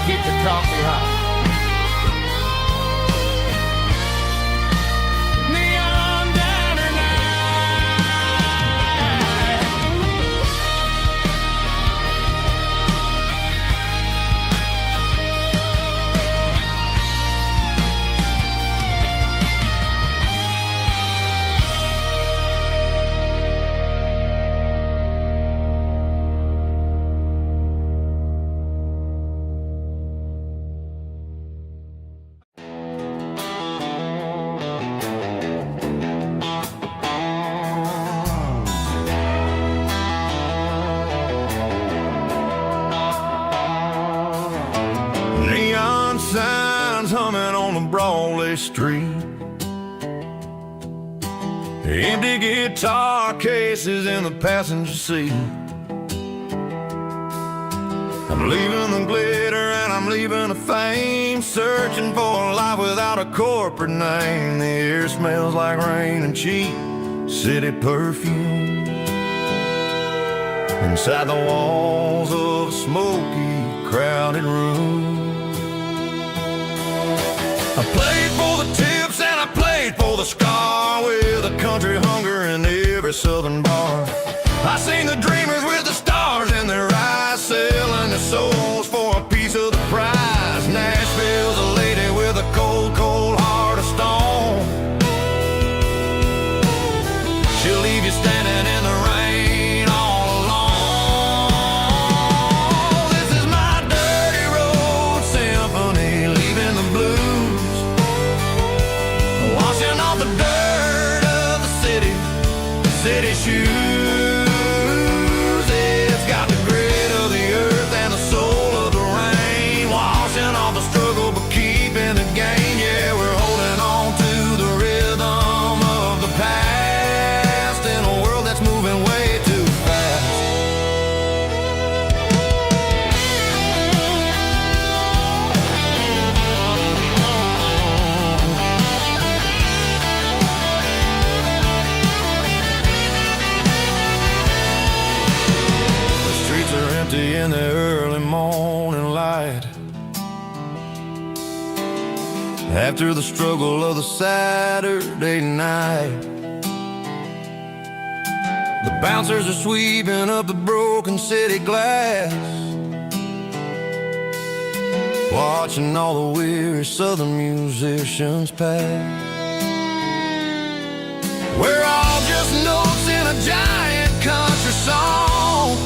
[SPEAKER 3] Keep the coffee hot. Neon diner
[SPEAKER 1] signs humming on the Broadway street, empty guitar cases in the passenger seat. I'm leaving the glitter and I'm leaving the fame, searching for a life without a corporate name. The air smells like rain and cheap city perfume. Inside the walls of a smoky, crowded room, I played for the tips and I played for the scar, with a country hunger in every southern bar. I seen the dreamers with the stars in their eyes, selling their souls for a piece of the prize. Nashville's a lady with a cold, cold heart of stone. She'll leave you standing in the rain all alone. This is my dirty road symphony, leaving the blues, washing off the dirt of the city shoes. It's got the grit of the after the struggle of the Saturday night. The bouncers are sweeping up the broken city glass, watching all the weary southern musicians pass. We're all just notes in a giant country song,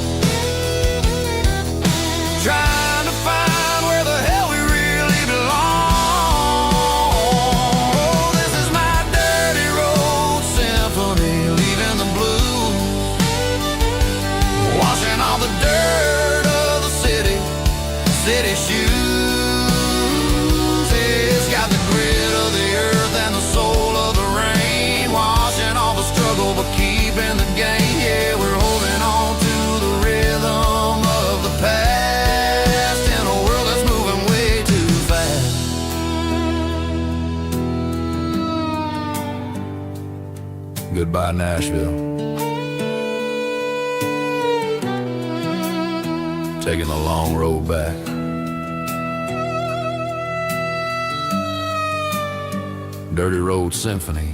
[SPEAKER 1] trying to find where the hell we really belong. Oh, this is my dirty road symphony, leaving the blues, washing all the dirt of the city shoes. It's got the grit of the earth and the soul of the rain, washing all the struggle but keeping the gain. Yeah, we're holding on to the rhythm of the past in a world that's moving way too fast. Goodbye, Nashville. Taking the long road back. Dirty Road Symphony.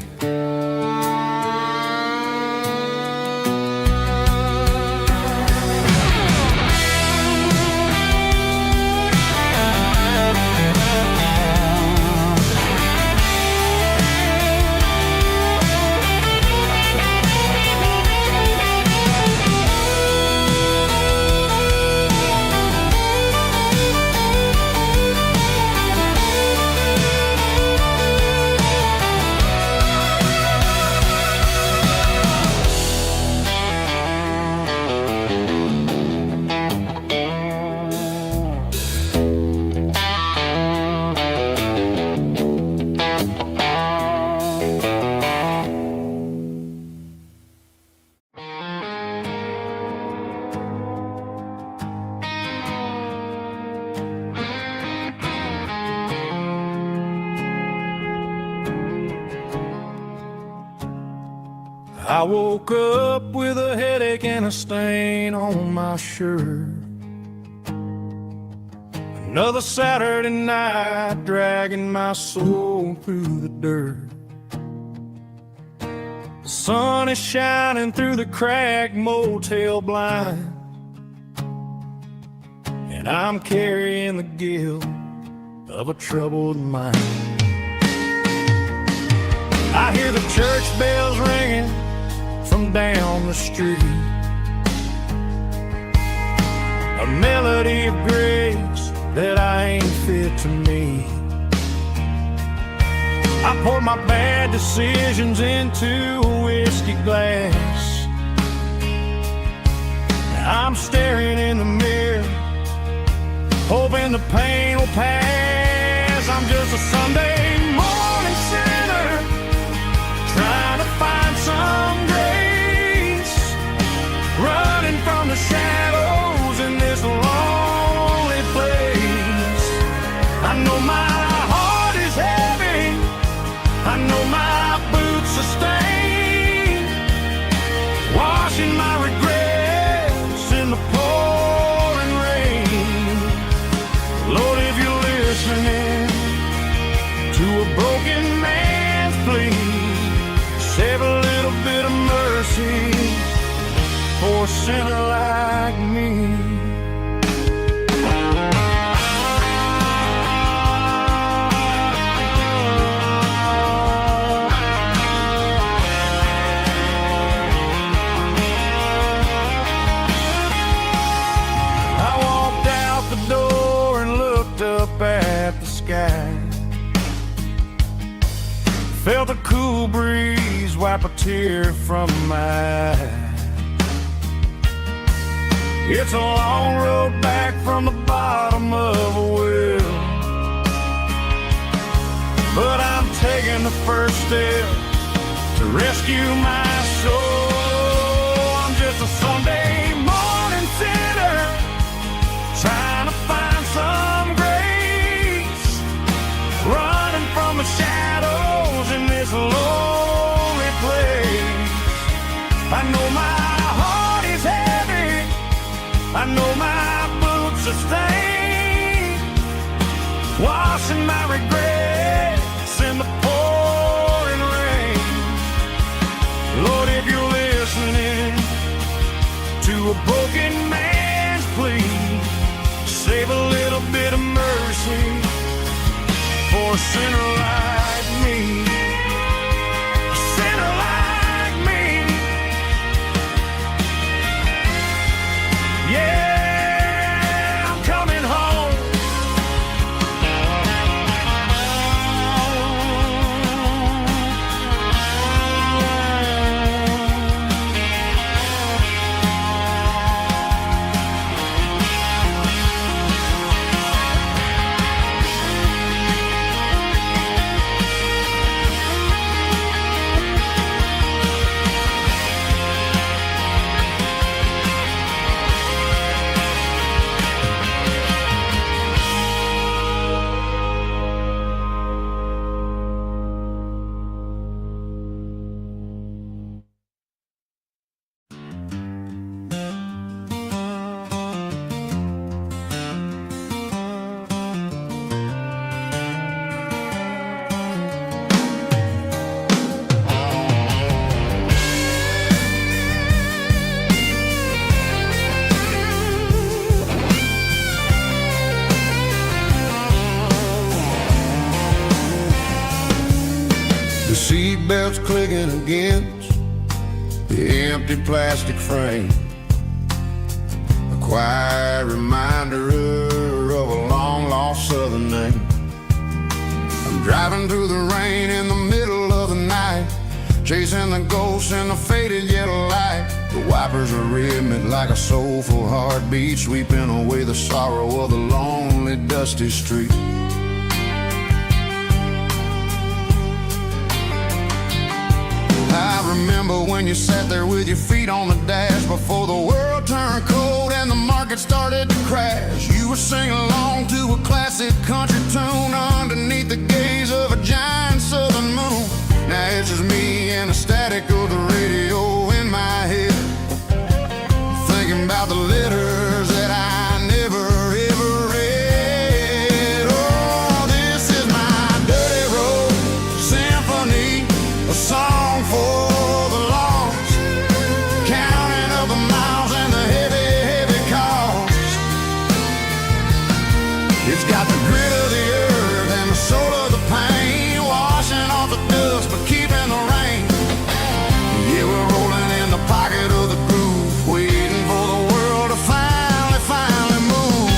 [SPEAKER 3] I woke up with a headache and a stain on my shirt. Another Saturday night, dragging my soul through the dirt. The sun is shining through the cracked motel blind, and I'm carrying the guilt of a troubled mind. I hear the church bells ringing from down the street, a melody of grace that I ain't fit to meet. I pour my bad decisions into a whiskey glass. I'm staring in the mirror, hoping the pain will pass. I'm just a Sunday morning sinner, trying to find some grace, running from the shadows in this lonely place. I know my heart is heavy, I know my boots are stained, washing my regrets in the pouring rain. Lord, if you're listening to a broken man's plea, save a little bit of mercy for a sinner like me. I walked out the door and looked up at the sky, felt a cool breeze wipe a tear from my eye. It's a long road back from the bottom of a well, but I'm taking the first step to rescue my soul. I'm just a Sunday morning sinner, trying to find some grace, running from the shadows in this lonely place. I know my heart is heavy, I know my boots are stained, washing my regrets
[SPEAKER 4] a broken man's plea. Save a little bit of mercy for a sinner like me. A sinner like me. Yeah, I'm coming home.
[SPEAKER 3] Seatbelts clicking against the empty plastic frame, a quiet reminder of a long-lost southern name. I'm driving through the rain in the middle of the night, chasing the ghosts in the faded yellow light. The wipers are rhythmic like a soulful heartbeat, sweeping away the sorrow of the lonely, dusty street. I remember when you sat there with your feet on the dash before the world turned cold and the market started to crash. You were singing along to a classic country tune underneath the gaze of a giant southern moon. Now it's just me and the static of the radio in my head, thinking about the letters that I never ever read. Oh, this is my dirty road symphony, a song for the lost, counting up the miles and the heavy, heavy cost. It's got the grit of the earth and the soul of the pain, washing off the dust but keeping the rain. Yeah, we're rolling in the pocket of the groove, waiting for the world to finally move.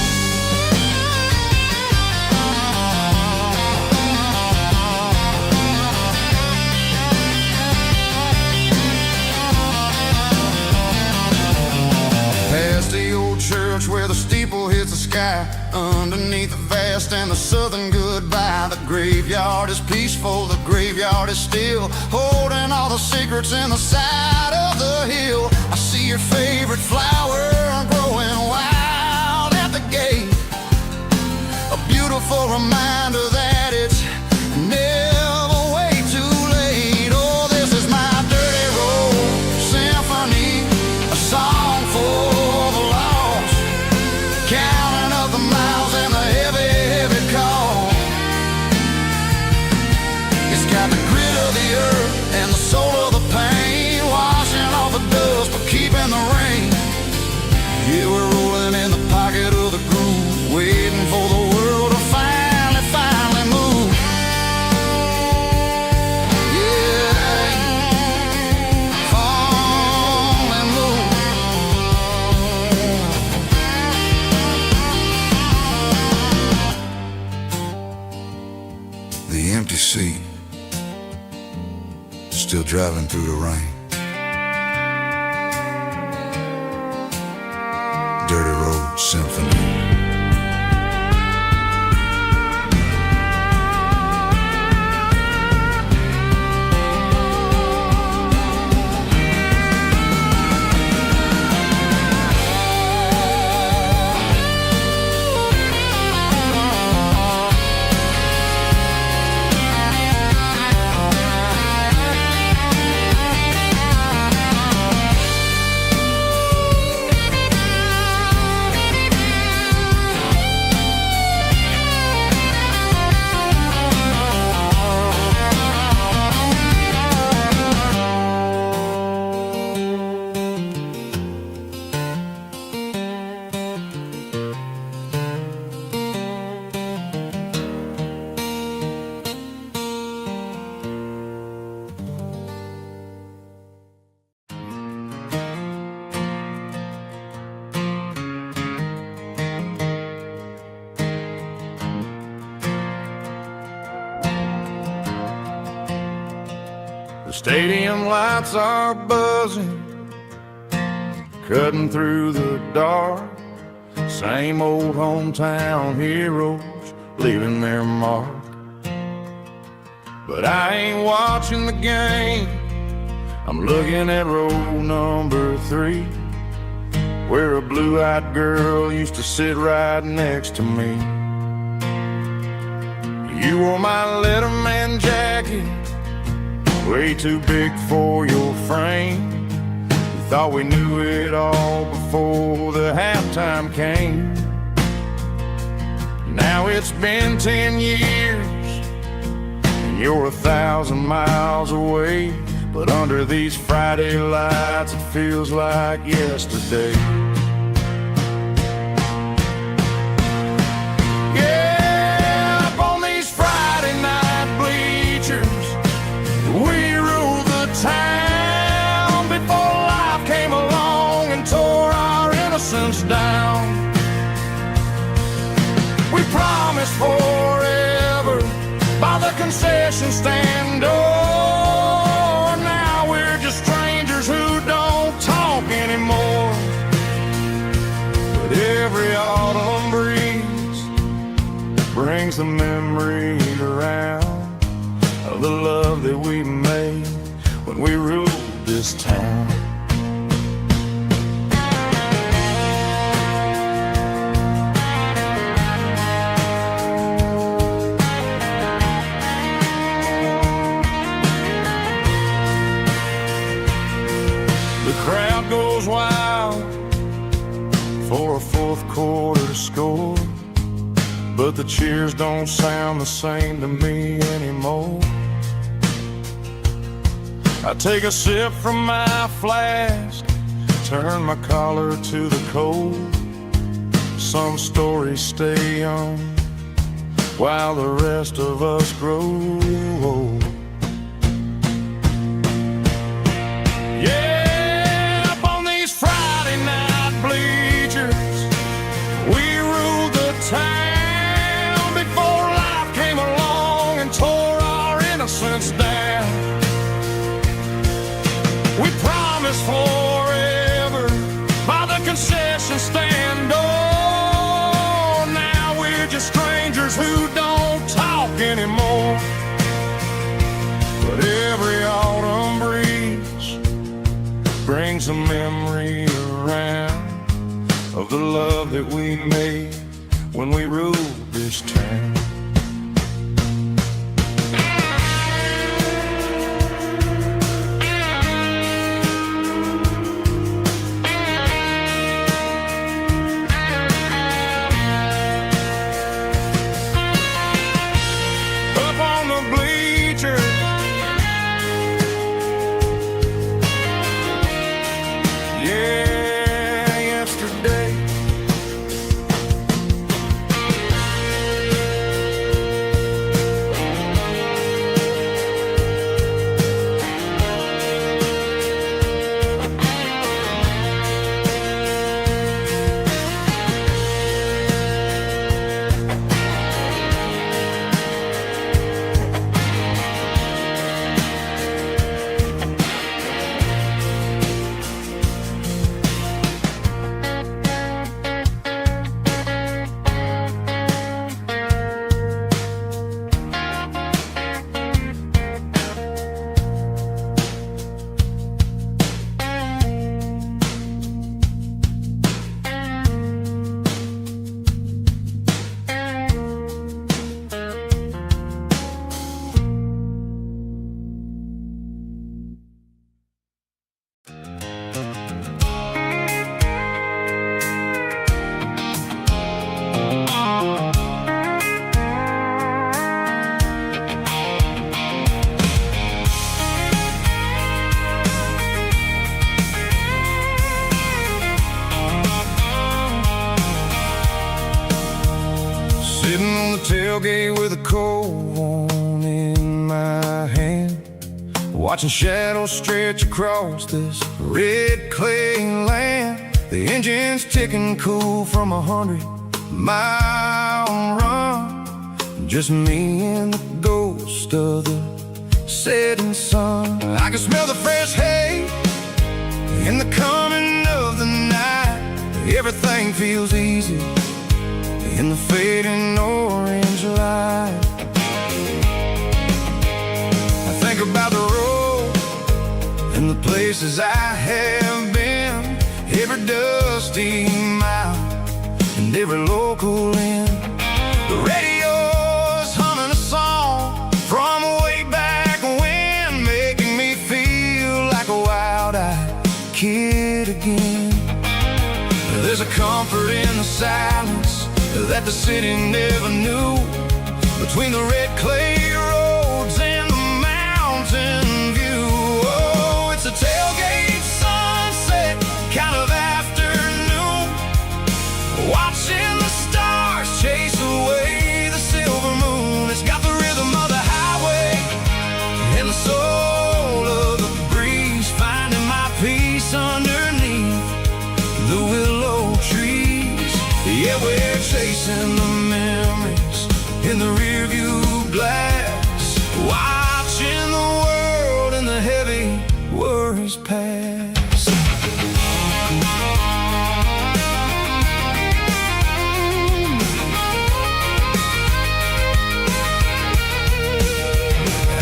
[SPEAKER 3] Past the old church where the steeple hits the sky, underneath the vast and the southern goodbye. The graveyard is peaceful, the graveyard is still, holding all the secrets in the side of the hill. I see your favorite flower growing wild at the gate, a beautiful reminder that it's never way too late. Oh, this is my dirty road symphony, a song for the lost, counting up the miles and the heavy, heavy call. It's got the grit of the earth and the soul of the pain, washing off the dust but keeping the rain. Yeah, we're rolling in the pocket of the groove, waiting for the world to finally move. Yeah, finally move. The empty seat, still driving through the rain. Dirty Road Symphony. Stadium lights are buzzing, cutting through the dark. Same old hometown heroes leaving their mark. But I ain't watching the game, I'm looking at row number 3, where a blue-eyed girl used to sit right next to me. You wore my Letterman jacket, way too big for your frame. We thought we knew it all before the halftime came. Now it's been 10 years, and you're 1,000 miles away. But under these Friday lights, it feels like yesterday. Yeah, up on these Friday night bleachers, we ruled the town before life came along and tore our innocence down. We promised forever by the concession stand door. Now we're just strangers who don't talk anymore. But every autumn breeze brings the memory around of the love that we made when we ruled this town. The crowd goes wild for a fourth quarter score, but the cheers don't sound the same to me anymore. I take a sip from my flask, turn my collar to the cold. Some stories stay young while the rest of us grow old. Yeah, up on these Friday night bleachers, we ruled the town before life came along and tore our innocence down. We promised forever by the concession stand door. Now we're just strangers who don't talk anymore. But every autumn breeze brings a memory around of the love that we made when we ruled this town. Up on the bleachers, yeah, yesterday. Sitting on the tailgate with a cold one in my hand, watching shadows stretch across this red clay land. The engine's ticking cool from 100-mile run. Just me and the ghost of the
[SPEAKER 1] setting sun. I can smell the fresh hay in the coming of the night. Everything feels easy in the fading orange light. I think about the road and the places I have been, every dusty mile and every local inn. The radio's humming a song from way back when, making me feel like a wild-eyed kid again. There's a comfort in the silence that the city never knew, between the red clay roads and the mountain view. Oh, it's a tailgate sunset kind of afternoon, watching the stars chase away the silver moon. It's got the rhythm of the highway and the soul of the breeze, finding my peace underneath the willow trees. Yeah, we're chasing the memories in the rearview glass, watching the world and the heavy worries pass.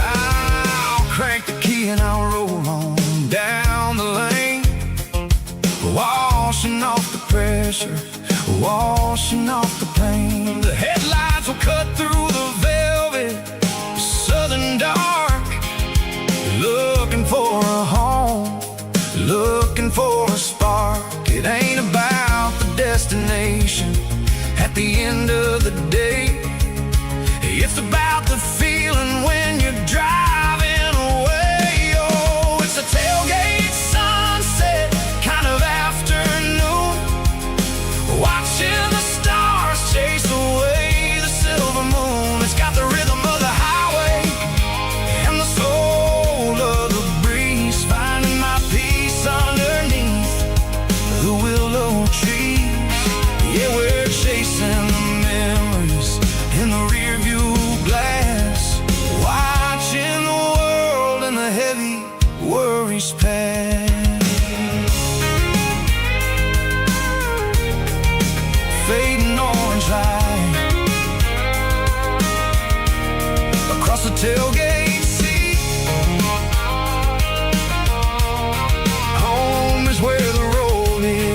[SPEAKER 1] I'll crank the key and I'll roll on down the lane, washing off the pressure, washing off the pain. The headlights will cut through the velvet southern dark, looking for a home, looking for a spark. It ain't about the destination at the end of the day, it's about the feeling when you're driving away. Oh, it's a tailgate sunset kind of afternoon, watching the stars chase away the silver moon. It's got the rhythm of the highway and the soul of the breeze, finding my peace underneath the willow trees. Yeah, we're chasing the memories in the rearview glass, watching the world and the heavy worries pass. Fading orange light across the tailgate seat. Home is where the road is.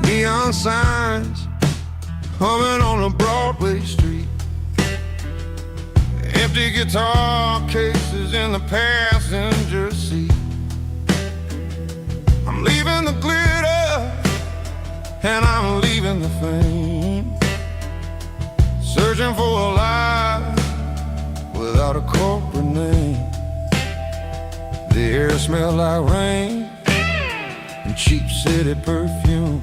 [SPEAKER 1] Neon signs humming on a Broadway street, empty guitar cases in the passenger seat. I'm leaving the glitter and I'm leaving the fame, searching for a life without a corporate name. The air smells like rain and cheap city perfume.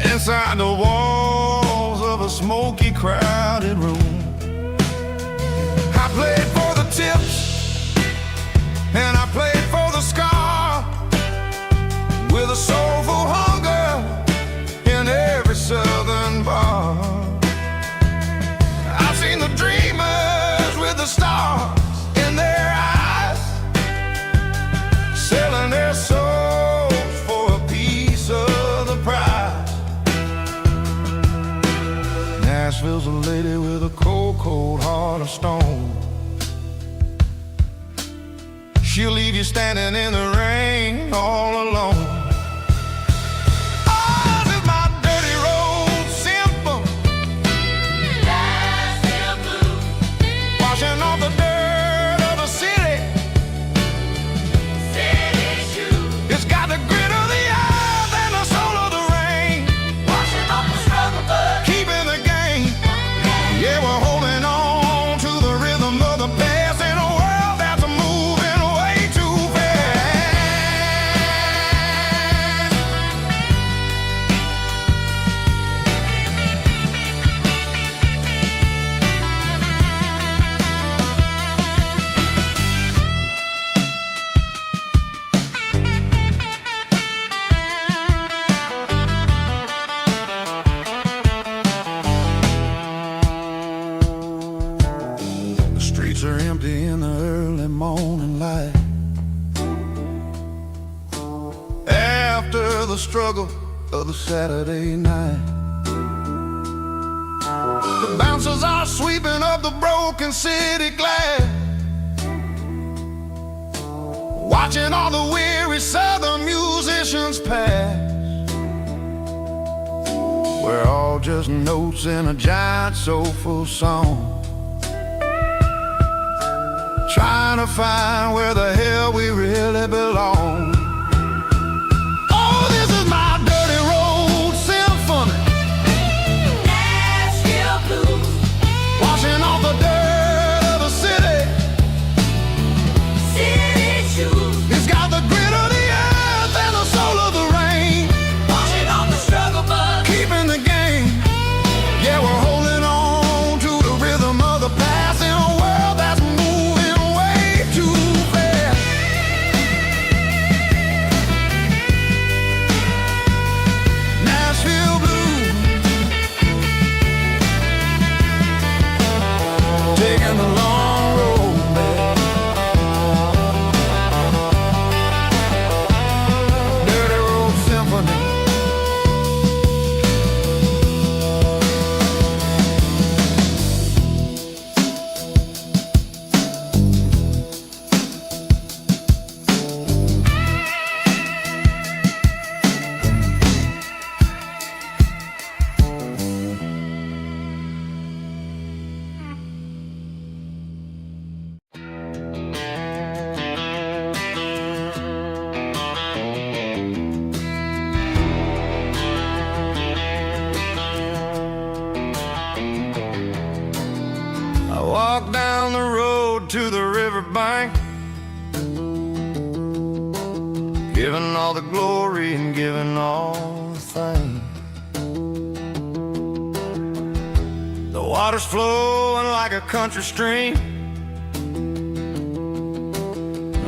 [SPEAKER 1] Inside the walls of a smoky, crowded room, I played for the tips and I played for the scar, with a soulful hunger in every southern bar. I've seen the dreamers with the stars in their eyes, selling their souls for a piece of the prize. Nashville's a lady with a cold, cold heart of stone. She'll leave you standing in the rain all alone. Ours is my dirty road symphony, Nashville blues.
[SPEAKER 3] streets are empty in the early morning light. After the struggle of the Saturday night, the bouncers are sweeping up the broken city glass, watching all the weary southern musicians pass. We're all just notes in a giant soulful song, trying to find where the hell we really belong. Oh, this is my dirty road symphony,
[SPEAKER 5] Nashville blues,
[SPEAKER 3] washing off the dirt of the city.
[SPEAKER 5] city shoes,
[SPEAKER 3] It's got the grit of the earth and the soul of the rain,
[SPEAKER 5] washing off the struggle bug.
[SPEAKER 3] keeping the game. Yeah, we're holding on to the rhythm of the past in a world that's moving way too fast. Nashville blues, taking the long road back. Dirty road symphony. I walk down the road to the riverbank, giving all the glory and giving all the thanks. The water's flowing like a country stream,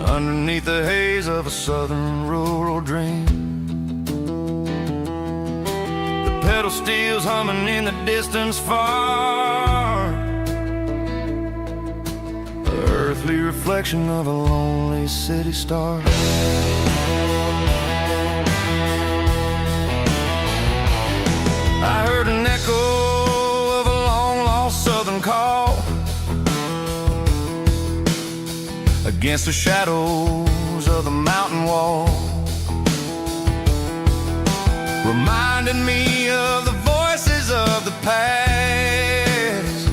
[SPEAKER 3] underneath the haze of a southern rural dream. The pedal steel's humming in the distance far, earthly reflection of a lonely city star. I heard an echo of a long-lost southern call against the shadows of the mountain wall, reminding me of the voices of the past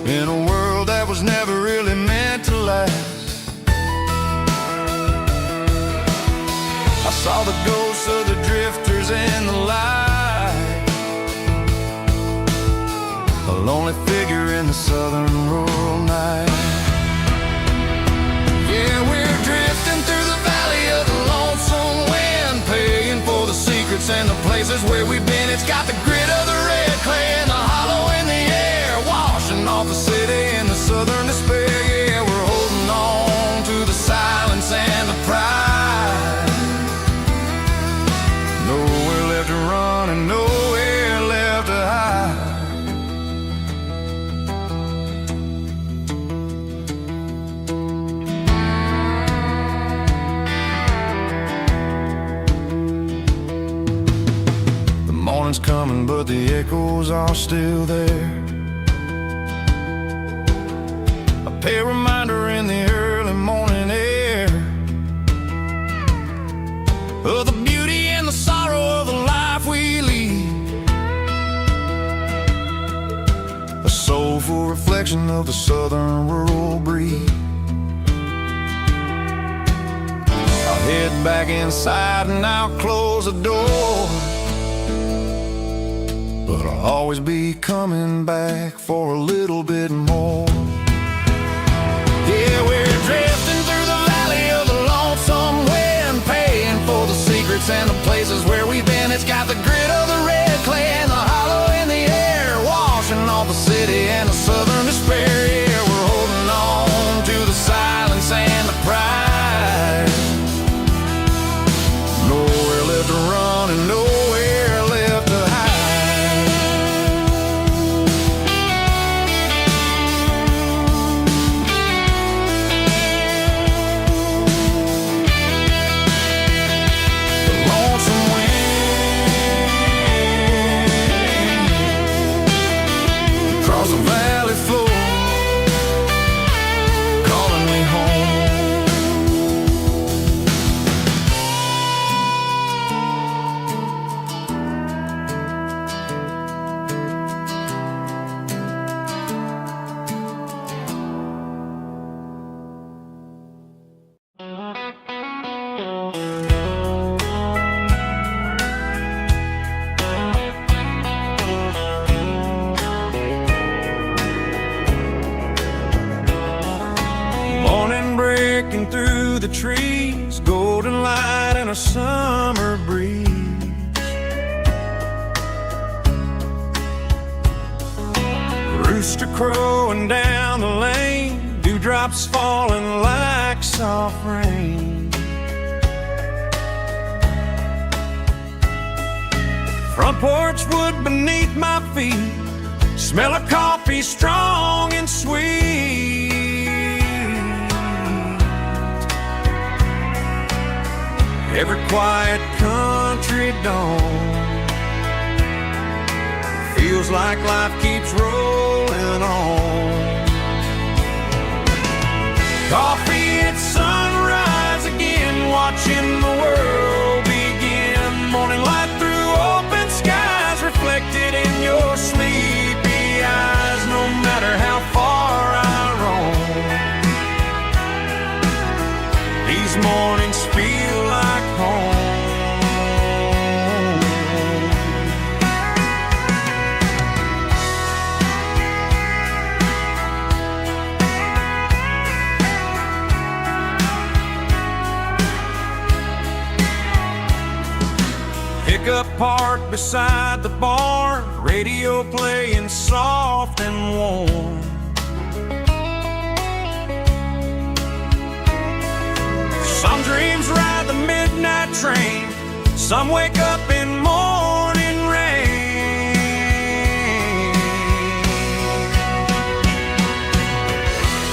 [SPEAKER 3] in a world that was never really meant to last. I saw the ghosts of the drifters in the light, a lonely figure in the southern rural night. Yeah, we're drifting through the valley of the lonesome wind, paying for the secrets and the places where we've been. It's got the grit of the red clay and the hollow in the air, washing off the city in the southern despair. Yeah, we're holding on to the silence and the pride. Nowhere left to run and nowhere left to hide. The morning's coming, but the echoes are still there. A pale reminder in the early morning air of the beauty and the sorrow of the life we lead, a soulful reflection of the southern rural breed. I'll head back inside and I'll close the door, but I'll always be coming back for a little bit more. Yeah, we're drifting through the valley of the lonesome wind, paying for the secrets and the places where we've been. It's got the grit of the red clay and the hollow in the air, washing off the city and the southern despair. Yeah, we're holding on to the silence and the pride. Nowhere left to run and nowhere left to hide. the trees, golden light and a summer breeze. Rooster crowing down the lane, dewdrops falling like soft rain. Front porch wood beneath my feet, smell of coffee strong and sweet. Every quiet country dawn feels like life keeps rolling on. Coffee at sunrise again, watching the world begin. Morning light through open skies, reflected in your sleepy eyes. No matter how far I roam, these mornings feel like home. Pickup parked beside the barn, radio playing soft and warm. Some dreams ride the midnight train, some wake up in morning rain.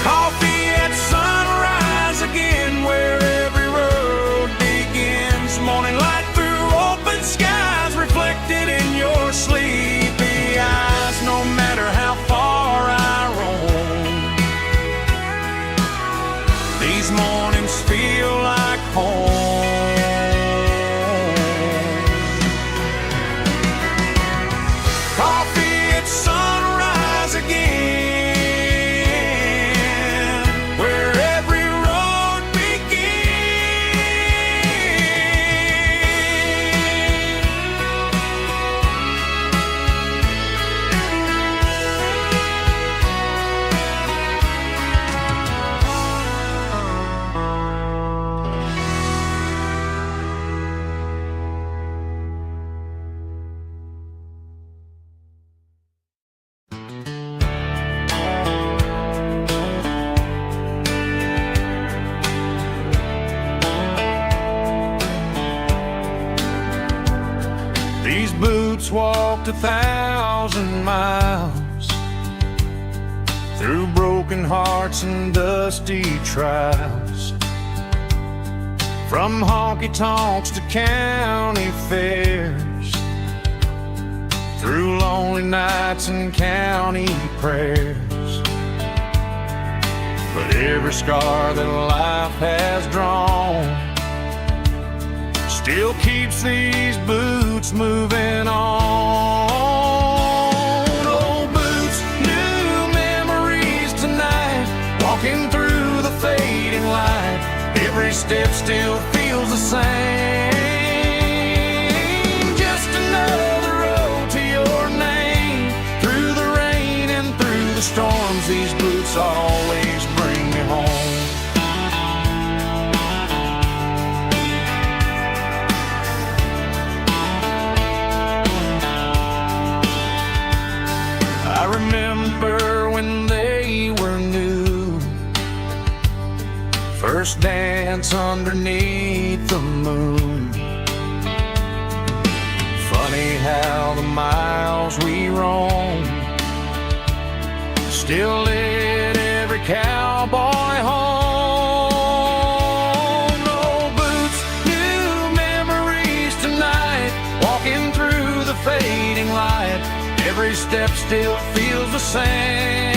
[SPEAKER 3] Coffee at sunrise again, where every road begins. Morning light through open skies, reflected in your sleepy eyes. No matter how far I roam, these mornings feel like home. Coffee at sunrise again, where every road These boots walked 1,000 miles through broken hearts and dusty trials, from honky-tonks to county fairs, through lonely nights and county prayers. But every scar that life has drawn still keeps these boots moving on. Old boots, new memories tonight, walking through the fading light. Every step still feels the same. Just another road to your name. Through the rain and through the storms, these boots always bring me home. I remember when they were new, first dance underneath the moon. Funny how the miles we roam still lit every cowboy home. Old boots, new memories tonight, walking through the fading light. Every step still feels the same.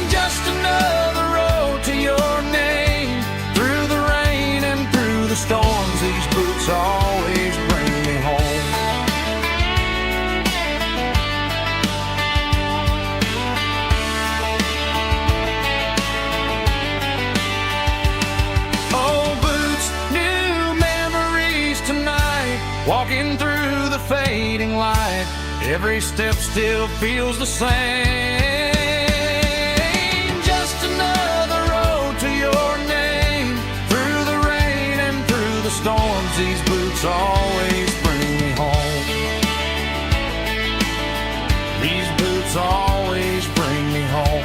[SPEAKER 3] Just another road to your name. Through the rain and through the storms, these boots always bring me home. Old boots, new memories tonight, walking through the fading light. Every step still feels the same. Just another road to your name.
[SPEAKER 4] these boots always bring me home. These boots always bring me home.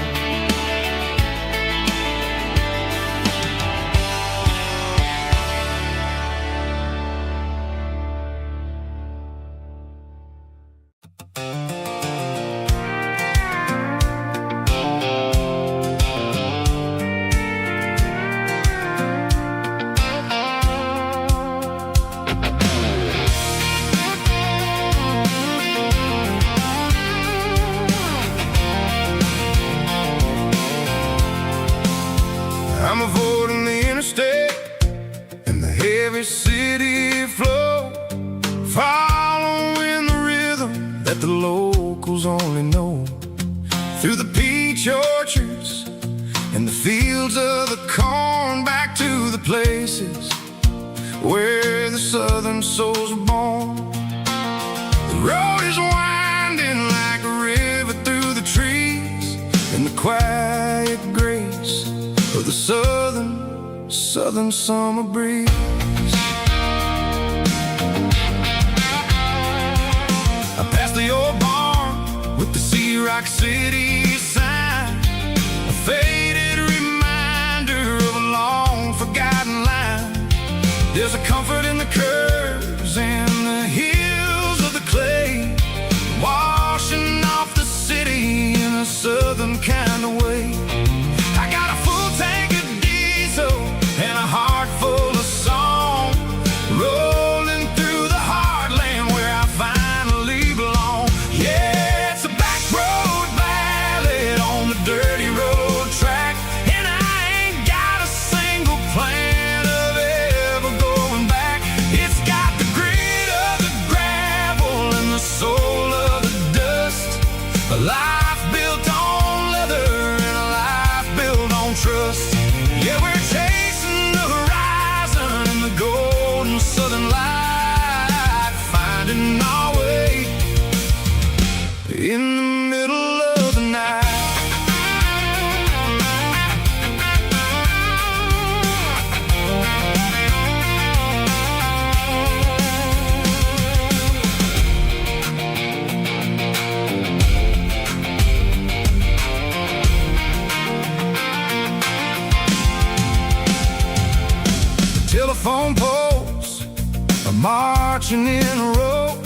[SPEAKER 1] I'm avoiding the interstate and the heavy city flow, following the rhythm that the locals only know. Through the peach orchards and the fields of the corn, back to the places where the southern souls were born. The road is winding like a river through the trees, and the quiet grace of the southern summer breeze. I passed the old barn with the Sea Rock City sign, a faded reminder of a long forgotten line. There's a comfort in the curves and the hills of the clay, washing off the city in a southern kind of way. I got a full tank of diesel and a heart full of song, rolling through the heartland where I finally belong. Yeah, it's a back road ballad on the dirty road track, and I ain't got a single plan of ever going back. It's got the grit of the gravel and the soul of the dust, a life built on leather and a life built on trust. Yeah, we're chasing the horizon in the golden southern light, finding our way in the middle of the night. Telephone poles are marching in a row,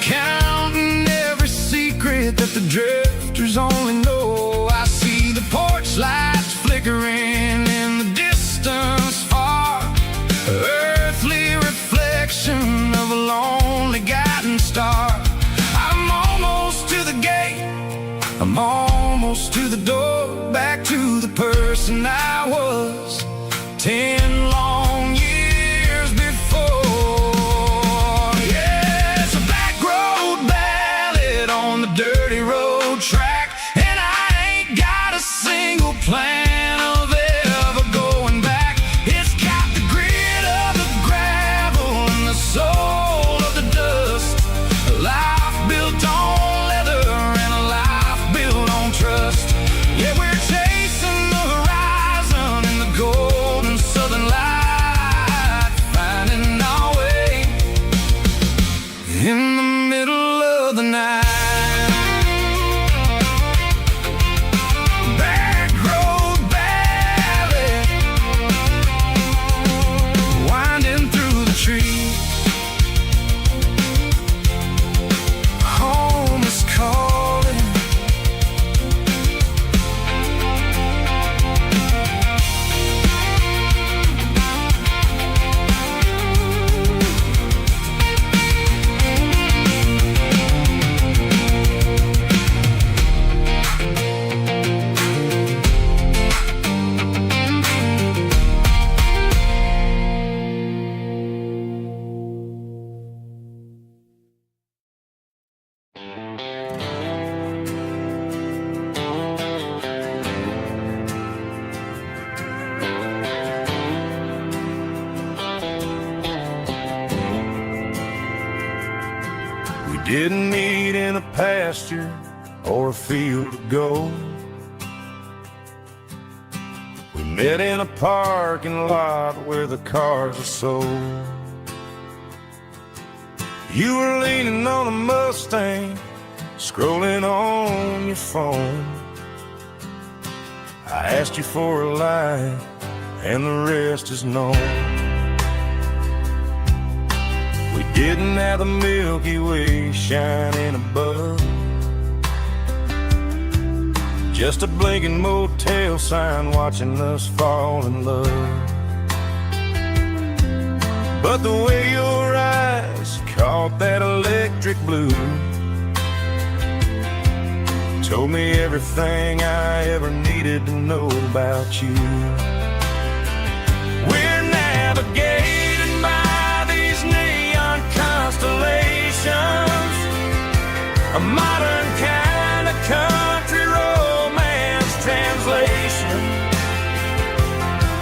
[SPEAKER 1] counting every secret that the drifters only know. I see the porch lights flickering in the distance far, earthly reflection of a lonely guiding star. I'm almost to the gate, I'm almost to the door, back to the person I was 10 long years before. Yeah, it's a back road ballad on the dirty road track, and I ain't got a single plan of ever going back. It's got the grit of the gravel and the soul of the dust, a life built on leather and a life built on trust. Yeah, we're chasing the horizon in the golden southern light, finding our way in the middle of the night. Back road ballad, winding through the trees. Home is calling.
[SPEAKER 3] Didn't meet in a pasture or a field of gold. We met in a parking lot where the cars are sold.
[SPEAKER 1] You were leaning on a Mustang, scrolling on your phone. I asked you for a light, and the rest is known. We didn't have the Milky Way shining above, just a blinking motel sign watching us fall in love. But the way your eyes caught that electric blue told me everything I ever needed to know about you. We're navigated by these neon constellations, a modern kind of country romance translation.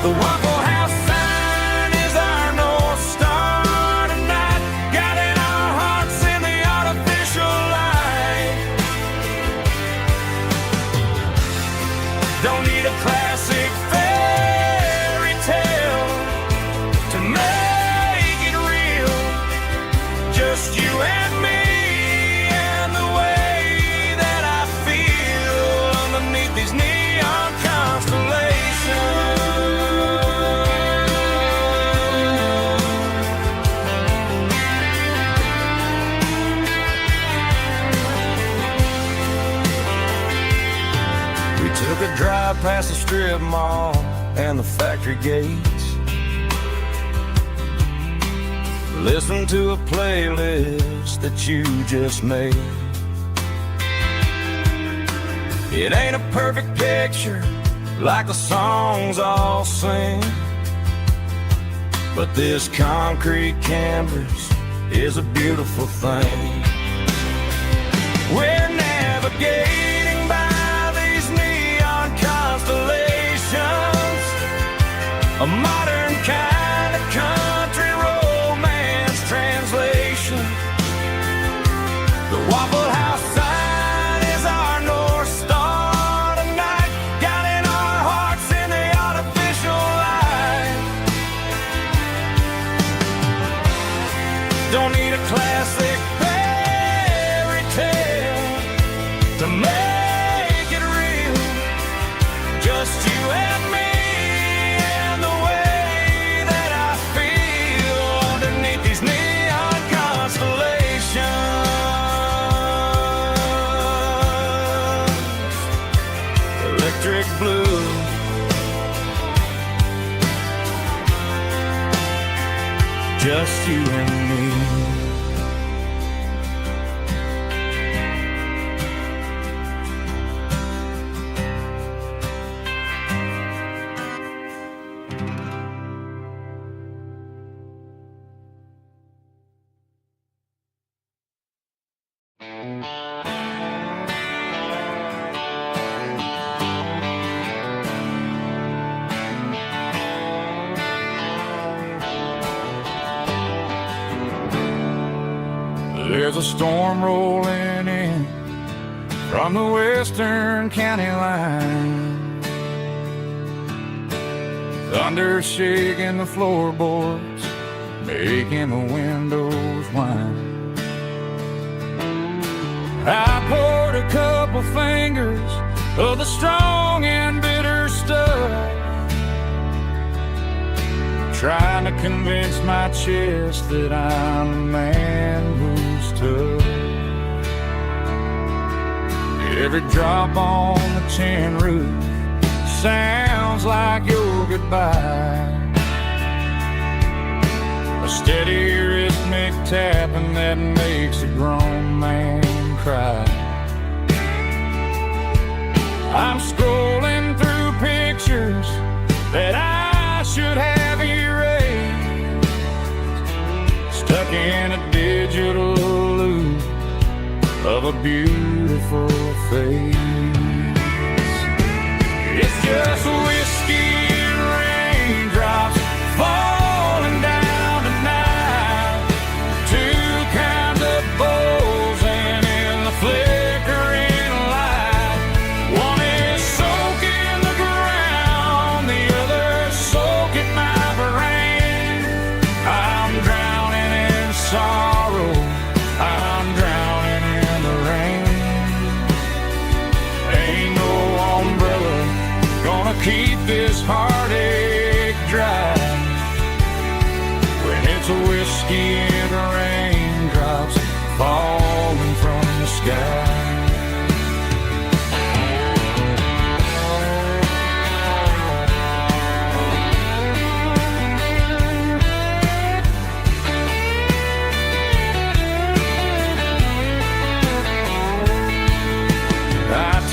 [SPEAKER 1] The Waffle House sign is our North Star tonight, guiding our hearts in the artificial light. Don't need a classic fairy tale to make it real, just you and me and the way that I feel underneath these neon constellations. We took a drive past the strip mall and the factory gates, listened to a playlist that you just made. It ain't a perfect picture like the songs all sing, but this concrete canvas is a beautiful thing. We're navigating by these neon constellations, a modern kind of country romance translation. The Waffle House sign is our North Star tonight, guiding our hearts in the artificial light. Don't need a classic fairy tale to make it real, just you and me and the way that I feel underneath these neon constellations. Electric blue, just you and me. There's a storm rolling in from the western county line, thunder shaking the floorboards, making the windows whine. I poured a couple fingers of the strong and bitter stuff, trying to convince my chest that I'm a man who's tough. Every drop on the tin roof sounds like your goodbye, a steady rhythmic tapping that makes a grown man cry. I'm scrolling through pictures that I should have erased, stuck in a digital loop of a beautiful face. It's just whiskey and raindrops falling down tonight, two kinds of bowls and in the flickering light. One is soaking the ground, the other soaking my brain. I'm drowning in sorrow,
[SPEAKER 4] gonna keep this heartache dry. When it's a whiskey and raindrops falling from the sky.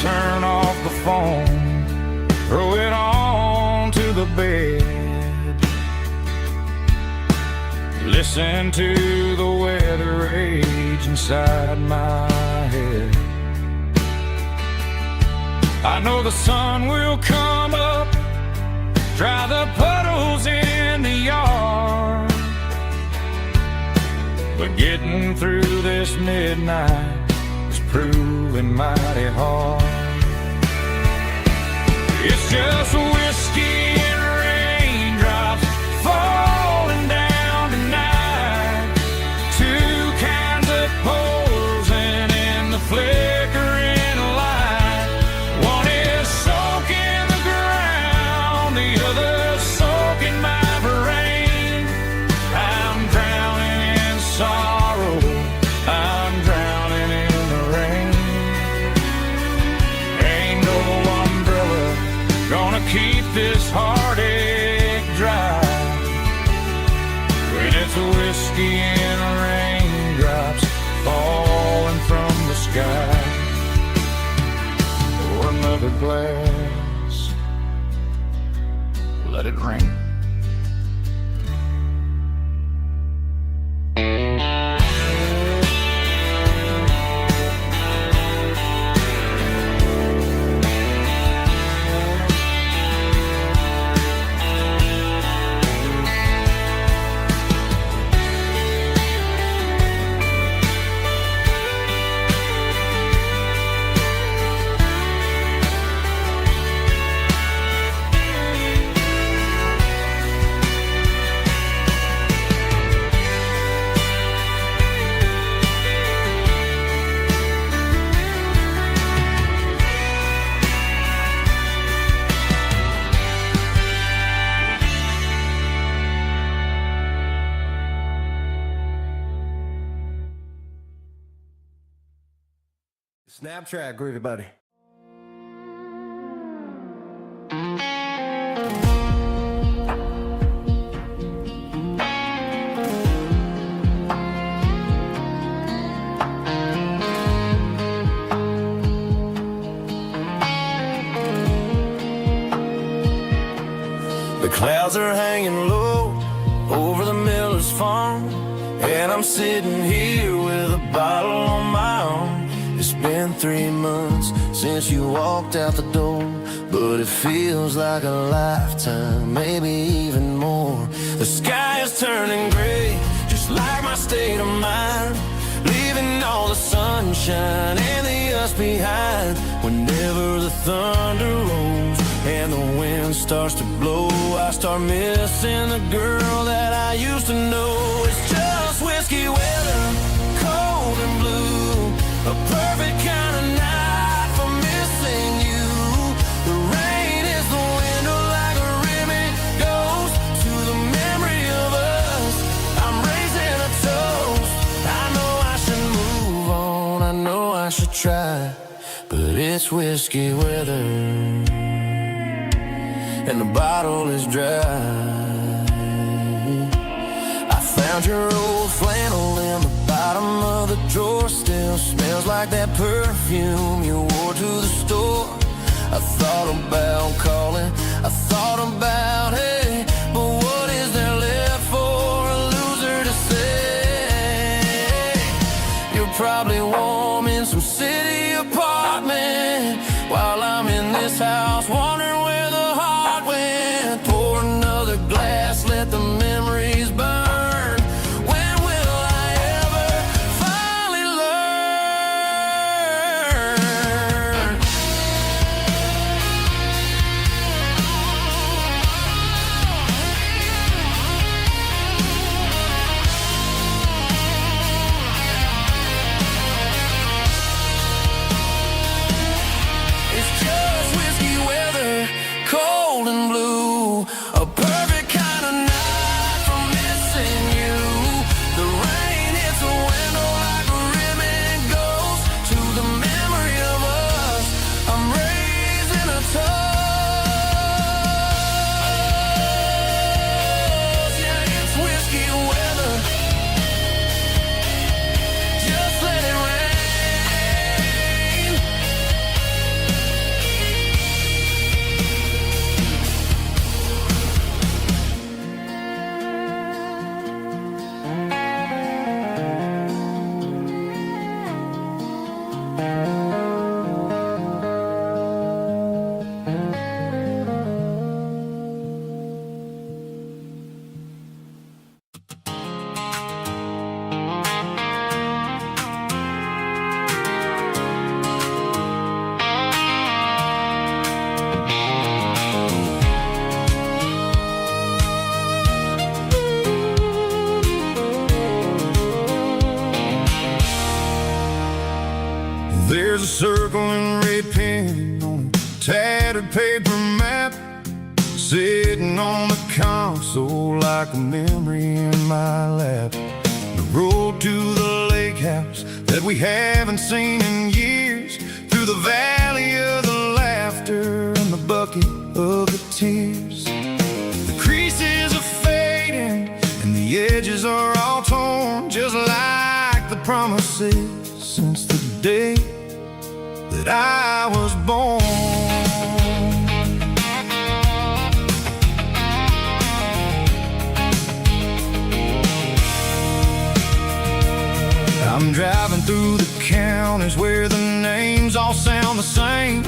[SPEAKER 4] Turn off the phone, throw it on to the bed, listen to the weather rage inside my head. I know the sun will come up, dry the puddles in the yard, but getting through this midnight is proving mighty hard. It's just whiskey and raindrops falling down tonight. Two kinds of posing in the flickering light. One is soaking the ground, the other soaking my brain. I'm drowning in sorrow, I'm drowning in the rain. Ain't no umbrella gonna keep this heartache dry. When it's a whiskey and raindrops falling from the sky. Pour another glass, let it rain.
[SPEAKER 3] Snap track, groovy buddy.
[SPEAKER 1] The clouds are hanging low over the miller's farm, and I'm sitting here with a bottle on my arm. It's been 3 months since you walked out the door, but it feels like a lifetime, maybe even more. The sky is turning gray, just like my state of mind, leaving all the sunshine and the us behind. Whenever the thunder rolls and the wind starts to blow, I start missing the girl that I used to know. It's just whiskey weather, cold and blue, a perfect kind of night for missing you. The rain is the window like a ribbon goes to the memory of us. I'm raising a toast. I know I should move on, I know I should try, but it's whiskey weather and the bottle is dry. I found your old flannel in the bottom of the drawer, still smells like that perfume you wore to the store. I thought about calling, I thought about, hey, but what is there left for a loser to say? You're probably warm in some city apartment, while I'm in this house wondering where the heart went. Pour another glass, let the memories burn. When will I ever finally learn? and red pen on a tattered paper map, sitting on the console like a memory in my lap. The road to the lake house that we haven't seen in years, through the valley of the laughter and the bucket of the tears. The creases are fading and the edges are all torn, just like the promises since the day that I was born. I'm driving through the counties where the names all sound the same,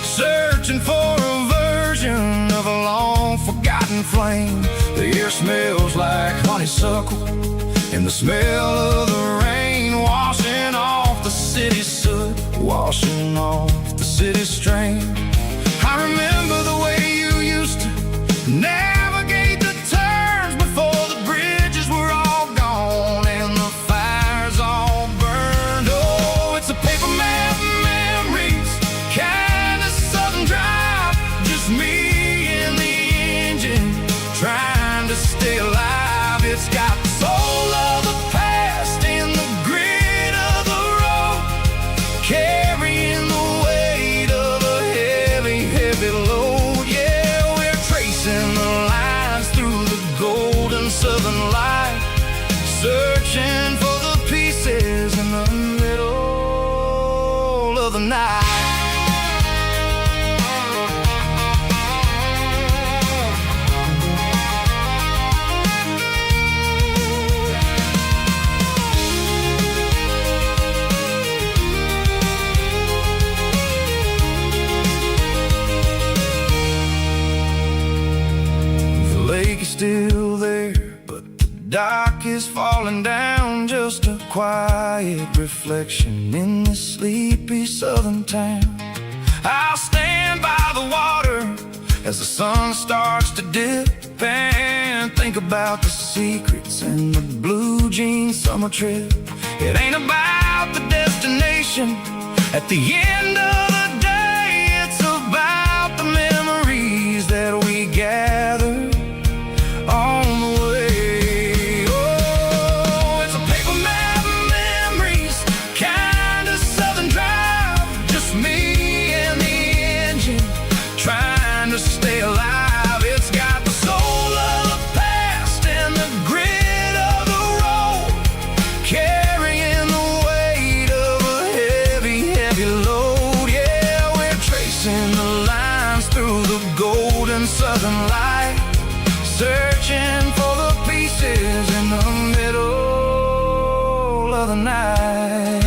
[SPEAKER 1] searching for a version of a long-forgotten flame. The air smells like honeysuckle, and the smell of the rain washing off the city's soot, washing off the city's strain. I remember the way you used to navigate the turns before the bridges were all gone and the fires all burned. Oh, it's a paper map memories, kind of southern drive, just me and the engine trying to stay alive. It's got the soul of the past in the grit of the road, carrying the weight of a heavy, heavy load. Yeah, we're tracing the lines through the golden southern light, searching for the pieces in the middle of the night. The lake is still there, but the dock is falling down, just a quiet reflection in this sleepy southern town. I'll stand by the water as the sun starts to dip and think about the secrets in the blue jean summer trip. It ain't about the destination at the end of the day, it's about the memories that we gather on the way. Oh, it's a paper map memories, kind of southern drive, just me and the engine trying to stay alive. It's got the soul of the past and the grit of the road, carrying the weight of a heavy, heavy load. Yeah, we're tracing the lines through the golden southern light, searching for the pieces in the middle of the night.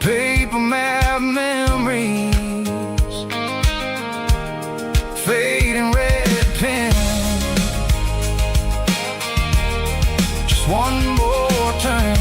[SPEAKER 1] Paper map memories, fading red pen, just one more turn.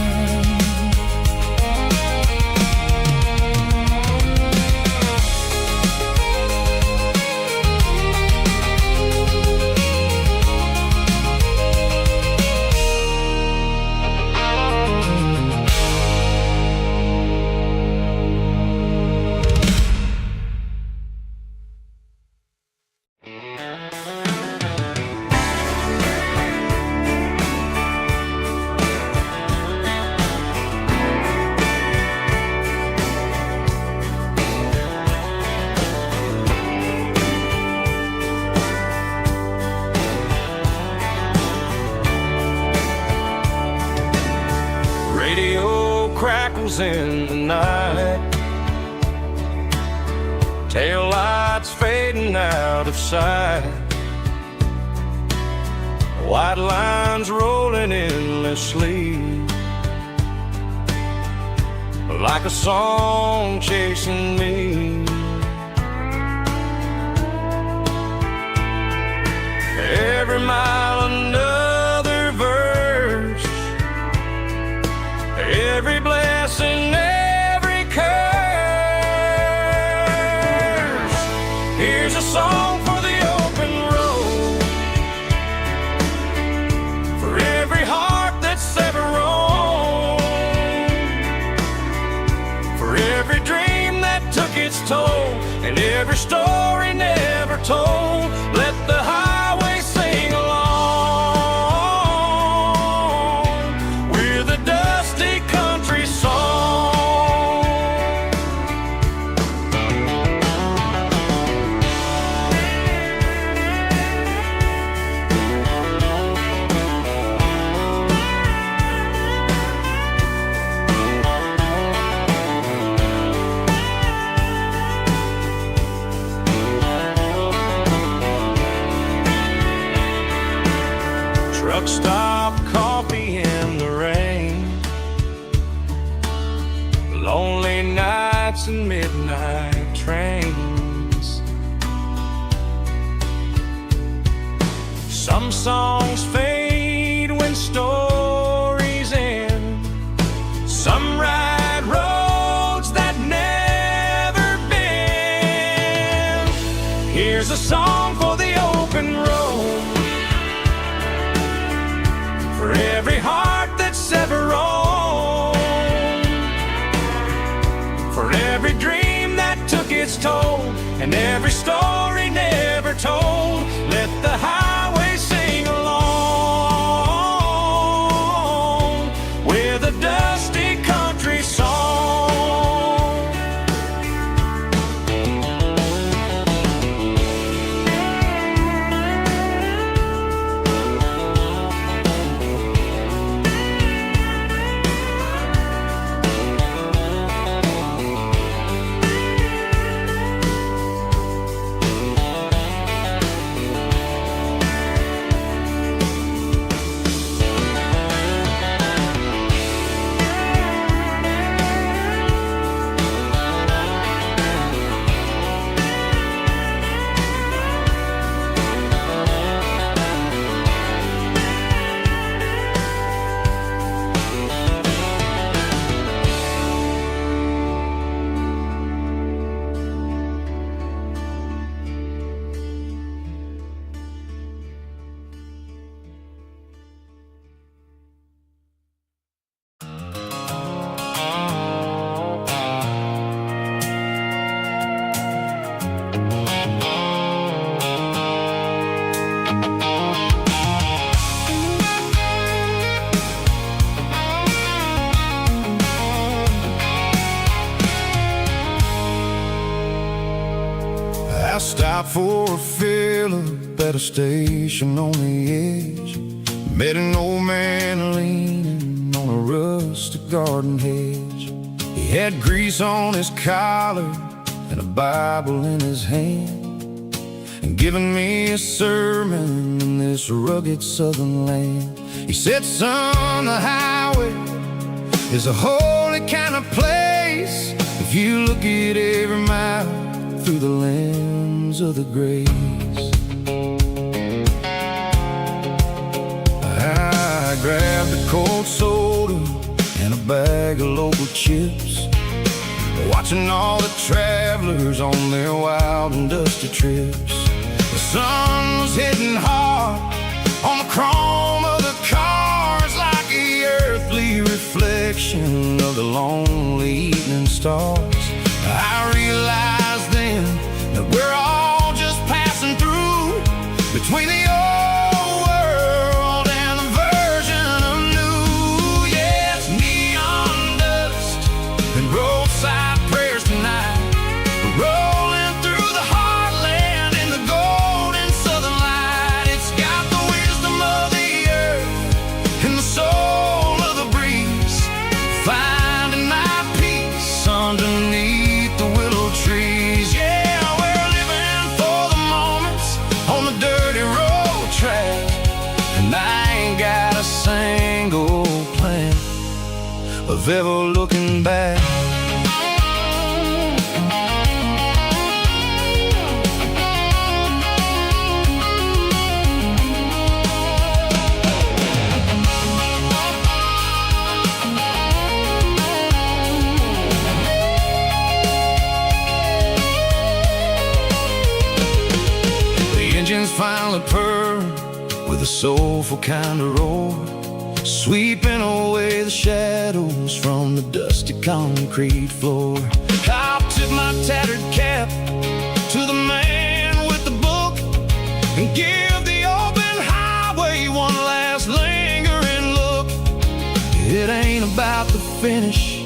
[SPEAKER 4] Radio crackles in the night, tail lights fading out of sight, white lines rolling endlessly, like a song chasing me. Every mile another verse, every blessing, every curse. Here's a song for the open road, for every heart that's ever roamed. every dream that took its toll, and every story never told. Let the highway sing along with a dusty country song. Truck stop, coffee in the rain, lonely nights and midnight trains. Some songs fade when stories end. Some ride roads that never bend. Here's a song for the open road, for every heart that's ever roamed, for every dream that took its toll, and every story never told. Let the highway sing along with a dusty country song.
[SPEAKER 1] I stopped for a fill-up at a station on the edge. Met an old man leaning on a rustic garden hedge. He had grease on his collar and a Bible in his hand, and giving me a sermon in this rugged southern land. He said, son, the highway is a holy kind of place if you look at every mile through the lens of the grace. I grabbed a cold soda and a bag of local chips, watching all the travelers on their wild and dusty trips. The sun was hitting hard on the chrome of the cars, like the earthly reflection of the lonely evening stars. I realized then that we're all just passing through between the old world and the version of new. Yes, neon dust and roadside prayers tonight, rolling through the heartland in the golden southern light. It's got the wisdom of the earth and the soul of the breeze, finding my peace underneath the willow trees. Yeah, we're living for the moments on the dirty road track, and I ain't got a single plan of ever looking back. The engines finally purr with a soulful kind of roar, sweeping away the shadows from the dusty concrete floor. I'll tip my tattered cap to the man with the book and give the open highway one last lingering look. It ain't about the finish,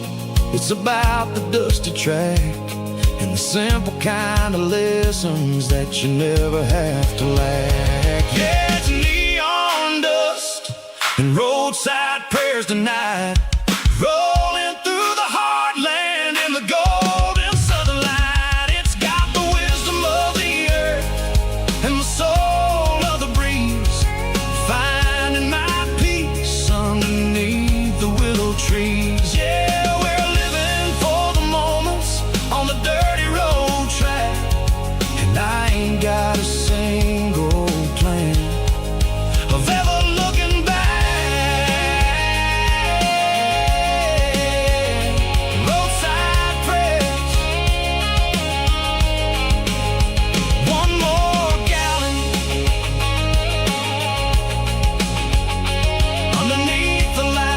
[SPEAKER 1] it's about the dusty track and the simple kind of lessons that you never have to lack. Yeah, it's neon dust and roadside prayers tonight, rolling through the heartland in the golden southern light. It's got the wisdom of the earth and the soul of the breeze, finding my peace underneath the willow trees. Yeah, we're living for the moments on the dirty road track, and I ain't got a single plan of ever looking back. Roadside prayers, one more gallon underneath the light.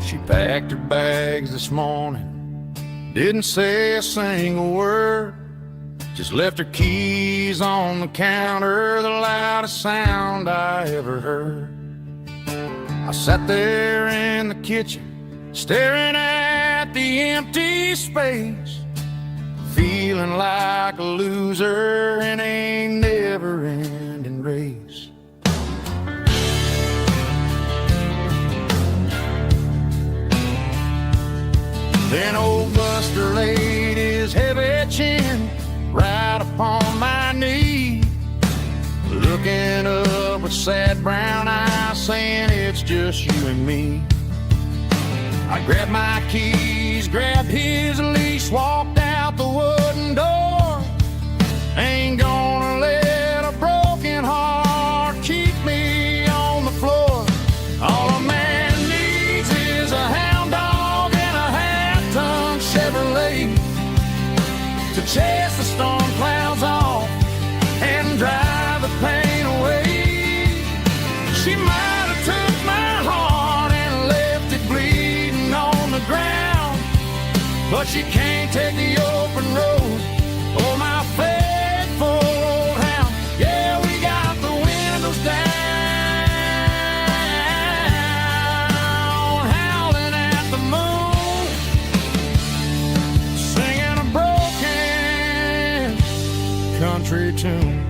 [SPEAKER 2] She packed her bags this morning, didn't say a single word, just left her keys on the counter, the loudest sound I ever heard. I sat there in the kitchen, staring at the empty space, feeling like a loser in a never-ending race. Then old Buster laid his heavy chin right upon my knee, looking up with sad brown eyes, saying it's just you and me. I grabbed my keys, grabbed his leash, walked out the wooden door. Ain't gonna let a broken heart keep me on the floor. All a man needs is a hound dog and a half-ton Chevrolet to chase the storm clouds off and drive the pain away. She might have took my heart and left it bleeding on the ground, but she can't take the open road or my faithful old hound. Yeah, we got the windows down, howling at the moon, singing a broken country tune.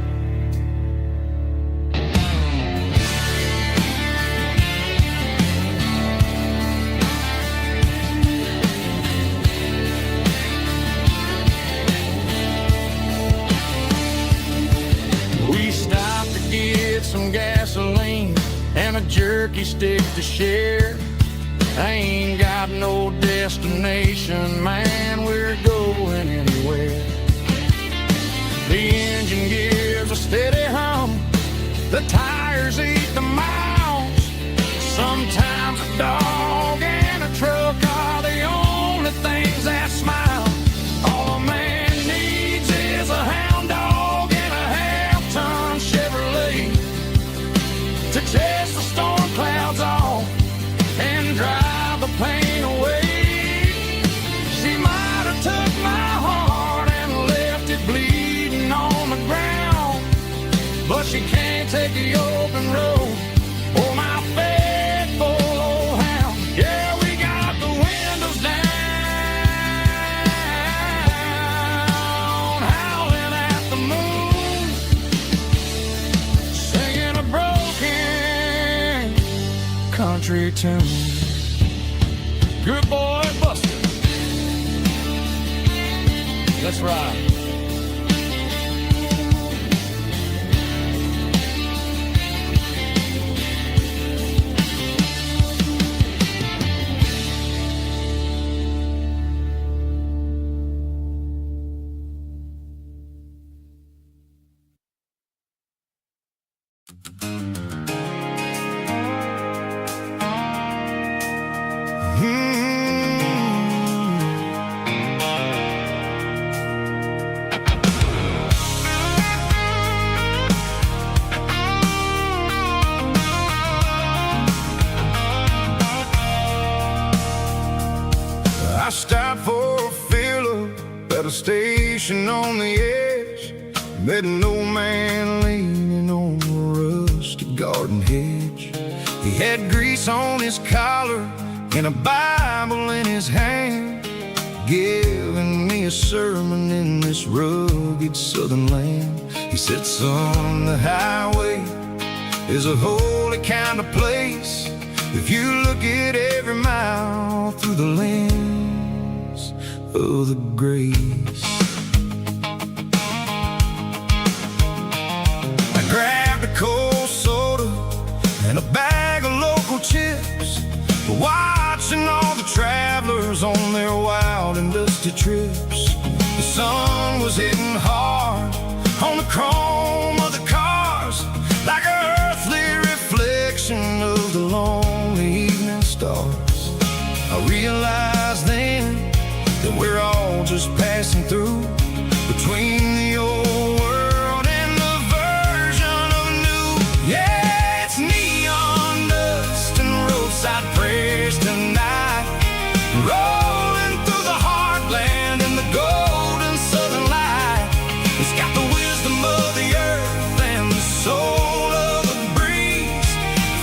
[SPEAKER 2] We stopped to get some gasoline and a jerky stick to share. I ain't got no destination, man, we're going anywhere. The engine gives a steady hum, the tires eat the miles. Sometimes a dog and a truck are the only things that smile. All a man needs is a hound dog and a half-ton Chevrolet to chase the storm clouds off and drive the pain away. She might have took my heart and left it bleeding on the ground, but she can't take the open road or my faithful old hound. Yeah, we got the windows down, howling at the moon, singing a broken country tune.
[SPEAKER 4] Good boy, Buster. Let's ride.
[SPEAKER 1] I stopped for a fill-up at a station on the edge. Met an old man leaning on a rusty garden hedge. He had grease on his collar and a Bible in his hand, giving me a sermon in this rugged southern land. He said, son, the highway is a holy kind of place if you look at every mile through the lens of the grace. I grabbed a cold soda and a bag of local chips, watching all the travelers on their wild and dusty trips. The sun was hitting hard on the chrome of the cars, like an earthly reflection of the lonely evening stars. I realized then that we're all just passing through, between the old world and the version of new. Yeah, it's neon dust and roadside prayers tonight, rolling through the heartland in the golden southern light. It's got the wisdom of the earth and the soul of the breeze,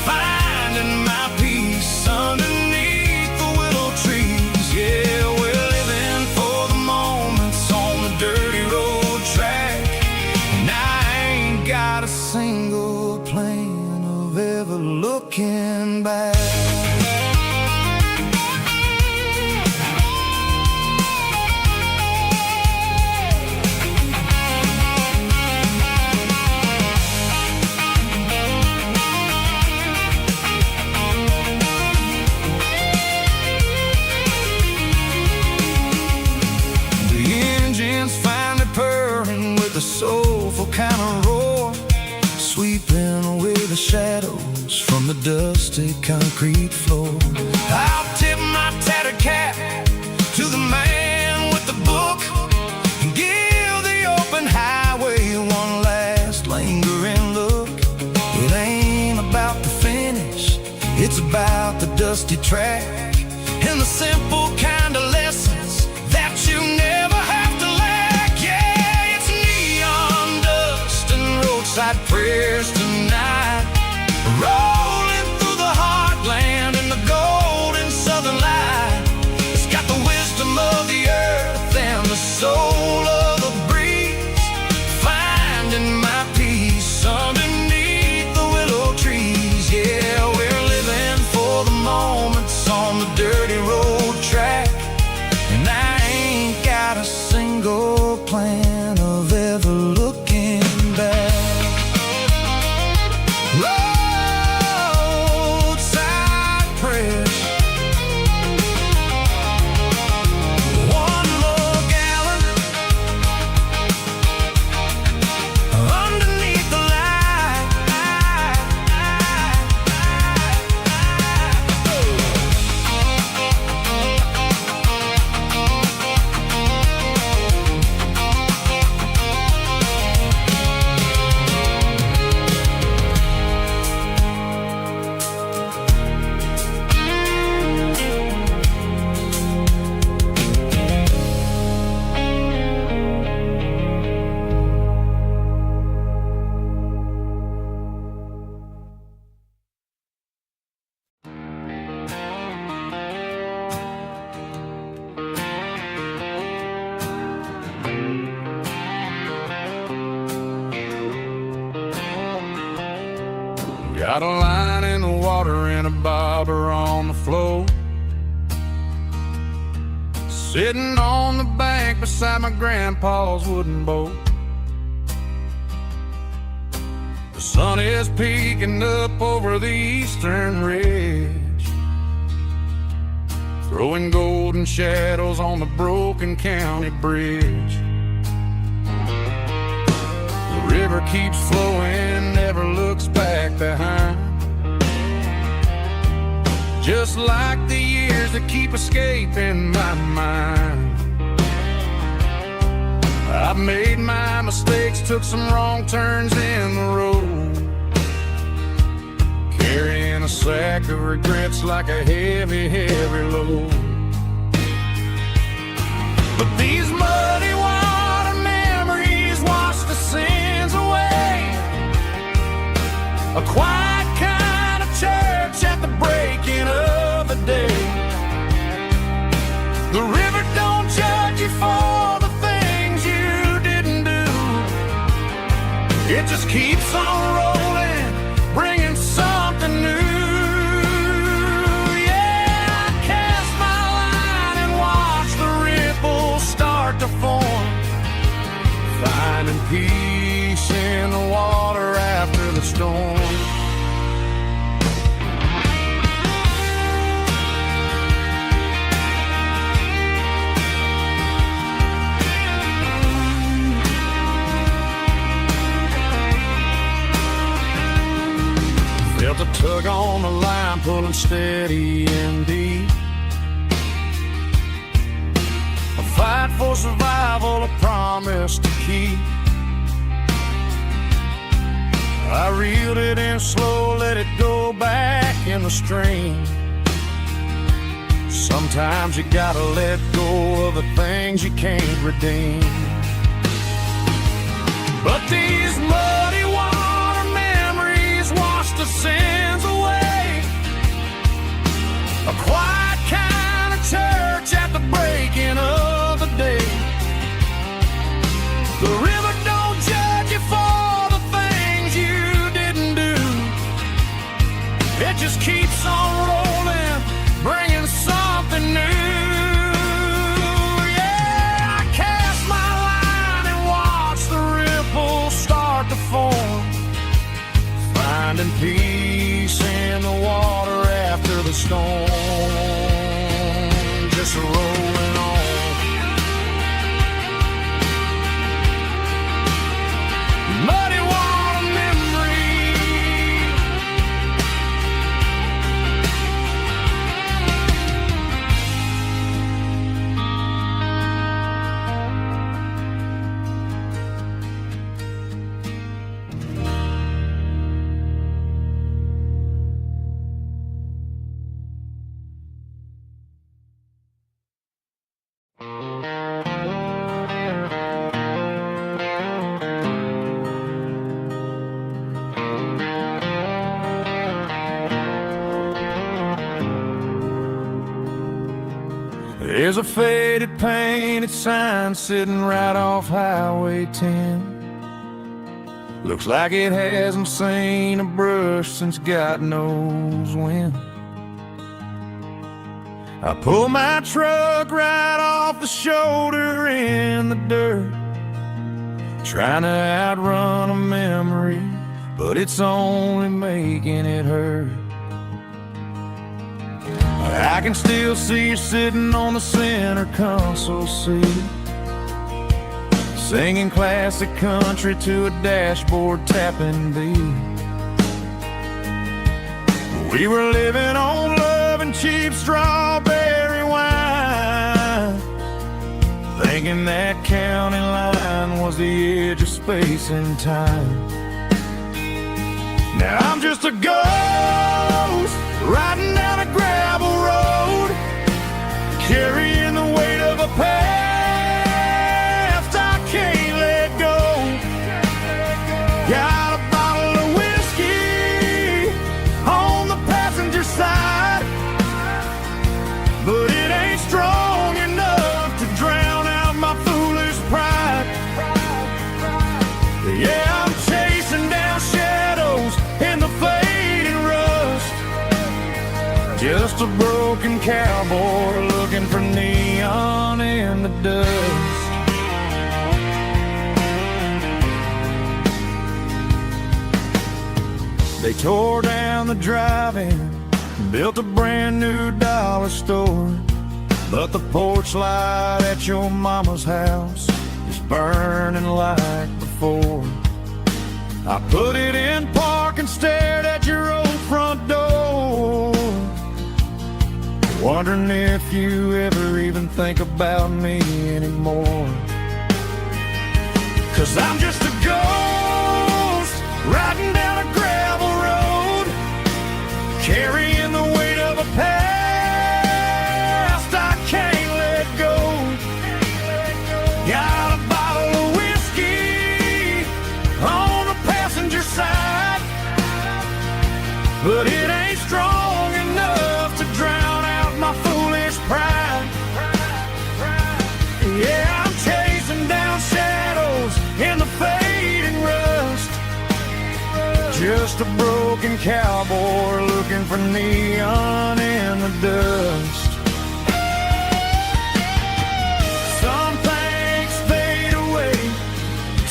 [SPEAKER 1] finding my peace underneath the willow trees. Yeah, we're living for the moments on the dirty road track, and I ain't got a single plan of ever looking back. The soulful kind of roar, sweeping away the shadows from the dusty concrete floor. I'll tip my tattered cap to the man with the book and give the open highway one last lingering look. It ain't about the finish, it's about the dusty track and the simple kind of lessons that you never have to lack. Yeah, it's neon dust and roadside prayers tonight, rolling through the heartland in the golden southern light. It's got the wisdom of the earth and the soul of the breeze, finding my peace underneath the willow trees. Yeah, we're living for the moments on the dirty road track, and I ain't got a single plan of ever looking back. Roadside prayers, one more gallon underneath the light. Got a line in the water and a bobber on the floor.
[SPEAKER 3] Sitting on the bank beside my grandpa's wooden boat. The sun is peeking up over the eastern ridge, throwing golden shadows on the broken county bridge. The river keeps flowing, never looks back behind, just like the years that keep escaping my mind. I've made my mistakes, took some wrong turns in the road, carrying a sack of regrets like a heavy, heavy load. But these muddy water memories wash the sins away. A quiet kind of church at the breaking of the day. The river don't judge you for the things you didn't do. It just keeps on rolling, bringing something new. Yeah, I cast my line and watch the ripples start to form, finding peace in the water after the storm. Felt a tug on the line, pulling steady and deep. A fight for survival, a promise to keep. I reeled it in slow, let it go back in the stream. Sometimes you gotta let go of the things you can't redeem. But these muddy water memories wash the sins away. A quiet kind of church at the breaking of the day. The river don't judge you for the things you didn't do. It just keeps on rolling, bringing something new. Yeah, I cast my line and watch the ripples start to form, finding peace in the water after the storm. Just rolling on. Muddy water memory. There's a faded painted sign sitting right off Highway 10. Looks like it hasn't seen a brush since God knows when. I pull my truck right off the shoulder in the dirt, trying to outrun a memory, but it's only making it hurt. I can still see you sitting on the center console seat, singing classic country to a dashboard tapping beat. We were living on love and cheap strawberry wine, thinking that county line was the edge of space and time. Now I'm just a ghost riding down a gravel road, carrying the weight of a past I can't let go. Got a bottle of whiskey on the passenger side, but it ain't strong enough to drown out my foolish pride. Yeah, I'm chasing down shadows in the fading rust, just Just a broken cowboy looking for neon in the dust. They tore down the drive-in, built a brand new dollar store, but the porch light at your mama's house is burning like before. I put it in park and stared at your old front door, wondering if you ever even think about me anymore. 'Cause I'm just a ghost riding down a gravel road, carrying the weight of a past I can't let go. Got a bottle of whiskey on the passenger side, but it ain't strong enough to drown out my foolish pride. Yeah, I'm chasing down shadows in the fading rust, just a broken cowboy looking for neon in the dust. Some things fade away,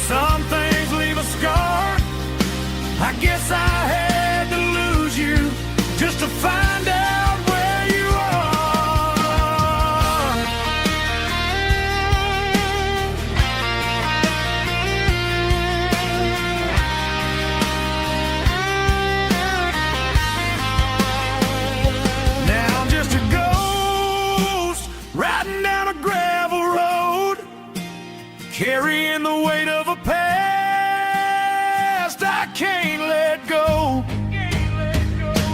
[SPEAKER 3] some things leave a scar. I guess I had to lose you just to find out where you are. Now I'm just a ghost riding down a gravel road, carrying the weight of a past I can't let go.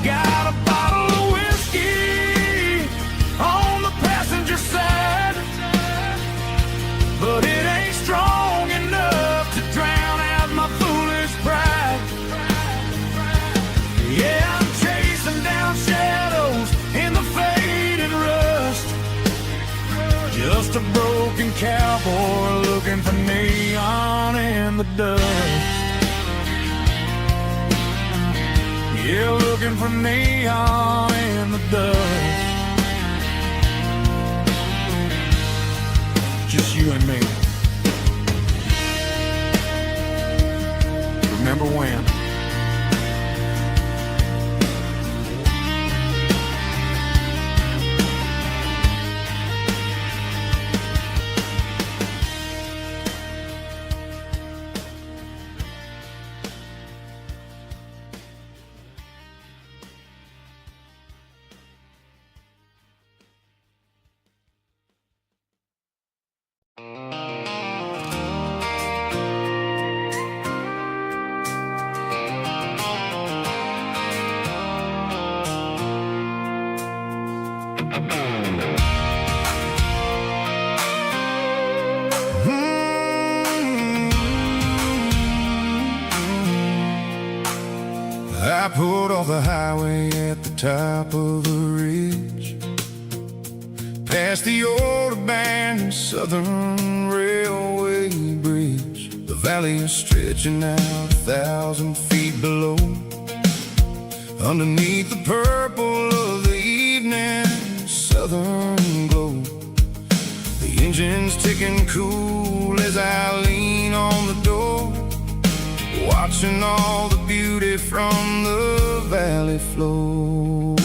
[SPEAKER 3] Got a bottle of whiskey on the passenger side, but it ain't strong enough to drown out my foolish pride. Yeah, I'm chasing down shadows in the faded rust, just a broken cowboy looking for neon in the dust. Yeah, looking for neon in the dust. Just you and me. Remember when?
[SPEAKER 1] I pulled off the highway at the top of a ridge, past the old abandoned Southern Railway bridge. The valley is stretching out 1,000 feet below, underneath the purple of the evening southern glow. The engine's ticking cool as I lean on the door, watching all the beauty from the valley flow.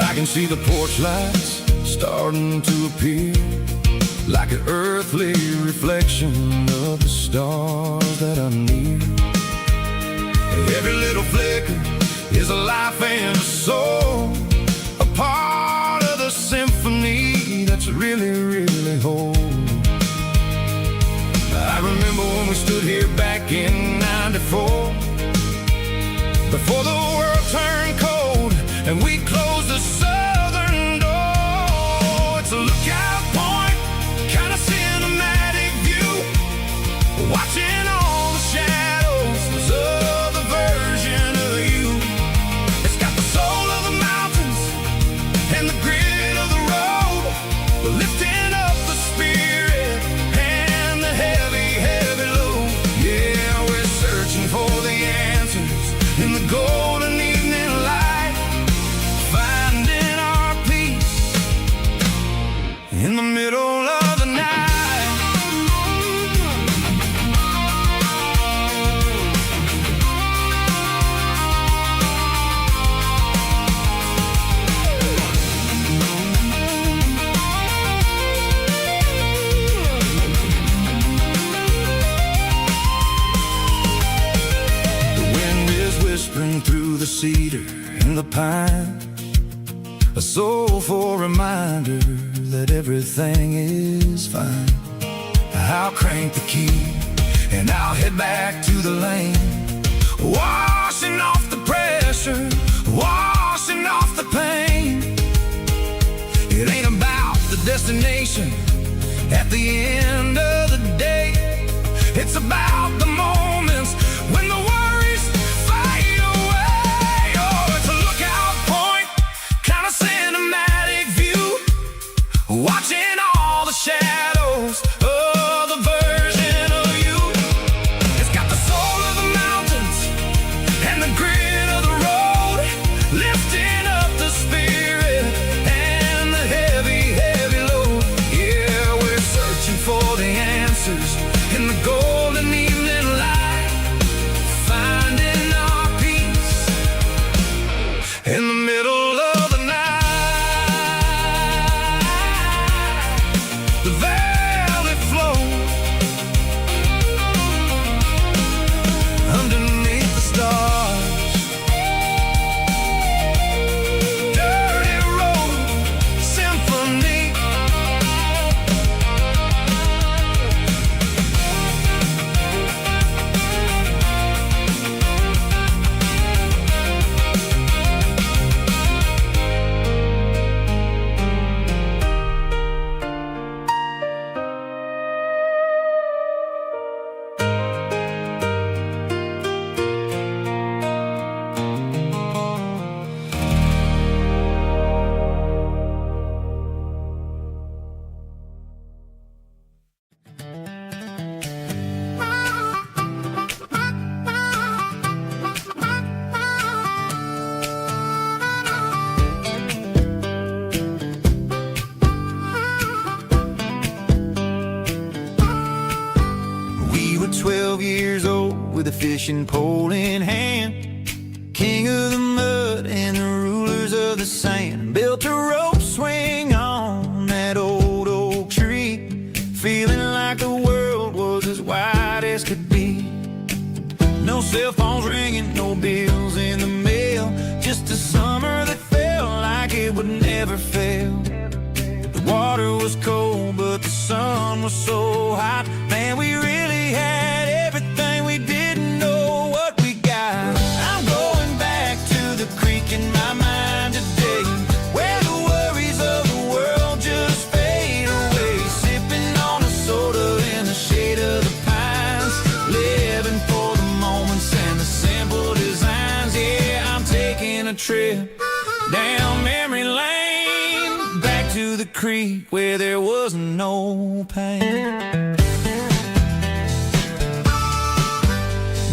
[SPEAKER 1] I can see the porch lights starting to appear, like an earthly reflection of the stars that are near. Every little flicker is a life and a soul, a part of the symphony that's really, really whole. I remember when we stood here back in '94, before the world turned cold and we closed the southern door. It's a lookout point, kind of cinematic view, watching all the shadows of the version of you. It's got the soul of the mountains and the grit of the road, lifting up the spirit and the heavy, heavy load. Yeah, we're searching for the answers in the middle of the night. Whispering through the cedar and the pine, a soulful reminder that everything is fine. I'll crank the key and I'll head back to the lane, washing off the pressure, washing off the pain. It ain't about the destination at the end of the day. It's about the moments when the worries fade away. Oh, it's a lookout point, kind of cinematic view, watching all the shadows of the version of you. It's got the soul of the mountains and the grit of the road, lifting up the spirit and the heavy, heavy load. Yeah, we're searching for the answers in the golden evening light, finding our peace in the middle of the night. The velvet flow underneath the stars, dirty road symphony. We were 12 years old with a fishing pole in hand, king of the mud and the rulers of the sand. Built a rope swing on that old oak tree, feeling like the world was as wide as could be. No cell phones ringing, no bills in the mail, just a summer that felt like it would never fail. The water was cold, but the sun was so hot. Man, we really had everything, we didn't know what we got. I'm going back to the creek in my mind today, where the worries of the world just fade away. Sipping on a soda in the shade of the pines, living for the moments and the simple designs. Yeah, I'm taking a trip down memory lane, back to the creek where there was no pain.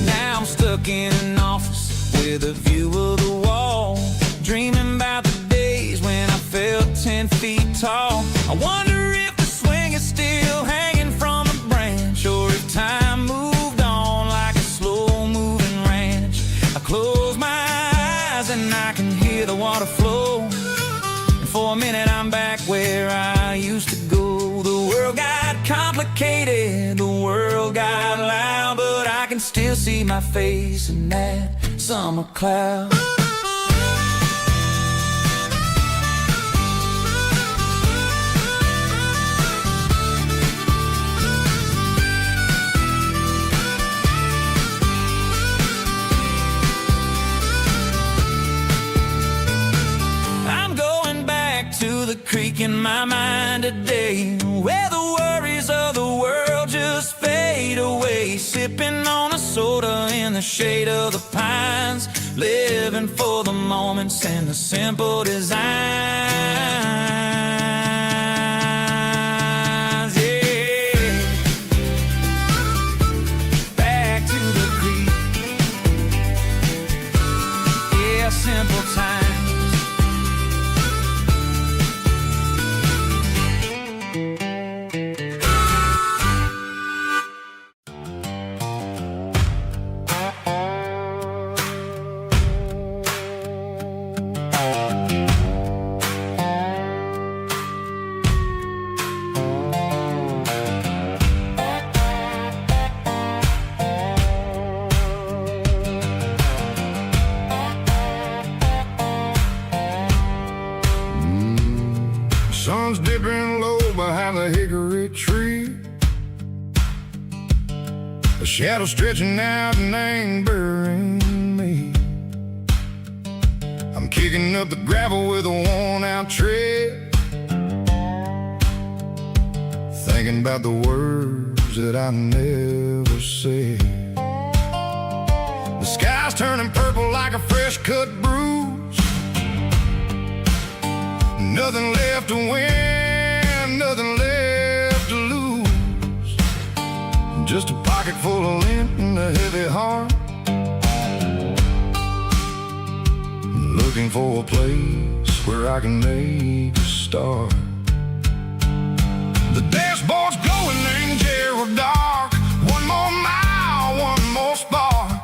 [SPEAKER 1] Now I'm stuck in an office with a view of the wall, dreaming about the days when I felt 10 feet tall. I wonder if the swing is still hanging from a branch, or if time moved on like a slow-moving ranch. I close my eyes and I can hear the water flow, and for a minute I'm back where I used to go. The world got complicated, the world got loud, but I can still see my face in that summer cloud. I'm going back to the creek in my mind today, where the worries of the world just fade away. Sipping on a soda in the shade of the pines, living for the moments and the simple designs. Yeah, back to the creek. Yeah, simple times. a hickory tree, a shadow stretching out and angering me. I'm kicking up the gravel with a worn-out tread, thinking about the words that I never said. The sky's turning purple like a fresh-cut bruise. Nothing left to win, nothing left to lose. Just a pocket full of lint and a heavy heart, looking for a place where I can make a start. The dashboard's glowing, angel dark. One more mile, one more spark.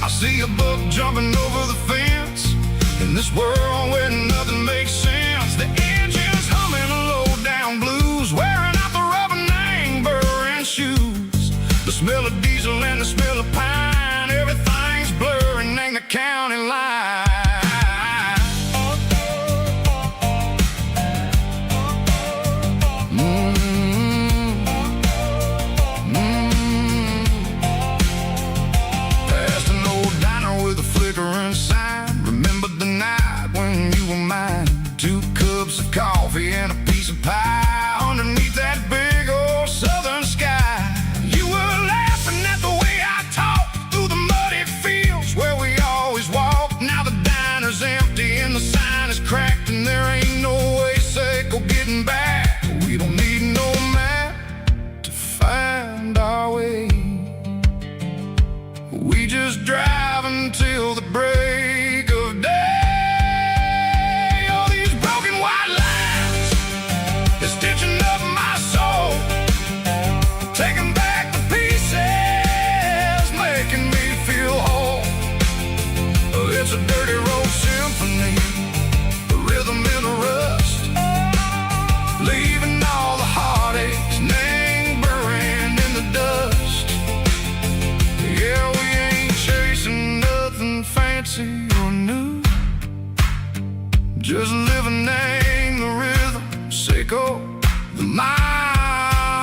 [SPEAKER 1] I see a buck jumping over the fence in this world where nothing makes sense. The engine's humming a low-down blues, wearing out the rubber-nang burring shoes. The smell of diesel and the smell of pine, everything's blurring, ain't the county line. Coffee and a piece of pie underneath that big old southern sky. You were laughing at the way I talked through the muddy fields where we always walked. Now the diner's empty and the sign is cracked, and there ain't no way safe or getting back. We don't need no map to find our way. We just drive until the break of day. It's a dirty road symphony, a rhythm in a rust, leaving all the heartaches lingering in the dust. Yeah, we ain't chasing nothing fancy or new, just living in the rhythm, sicko, the miles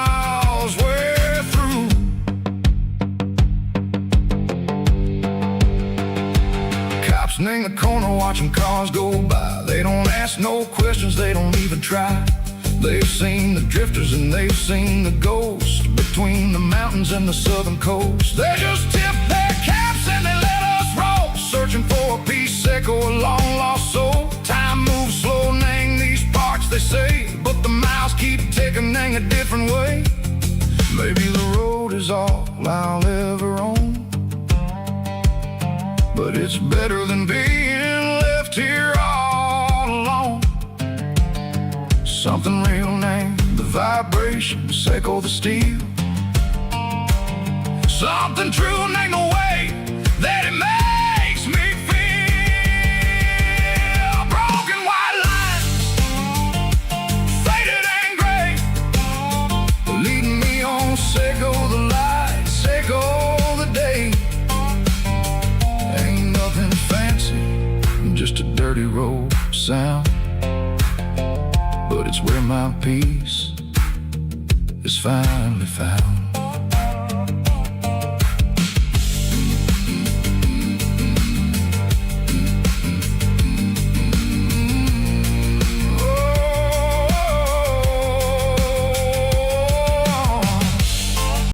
[SPEAKER 1] we're through. In the corner watching cars go by, they don't ask no questions, they don't even try. They've seen the drifters and they've seen the ghosts between the mountains and the southern coast. They just tip their caps and they let us roll, searching for a piece echo, a long lost soul. Time moves slow, nang these parts they say, but the miles keep ticking, nang a different way. Maybe the road is all I'll ever own, but it's better than being left here all alone. Something real named the vibrations echo the steel. Something true named the way that it makes me feel. Broken white lines, faded and gray, leading me on, Seiko the light, Seiko the day. Just a dirty road sound, but it's where my peace is finally found.